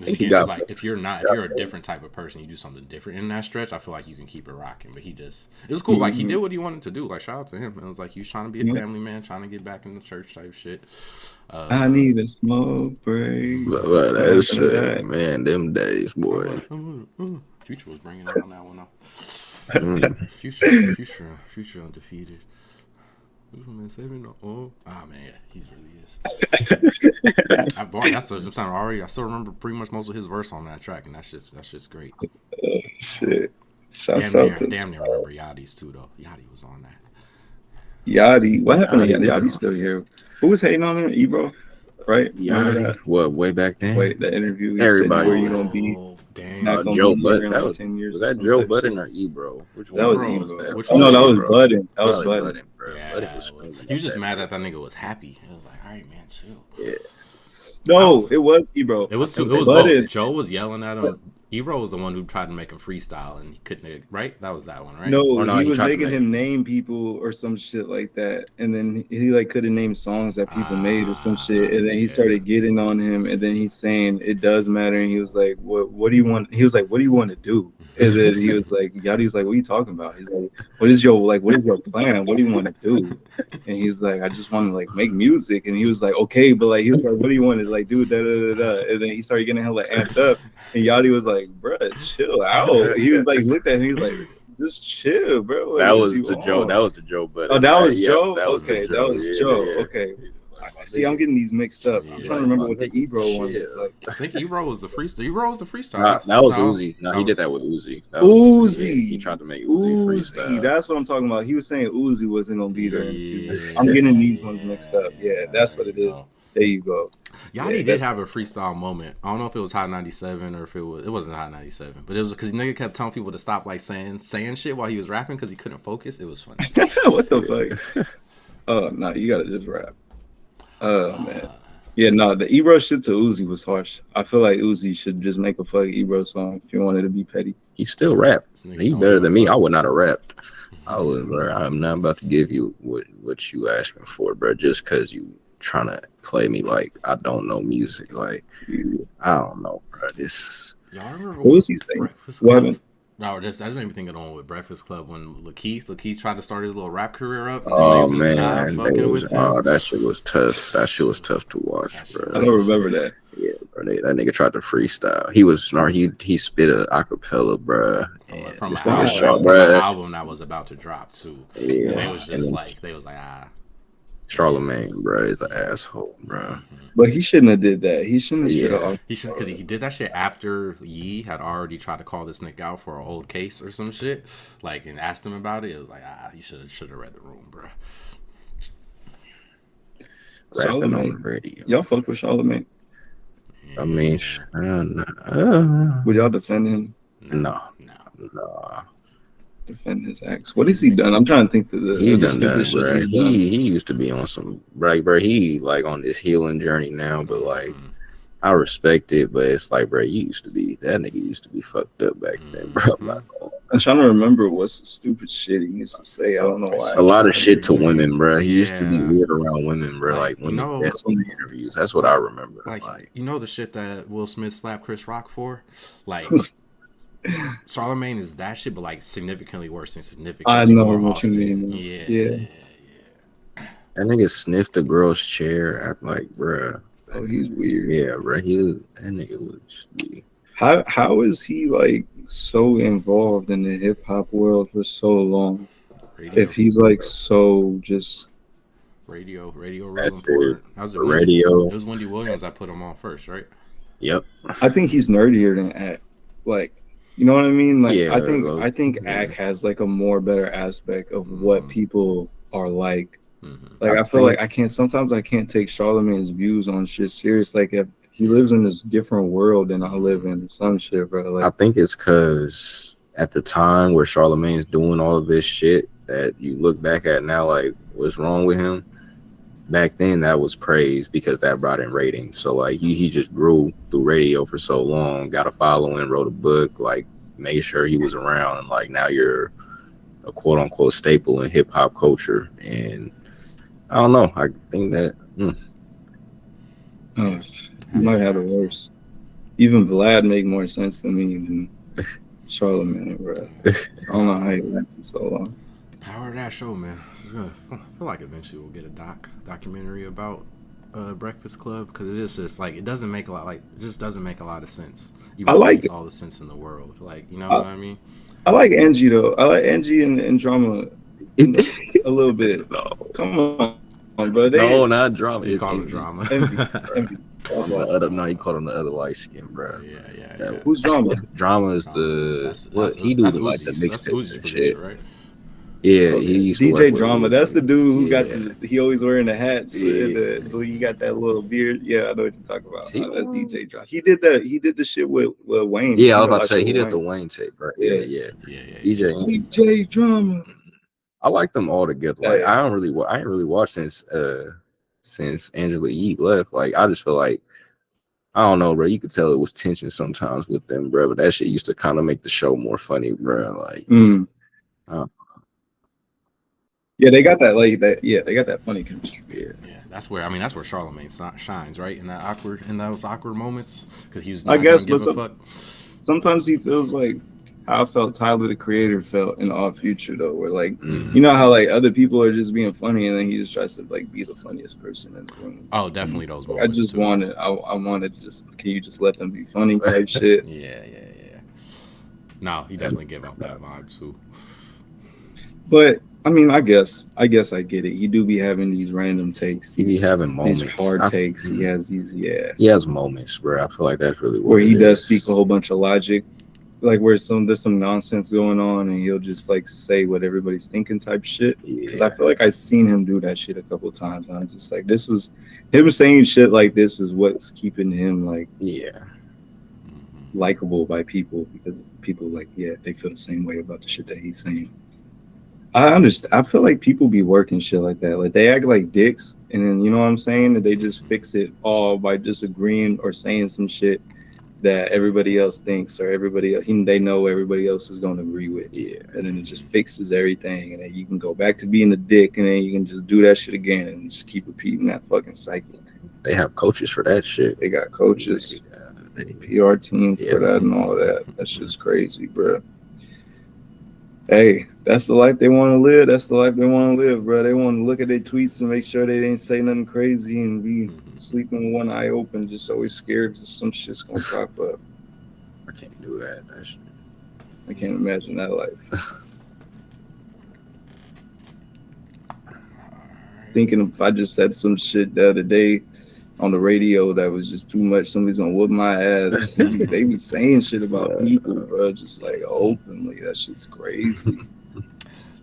He Again, got- it's like if you're a different type of person, you do something different in that stretch. I feel like you can keep it rocking. But it was cool. Like he did what he wanted to do. Like shout out to him. It was like he was trying to be a family man, trying to get back in the church type shit. I need a smoke break. but that shit, man, them days, boy. Future was bringing it on that one though. Mm. Future undefeated. Man, saving the man, yeah, he really is. I still remember pretty much most of his verse on that track, and that's just great. Shit. Shouts out to Damn near remember Yachty's too though. Yachty was on that. Yachty. What happened to Yachty? Yachty's still here. Who was hating on him? Ebro, right? Remember that? What, way back then? Wait, the interview. He Everybody. said, where you gonna be? Damn. Not gonna Joe be here in Budden. like That was 10 years. Was or that some Joe type Budden shit. or Ebro? Which That was one Ebro. Which Oh, one no, was that was Ebro? Budden. That was Probably Budden. bro. Yeah, Budden was screaming he was like just mad that nigga was happy. It was like, all right, man, chill. Yeah. No, it was Ebro. It was Budden. both. Joe was yelling at him. Ebro was the one who tried to make him freestyle, and he couldn't. Right? That was that one, right? No, Or no, he he was tried to making make- him name people or some shit like that, and then he like couldn't name songs that people made or some shit, and then he started getting on him, and then he's saying it does matter, and he was like, "What do you want?" He was like, "What do you want to do?" And then he was like, Yachty was like, "What are you talking about?" He's like, what is your plan? What do you want to do? And he's like, "I just want to like make music." And he was like, "Okay," but like he was like, "What do you want to like do?" Da da da da. And then he started getting hella amped up, and Yachty was like, "Bruh, chill out." He was like, looked at him, he was like, "Just chill, bro." That Like, was you the on? Joe. That was the Joe Budden. Oh, that was Yeah, Joe. that was the Okay, Joe. that was Yeah, Joe. yeah. Okay. See, I'm getting these mixed up. I'm trying to remember what the Ebro one is like. I think Ebro was the freestyle. Ebro was the freestyle. That was No, Uzi. No, that he was- did that with Uzi. That was- Uzi. yeah, he tried to make Uzi freestyle. That's what I'm talking about. He was saying Uzi wasn't gonna be there in the future. Yeah. I'm getting these ones mixed up. Yeah, that's what it there you is. go. There you go. Yachty Yeah, did that's- have a freestyle moment. I don't know if it was Hot 97 or if it wasn't Hot 97, but it was because nigga kept telling people to stop like saying shit while he was rapping because he couldn't focus. It was funny. What the fuck? Oh no, you gotta just rap. Oh man. Yeah, no, the Ebro shit to Uzi was harsh. I feel like Uzi should just make a fucking Ebro song if you wanted to be petty. He still rapped. This nigga He don't better give a than me. fuck. I would not have rapped. I would. Bro, I'm not about to give you what you asking for, bro. Just because you trying to play me like I don't know music. Like I don't know, bro. This. Y'all remember What was he saying? Breakfast What Club? happened? No, I didn't even think of the one with Breakfast Club when Lakeith tried to start his little rap career up. And Oh then niggas was not man, fucking with him. that shit was tough. That shit was tough to watch, That shit bro. I don't remember that. Yeah, bro. That nigga tried to freestyle. He was smart. He spit a acapella, bro. From This an nigga album, shot, from bruh. an album that was about to drop too. Yeah, And they was just and like Charlemagne, bro, is an asshole, bro. But he shouldn't have did that. He shouldn't have spit Yeah. off. he should because he did that shit after Yee had already tried to call this nigga out for an old case or some shit, like and asked him about it. It was like you should have read the room, bro. Rapping on Charlemagne. the radio. Y'all fuck with Charlemagne. I mean, Would y'all defend him? no. no. Defend his acts. What has he done? I'm trying to think of the He the done stupid that, shit bro. he's done. He used to be on some bro. He like on this healing journey now, but like Mhm. I respect it, but it's like, bro, you used to be that nigga used to be fucked up back then, bro. Mhm. Like, I'm trying to remember what's the stupid shit he used to say. I don't know why. a lot of shit to women, bro. He used to be Yeah. weird around women, bro. Like You women know- dance on the interviews. That's what I remember. Like you know the shit that Will Smith slapped Chris Rock for, like. Charlemagne is that shit, but like significantly worse and significantly I know more what you often. mean. Yeah, Yeah. that nigga sniffed the girl's chair. I'm like, bro. Oh, he's weird. Yeah, bro. That nigga was just be. How is he like so involved in the hip hop world for so long? Radio, If he's like so just radio real That's important. That was The radio. It was Wendy Williams that put him on first, right? Yep. I think he's nerdier than Ack. Like, you know what I mean? Like, Yeah, I think Ack has like a more better aspect of what people are like. Like, I feel like I can't take Charlamagne's views on shit serious. Like, if he lives in this different world than I live in some shit, bro. Like, I think it's because at the time where Charlamagne's doing all of this shit that you look back at now, like, what's wrong with him? Back then, that was praised because that brought in ratings. So, like, he just grew through radio for so long, got a following, wrote a book, like, made sure he was around. And, like, now you're a quote-unquote staple in hip-hop culture. And I don't know. I think that... you might have the worst. Even Vlad make more sense to me than Charlamagne, bro. I don't know how he lasted so long. Power of that show, man. I feel like eventually we'll get a documentary about Breakfast Club, because it's just like it doesn't make a lot of sense. Even I like all the sense in the world. Like, you know what I mean? I like Angie though. I like Angie and Drama a little bit. No. Come on, bro. No, not Drama. You call him Drama. Envy. No, he called him the other light skin, bro. Yeah. Who's Drama? Drama is the he do like the mixtape shit, right? Yeah, he used to DJ Drama. That's the dude who got he always wearing the hats. He got that little beard. Yeah, I know what you're talking about. That's DJ Drama. He did the shit with Wayne. Yeah, I was about to say he did the Wayne tape, right? Yeah. DJ Drama. I like them all together. Like I ain't really watched since Angela Yee left. Like I just feel like I don't know, bro. You could tell it was tension sometimes with them, bro. But that shit used to kind of make the show more funny, bro. Like, yeah, they got that like that. Yeah, they got that funny chemistry. Yeah, that's where Charlamagne shines, right? In those awkward moments, because he was. I guess, but sometimes he feels like how I felt Tyler the Creator felt in All Future though, where like you know how like other people are just being funny and then he just tries to like be the funniest person in the room. Oh, definitely those moments. I just wanted, I wanted just can you just let them be funny type shit. Yeah. No, he definitely gave off that vibe too. But I mean, I guess I get it. He do be having these random takes. He be having moments. These hard takes. He has these, He has moments, bro. I feel like that's really where he does speak a whole bunch of logic, like where there's some nonsense going on, and he'll just like say what everybody's thinking type shit. Because I feel like I've seen him do that shit a couple times, and I'm just like, this is him saying shit like this is what's keeping him like likable by people, because people like they feel the same way about the shit that he's saying. I understand. I feel like people be working shit like that. Like they act like dicks, and then you know what I'm saying? That they just fix it all by disagreeing or saying some shit that everybody else thinks or they know everybody else is going to agree with. Yeah, and then it just fixes everything, and then you can go back to being a dick, and then you can just do that shit again and just keep repeating that fucking cycle. They have coaches for that shit. They got coaches, PR team for that and all that. That shit's crazy, bro. Hey, that's the life they want to live. That's the life they want to live, bro. They want to look at their tweets and make sure they didn't say nothing crazy and be sleeping with one eye open, just always scared that some shit's gonna pop up. I can't do that. I can't imagine that life. Thinking if I just said some shit the other day on the radio that was just too much, somebody's gonna whoop my ass. They be saying shit about people, bro, just like openly. That shit's crazy.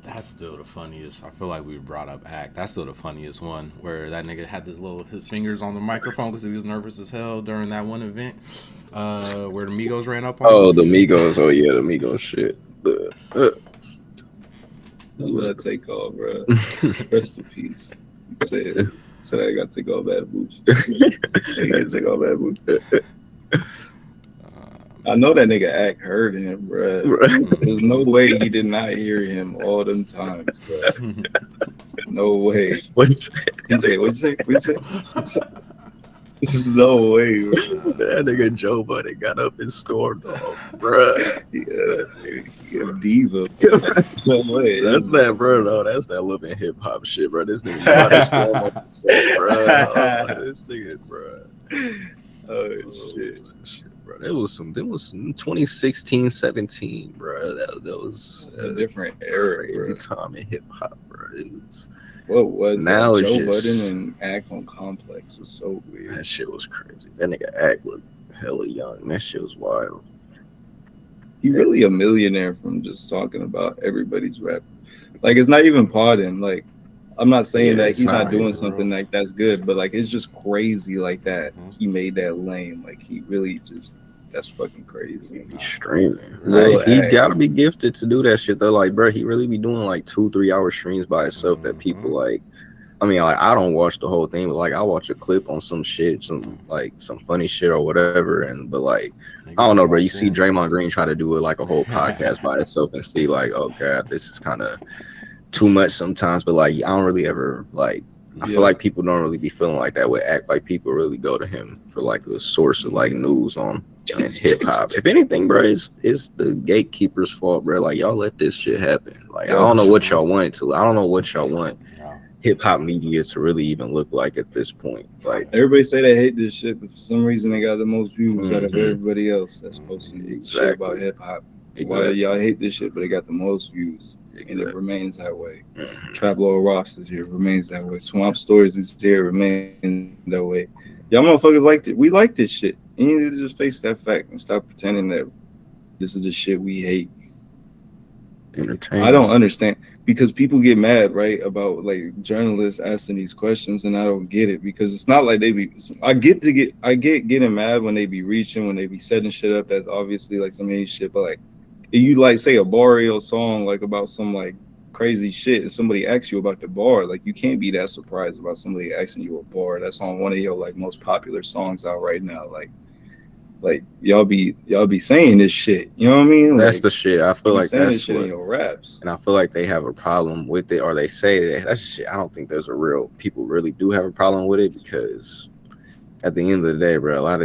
That's still the funniest. I feel like we brought up Act. That's still the funniest one, where that nigga had his fingers on the microphone because he was nervous as hell during that one event where the Migos ran up on him. The Migos. Oh yeah, the Migos shit. Let take off, bro. Rest in peace. So I got to take all Bad Boots. Take all Bad Boots. I know that nigga Act heard him, bro. There's no way he did not hear him all them times, bro. No way. What you say? There's no way, bro. That nigga Joe Budden got up and stormed off, bro. Yeah, diva. No way. That's that, bro. No, that's that living hip hop shit, bro. This nigga got to storm off the stage, bro. This nigga, bro. Oh shit. Bro. There was some 2016, 17, bro. That was a different era, crazy time in hip hop, bro. What was now that? Joe Budden and Act on Complex was so weird. That shit was crazy. That nigga Act looked hella young. That shit was wild. He really a millionaire from just talking about everybody's rap. Like it's not even pardon. Like I'm not saying Yeah, that it's he's not not. doing For real. something like that's good, but like it's just crazy like that. Mhm. He made that lane. Like he really just that's fucking crazy. He's streaming. Lil Like, he A. gotta be gifted to do that shit though. Like, bro, he really be doing like 2-3 hour streams by himself that people Mhm. like. I mean, like, I don't watch the whole thing, but like I watch a clip on some shit, some funny shit or whatever. And but like, I Nigga don't be know, bro. You locked see in. Draymond Green try to do it like a whole podcast by itself and see like, oh god, this is kind of too much sometimes. But like, I don't really ever like. I feel Yeah. like people don't really be feeling like that with act. Like people really go to him for like a source of like news on and hip hop. If anything, bro, it's the gatekeepers' fault, bro. Like y'all let this shit happen. Like I Yep. don't know what y'all want to. I don't know what y'all want No. hip hop media to really even look like at this point. Like Everybody say they hate this shit, but for some reason they got the most views out of Mhm. everybody else that's posting shit about Exactly. hip hop. Why Exactly. y'all hate this shit, but it got the most views, and it Exactly. remains that way. Mhm. Trap Lord Ross is here, remains that way. Swamp Stories is here, remains that way. Y'all motherfuckers like it. We like this shit. You need to just face that fact and stop pretending that this is the shit we hate. I Entertainment. don't understand because people get mad, right, about like journalists asking these questions, and I don't get it because it's not like they be. I get getting mad when they be reaching, when they be setting shit up. That's obviously like some hate shit, but like if you like say a Barrio song like about some like crazy shit, and somebody asks you about the bar, like you can't be that surprised about somebody asking you a bar. That's on one of your like most popular songs out right now, like y'all be saying this shit. You know what I mean? That's Like the shit. I you feel be like saying this that's shit in what, your raps. and I feel like they have a problem with it, or they say that that's shit. I don't think there's a real people really do have a problem with it because at the end of the day, bro, a lot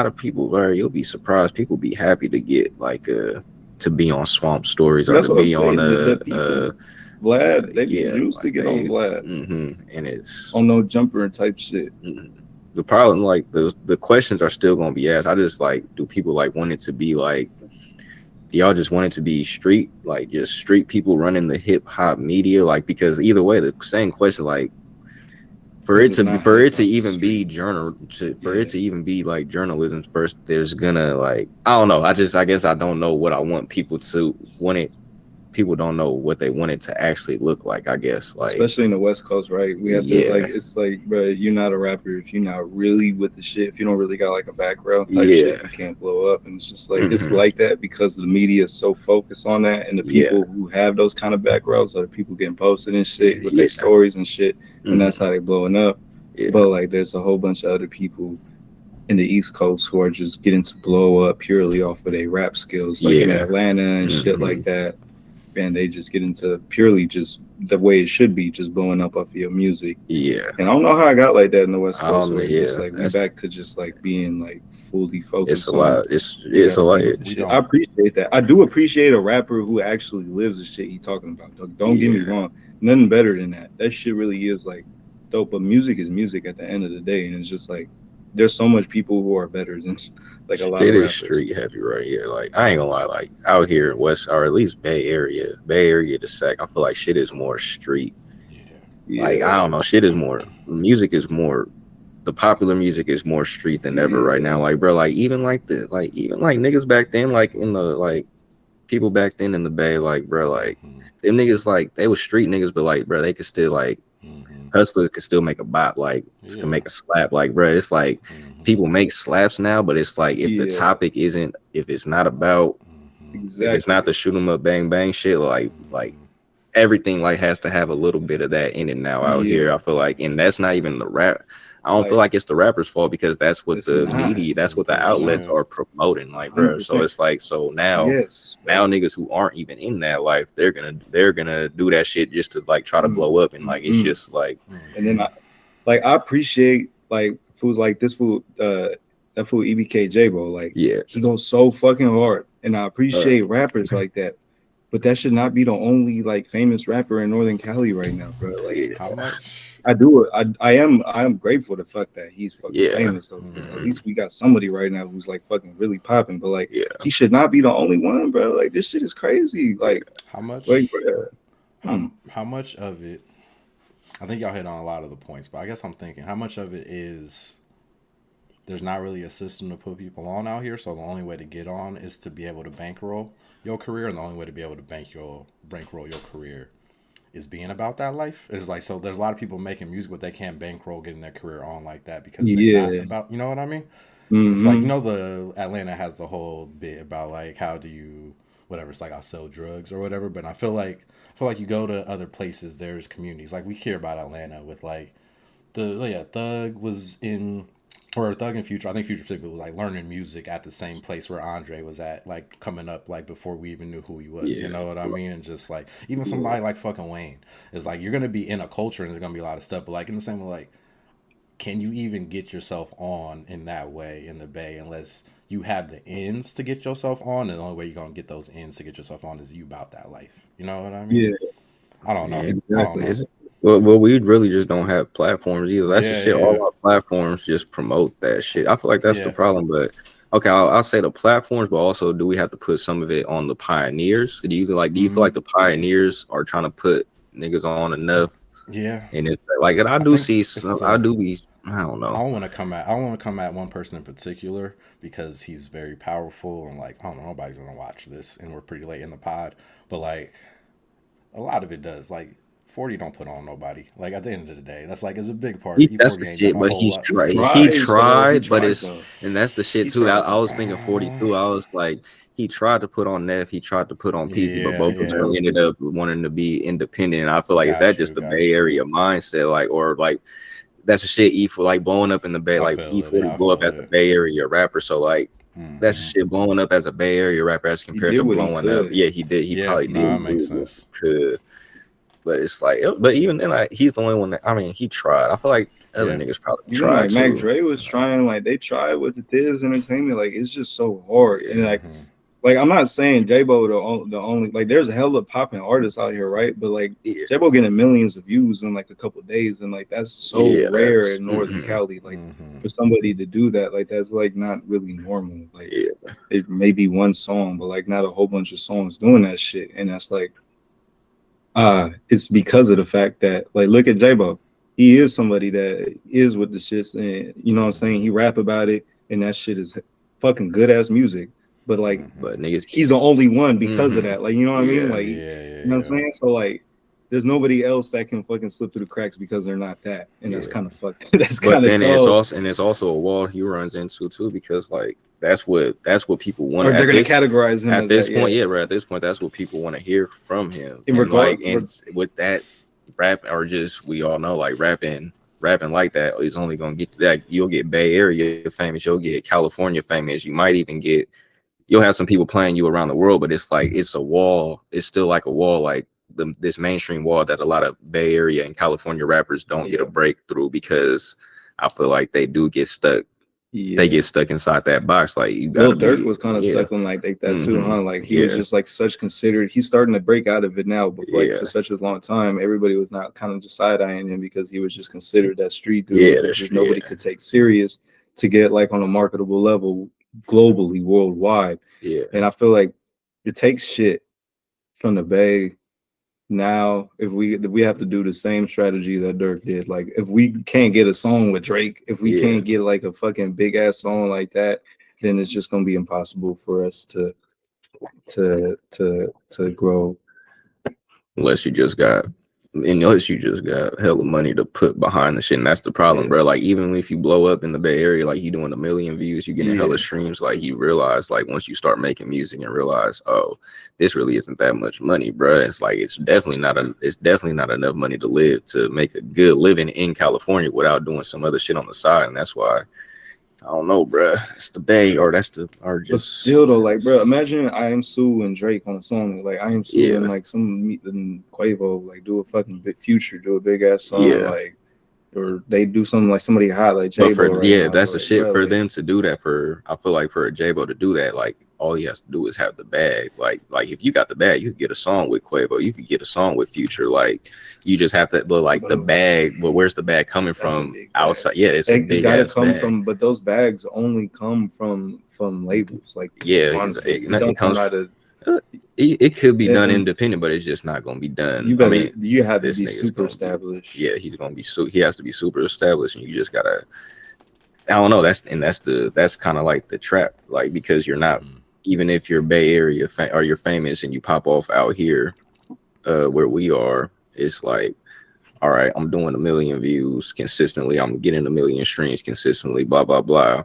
of people, bro, you'll be surprised. People be happy to get like to be on Swamp Stories or to That's what I'm be on saying. The people, Vlad, they be yeah, juiced to like get on they, Vlad and it's on no jumper type shit. mhm. The problem. Like the questions are still gonna be asked. I just like, do people like want it to be like? Y'all just want it to be street, like just street people running the hip hop media, like because either way, the same question, like This is not for hip it to hop. It's even be street. for Yeah. it to even be like journalism first, there's gonna like I don't know. I guess I don't know what I want people to want it. People don't know what they want it to actually look like. I guess like Especially in the West Coast, right? We have to like yeah, it's like, bro, you're not a rapper if you're not really with the shit. If you don't really got like a background type yeah, shit, you can't blow up. And it's just like it's hmm like that because the media is so focused on that, and the yeah, people who have those kind of backgrounds are the people getting posted and shit with their yeah, stories and shit, and that's hmm how they blowing up. yeah, But like, there's a whole bunch of other people in the East Coast who are just getting to blow up purely off of their rap skills, like in yeah, Atlanta and shit hmm like that. And they just get into purely just the way it should be, just blowing up off of your music. yeah. And I don't know how I got like that in the West I Coast, don't know. where it's just Yeah, like we that's back to just like being like fully it's a focused on lot. we It's a gotta lot. be with the We shit. I don't. appreciate that. I do appreciate a rapper who actually lives the shit he talking about. Don't get me Yeah. wrong. Nothing better than that. That shit really is like dope. But music is music at the end of the day. And it's just like there's so much people who are better than like a lot It of is rappers. street heavy right here. Like I ain't gonna lie, like out here in West or at least Bay Area to Sac, I feel like shit is more street. Yeah. Like I Yeah. don't know, shit is more music is more the popular music is more street than ever right Yeah. now. Like bro, like even like niggas back then, like in the like people back then in the Bay, like bro, like Mm-hmm. them niggas like they was street niggas, but like bro, they could still like Mm-hmm. Hustler could still make a bop, like can Yeah. make a slap. Like, bro, it's like Mm-hmm. people make slaps now, but it's like if the Yeah. topic isn't, if it's not about, Mm-hmm. if it's not Exactly. the shoot 'em up, bang bang shit, like everything like has to have a little bit of that in it now out here. Yeah. I feel like, and that's not even the rap. I don't feel Like like it's the rapper's fault because that's what it's the not. media, that's what the Because outlets yeah. are promoting, like, bro. So 100%. it's like, so Yes, now bro. niggas who aren't even in that life, they're gonna do that shit just to like try to Mm, blow up, and like it's mm-mm. just like, And then Mm-hmm. I appreciate like fools like this fool, that fool EBK J-Bo. Like yeah. he goes so fucking hard, and I Uh, appreciate rappers like that. But that should not be the only like famous rapper in Northern Cali right now, bro. Like yeah, How much? I do it. I am grateful to fuck that he's fucking yeah, famous though, because at mhm, least we got somebody right now who's like fucking really popping. But like yeah, he should not be the only one, bro. Like this shit is crazy. yeah. How Like, much? bro. How Hmm. how much of it? I think y'all hit on a lot of the points, but I guess I'm thinking how much of it is there's not really a system to put people on out here. So the only way to get on is to be able to bankroll your career, and the only way to be able to bankroll your career is being about that life. It's like, so there's a lot of people making music, but they can't bankroll getting their career on like that because they're not Yeah. about, you know what I mean? It's like, Hmm. the Atlanta has the whole bit about like, how do you, whatever, it's like, I'll sell drugs or whatever. But I feel like you go to other places, there's communities. Like we hear about Atlanta with like Thug was in, or Thug and Future. I think Future particularly was like learning music at the same place where Andre was at, like coming up, like before we even knew who he was. You Yeah, know what I mean? And just like even yeah. somebody like fucking Wayne is like, you're gonna be in a culture and there's gonna be a lot of stuff, but like in the same way, like, can you even get yourself on in that way in the Bay unless you have the ends to get yourself on? And the only way you're gonna get those ends to get yourself on is you about that life. You know what I mean? Yeah, I don't know. Yeah, I don't exactly. know. it's, well, we really just don't have platforms either. That's the Yeah, shit. yeah, All our platforms just promote that shit. I feel like that's the yeah. problem. But okay, I'll say the platforms, but also, do we have to put some of it on the pioneers? Do you feel Mm-hmm. like the pioneers are trying to put niggas on enough? Yeah. And it's like, and I I do think see it's some. I the do be. I don't I know. don't want to come at one person in particular because he's very powerful and like I don't know, nobody's gonna watch this and we're pretty late in the pod, but like a lot of it does. Like 40 don't put on nobody. Like at the end of the day, that's like it's a big part. That's E40 the ain't done shit. a But whole he's lot. He's tried. he's He Tries though. He tried, but tried it's though. and that's the shit He too. tried I though. was thinking 42. I was like, he tried to put on Neff. He tried to put on PT, but yeah, both of yeah. them ended up wanting to be independent. And I feel like, is that Got just you, the Bay got you. Area mindset? Like, or like that's the shit E for like blowing up in the Bay. I Like feel it. E40 Yeah, I blew up feel as a it. Bay Area rapper. So like that's the Mm-hmm. shit blowing up as a Bay Area rapper as He compared did to what he blowing up. could. Yeah, he did. He Yeah, probably no, that did makes do what sense. he could. But it's like, but even then, like, he's the only one that, I mean, he tried. I feel like other Yeah. niggas probably Even tried like Mac too. Dre was trying, like they tried with the Thiz Entertainment. Like it's just so hard. And Yeah. like I'm not saying J-Bo the only like there's a hell of popping artists out here, right? But like Yeah. J-Bo getting millions of views in like a couple of days, and like that's so Yeah, rare that's in Northern mm-hmm. Cali. Like Mm-hmm. for somebody to do that, like that's like not really normal. Like Yeah. it may be one song, but like not a whole bunch of songs doing that shit. And that's like it's because of the fact that like look at J-Bo. He is somebody that is with the shits, and you know what I'm saying? He rap about it, and that shit is fucking good ass music. But like Mm-hmm. But niggas, he's the only one because of mm-hmm. that. Like, you know what I mean? Yeah. Like, you Yeah, yeah, know what I'm yeah. saying? So like there's nobody else that can fucking slip through the cracks because they're not that. And that's Yeah. kind of fucked. That's But kind of then cold. it's also a wall he runs into too, because like that's what people want Or they're at gonna this categorize him as that, point. yeah. Yeah, right. At this point, that's what people want to hear from him. In And regard like, and with that rap, or just, we all know, like rapping like that is only gonna get to that. You'll get Bay Area famous, you'll get California famous, you might even get, you'll have some people playing you around the world, but it's like it's a wall. It's still like a wall, like this mainstream wall that a lot of Bay Area and California rappers don't get a yeah. breakthrough, because I feel like they do get stuck. Yeah. They get stuck inside that box. Like, you Lil gotta Durk be, was kind of yeah, stuck on like that too, mm-hmm, huh? Like he was yeah, just like such considered. He's starting to break out of it now, but like yeah, for such a long time, everybody was not kind of just side eyeing him because he was just considered that street dude, yeah. that That's just nobody yeah, could take serious to get like on a marketable level globally, worldwide. yeah, And I feel like it takes shit from the Bay now if we have to do the same strategy that Dirk did. Like if we can't get a song with Drake, if we yeah. can't get like a fucking big ass song like that, then it's just gonna be impossible for us to grow. Unless you just got hella money to put behind the shit. And that's the problem, Yeah. bro. Like, even if you blow up in the Bay Area, like you doing 1 million views, you getting Yeah. hella streams, like you realize, like once you start making music and realize, oh, this really isn't that much money, bro. It's like it's definitely not enough money to live, to make a good living in California without doing some other shit on the side. And that's why, I don't know, bro. That's the Bay, or But just, still though, like bro, imagine I Am Sue and Drake on a song. Like I Am Sue and yeah, like some meet and Quavo, like do a fucking big Future, do a big ass song, yeah. like or they do something like somebody hot like But J-Bo right now. that's But the like, shit bro, for like them to do that. I feel like for a J-Bo to do that, like all he has to do is have the bag. Like if you got the bag, you could get a song with Quavo, you could get a song with Future. Like you just have to, but like the bag, well, where's the bag coming that's a from? big bag. Outside? Yeah, it's a It's big gotta ass come bag. from, but those bags only come from labels. Like Yeah, honestly, it it don't come comes. out of It could be done and independent, but it's just not gonna be done. you I better mean, you have to this be nigga's super gonna be, established. yeah, he's gonna be he has to be super established, and you just gotta. I don't know. That's kind of like the trap, like because you're not even if you're Bay Area or you're famous and you pop off out here, where we are, it's like, all right, I'm doing 1 million views consistently. I'm getting 1 million streams consistently. Blah blah blah.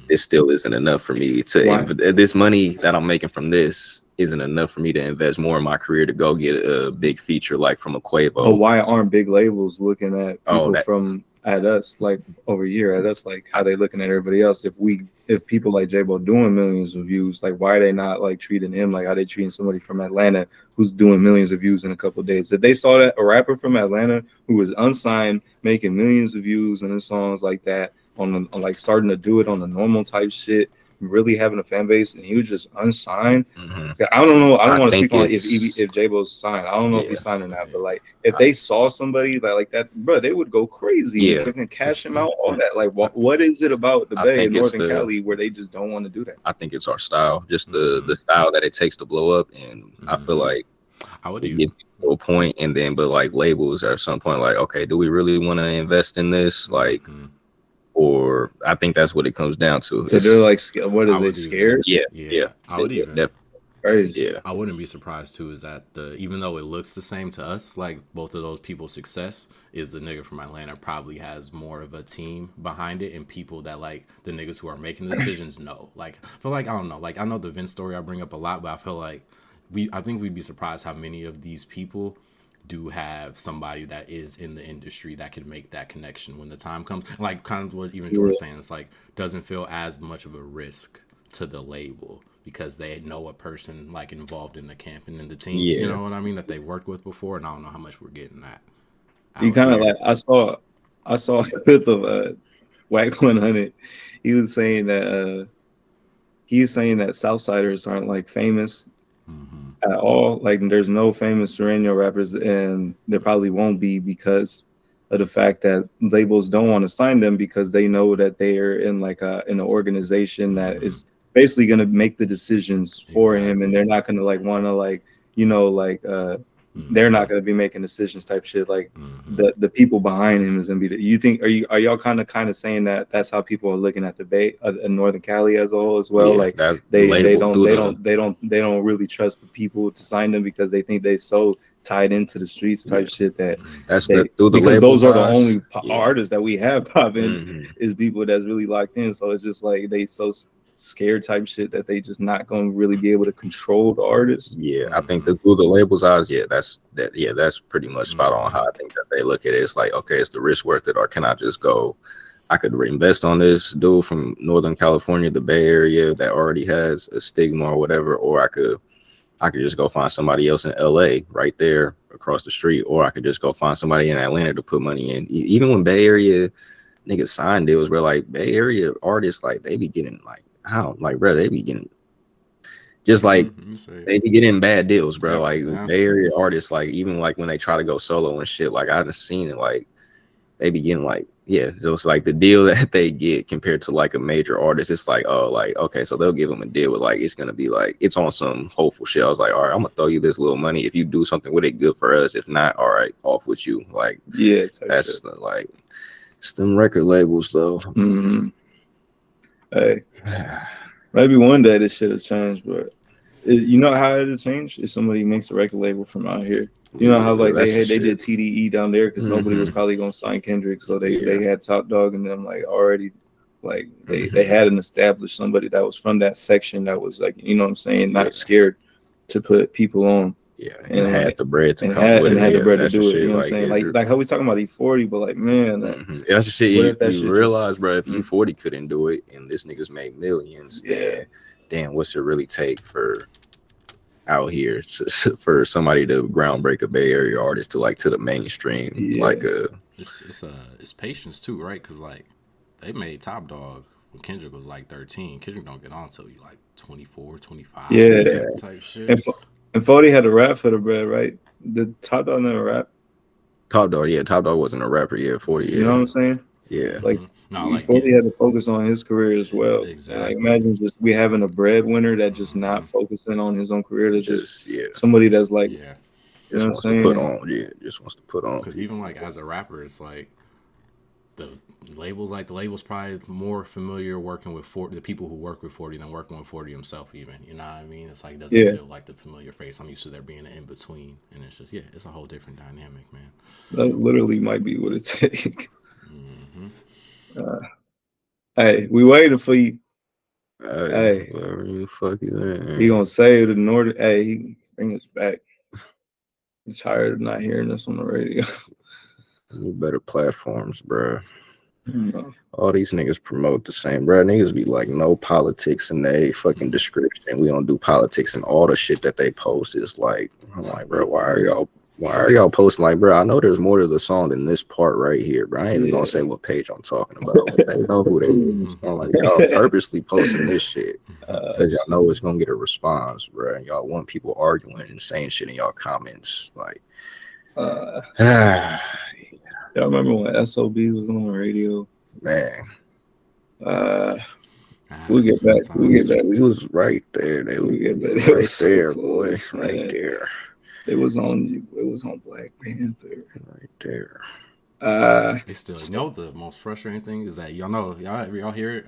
It still isn't enough for me to this money that I'm making from this isn't enough for me to invest more in my career to go get a big feature like from a Quavo. But why aren't big labels looking at people at us, like over here at us, like how they looking at everybody else? If people like J-Bo doing millions of views, like why are they not like treating him like how they treating somebody from Atlanta who's doing millions of views in a couple of days? If they saw that a rapper from Atlanta who was unsigned making millions of views in his songs like that, on like starting to do it on the normal type shit, really having a fan base, and he was just unsigned. I don't know. I don't want to speak on if J-Bo's signed. I don't know if he's signed or not. But like, if they saw somebody like that, bro, they would go crazy and cash him out. All that. Like, what is it about the Bay in Northern Cali where they just don't want to do that? I think it's our style, just the style that it takes to blow up, and I feel like it gets to a point, and then but like labels at some point, like, okay, do we really want to invest in this? Like. Or I think that's what it comes down to. So they're like, what is they scared? Yeah. I would even. Crazy. I wouldn't be surprised too. Is that even though it looks the same to us, like both of those people's success is the nigga from Atlanta probably has more of a team behind it and people that like the niggas who are making the decisions know. Like I feel like I don't know. Like I know the Vince story I bring up a lot, but I feel like I think we'd be surprised how many of these people do have somebody that is in the industry that can make that connection when the time comes. Like kind of what even George was saying, it's like doesn't feel as much of a risk to the label because they know a person like involved in the camp and in the team. You know what I mean? That they worked with before, and I don't know how much we're getting that. You kind of like I saw a clip of Wack 100. He was saying that Southsiders aren't like famous at all. Like there's no famous Sereno rappers, and there probably won't be because of the fact that labels don't want to sign them because they know that they are in like in an organization that is basically going to make the decisions for him, and they're not going to like want to like they're not going to be making decisions type shit. Like the people behind him is going to be. You think are y'all kind of saying that that's how people are looking at the Bay, Northern Cali as a whole as well? Like they don't really trust the people to sign them because they think they so tied into the streets type shit that because those are the only artists that we have popping is people that's really locked in. So it's just like they so scared type shit that they just not going to really be able to control the artist. I think through the labels eyes, that's pretty much spot on how I think that they look at it. It's like, okay, is the risk worth it, or can I just go? I could reinvest on this dude from Northern California, the Bay Area that already has a stigma or whatever, or I could just go find somebody else in LA right there across the street, or I could just go find somebody in Atlanta to put money in. Even when Bay Area niggas sign deals, where like Bay Area artists, like they be getting like, how like, bro, they be getting just like they be getting bad deals, bro. Like Bay Area artists, like even like when they try to go solo and shit, like I've seen it, like they be getting like it's like the deal that they get compared to like a major artist. It's like, oh, like okay, so they'll give them a deal with like it's gonna be like it's on some hopeful shit. I was like, all right, I'm gonna throw you this little money if you do something with it, good for us. If not, all right, off with you. Like that's like it's them record labels though. Hey, maybe one day this shit will change, but you know how it'll change if somebody makes a record label from out here. You know how like they did TDE down there because nobody was probably gonna sign Kendrick, so they had Top Dog and them like already like they had an established somebody that was from that section that was like, you know what I'm saying, not scared to put people on. And had the bread to come with it. Had the bread to do it. You know what I'm saying? Like how we talking about E40, but like, man, that's the shit. You realize, bro, if E40 couldn't do it and this niggas made millions, then damn, what's it really take for out here for somebody to groundbreak a Bay Area artist to like to the mainstream? Like it's patience too, right? Because like they made Top Dog when Kendrick was like 13. Kendrick don't get on until you like 24, 25. Type shit. And 40 had to rap for the bread, right? Did Top Dog never rap? Top Dog wasn't a rapper. 40. You know what I'm saying? Like 40 had to focus on his career as well. Exactly. Like, imagine just we having a breadwinner that just not focusing on his own career. To just somebody that's like, you know what I'm saying? Just wants to put on. Because even like as a rapper, it's like the labels probably more familiar working with 40, the people who work with 40 than working with 40 himself even. You know what I mean? It's like, it doesn't feel like the familiar face. I'm used to there being an in between, and it's just it's a whole different dynamic, man. That literally might be what it takes. Hey, we waiting for you. Hey, whatever you fuck you in. He gonna save the Northern. Hey, he bring us back. He's tired of not hearing us on the radio. Need better platforms, bro. No. All these niggas promote the same, bro. Niggas be like, no politics in their fucking description. We don't do politics, and all the shit that they post is like, I'm like, bro, why are y'all posting? Like, bro, I know there's more to the song than this part right here, bro. I ain't even gonna say what page I'm talking about. But they know who they is. I'm like, y'all purposely posting this shit because y'all know it's gonna get a response, bro. And y'all want people arguing and saying shit in y'all comments, like. Y'all remember when SOB was on the radio? Man. We'll get back. We was right there. We'll get back. Right there, boys. Right there. It was on Black Panther. Right there. It's still, the most frustrating thing is that y'all hear it.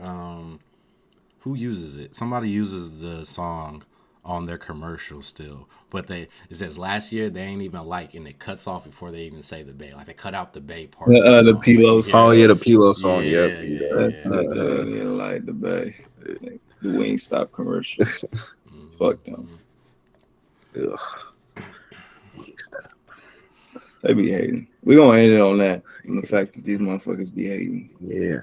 Who uses it? Somebody uses the song on their commercial still, but it says last year they ain't even and it cuts off before they even say the Bay. Like they cut out the Bay part. The Pilo song. Oh yeah, the Pilo song. Yeah. That's not the Bay. The Wingstop commercial. Fuck them. Ugh. They be hating. We gonna end it on that. And the fact that these motherfuckers be hating. Yeah.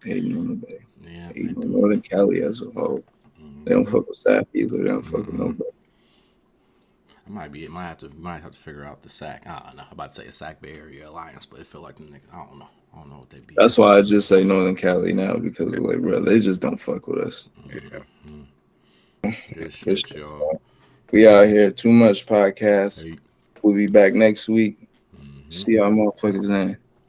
Hating on the Bay. Yeah. Hating on Northern Cali as a whole. They don't fuck with SAP either. They don't fuck with nobody. It might have to figure out the SAC. I don't know. I'm about to say a SAC Bay Area Alliance, but it feel like the niggas. I don't know what they be. That's why I just say Northern Cali now, because like, bro, they just don't fuck with us. Good shit, y'all. We out here. Too Much Podcast. Hey. We'll be back next week. See y'all motherfuckers then.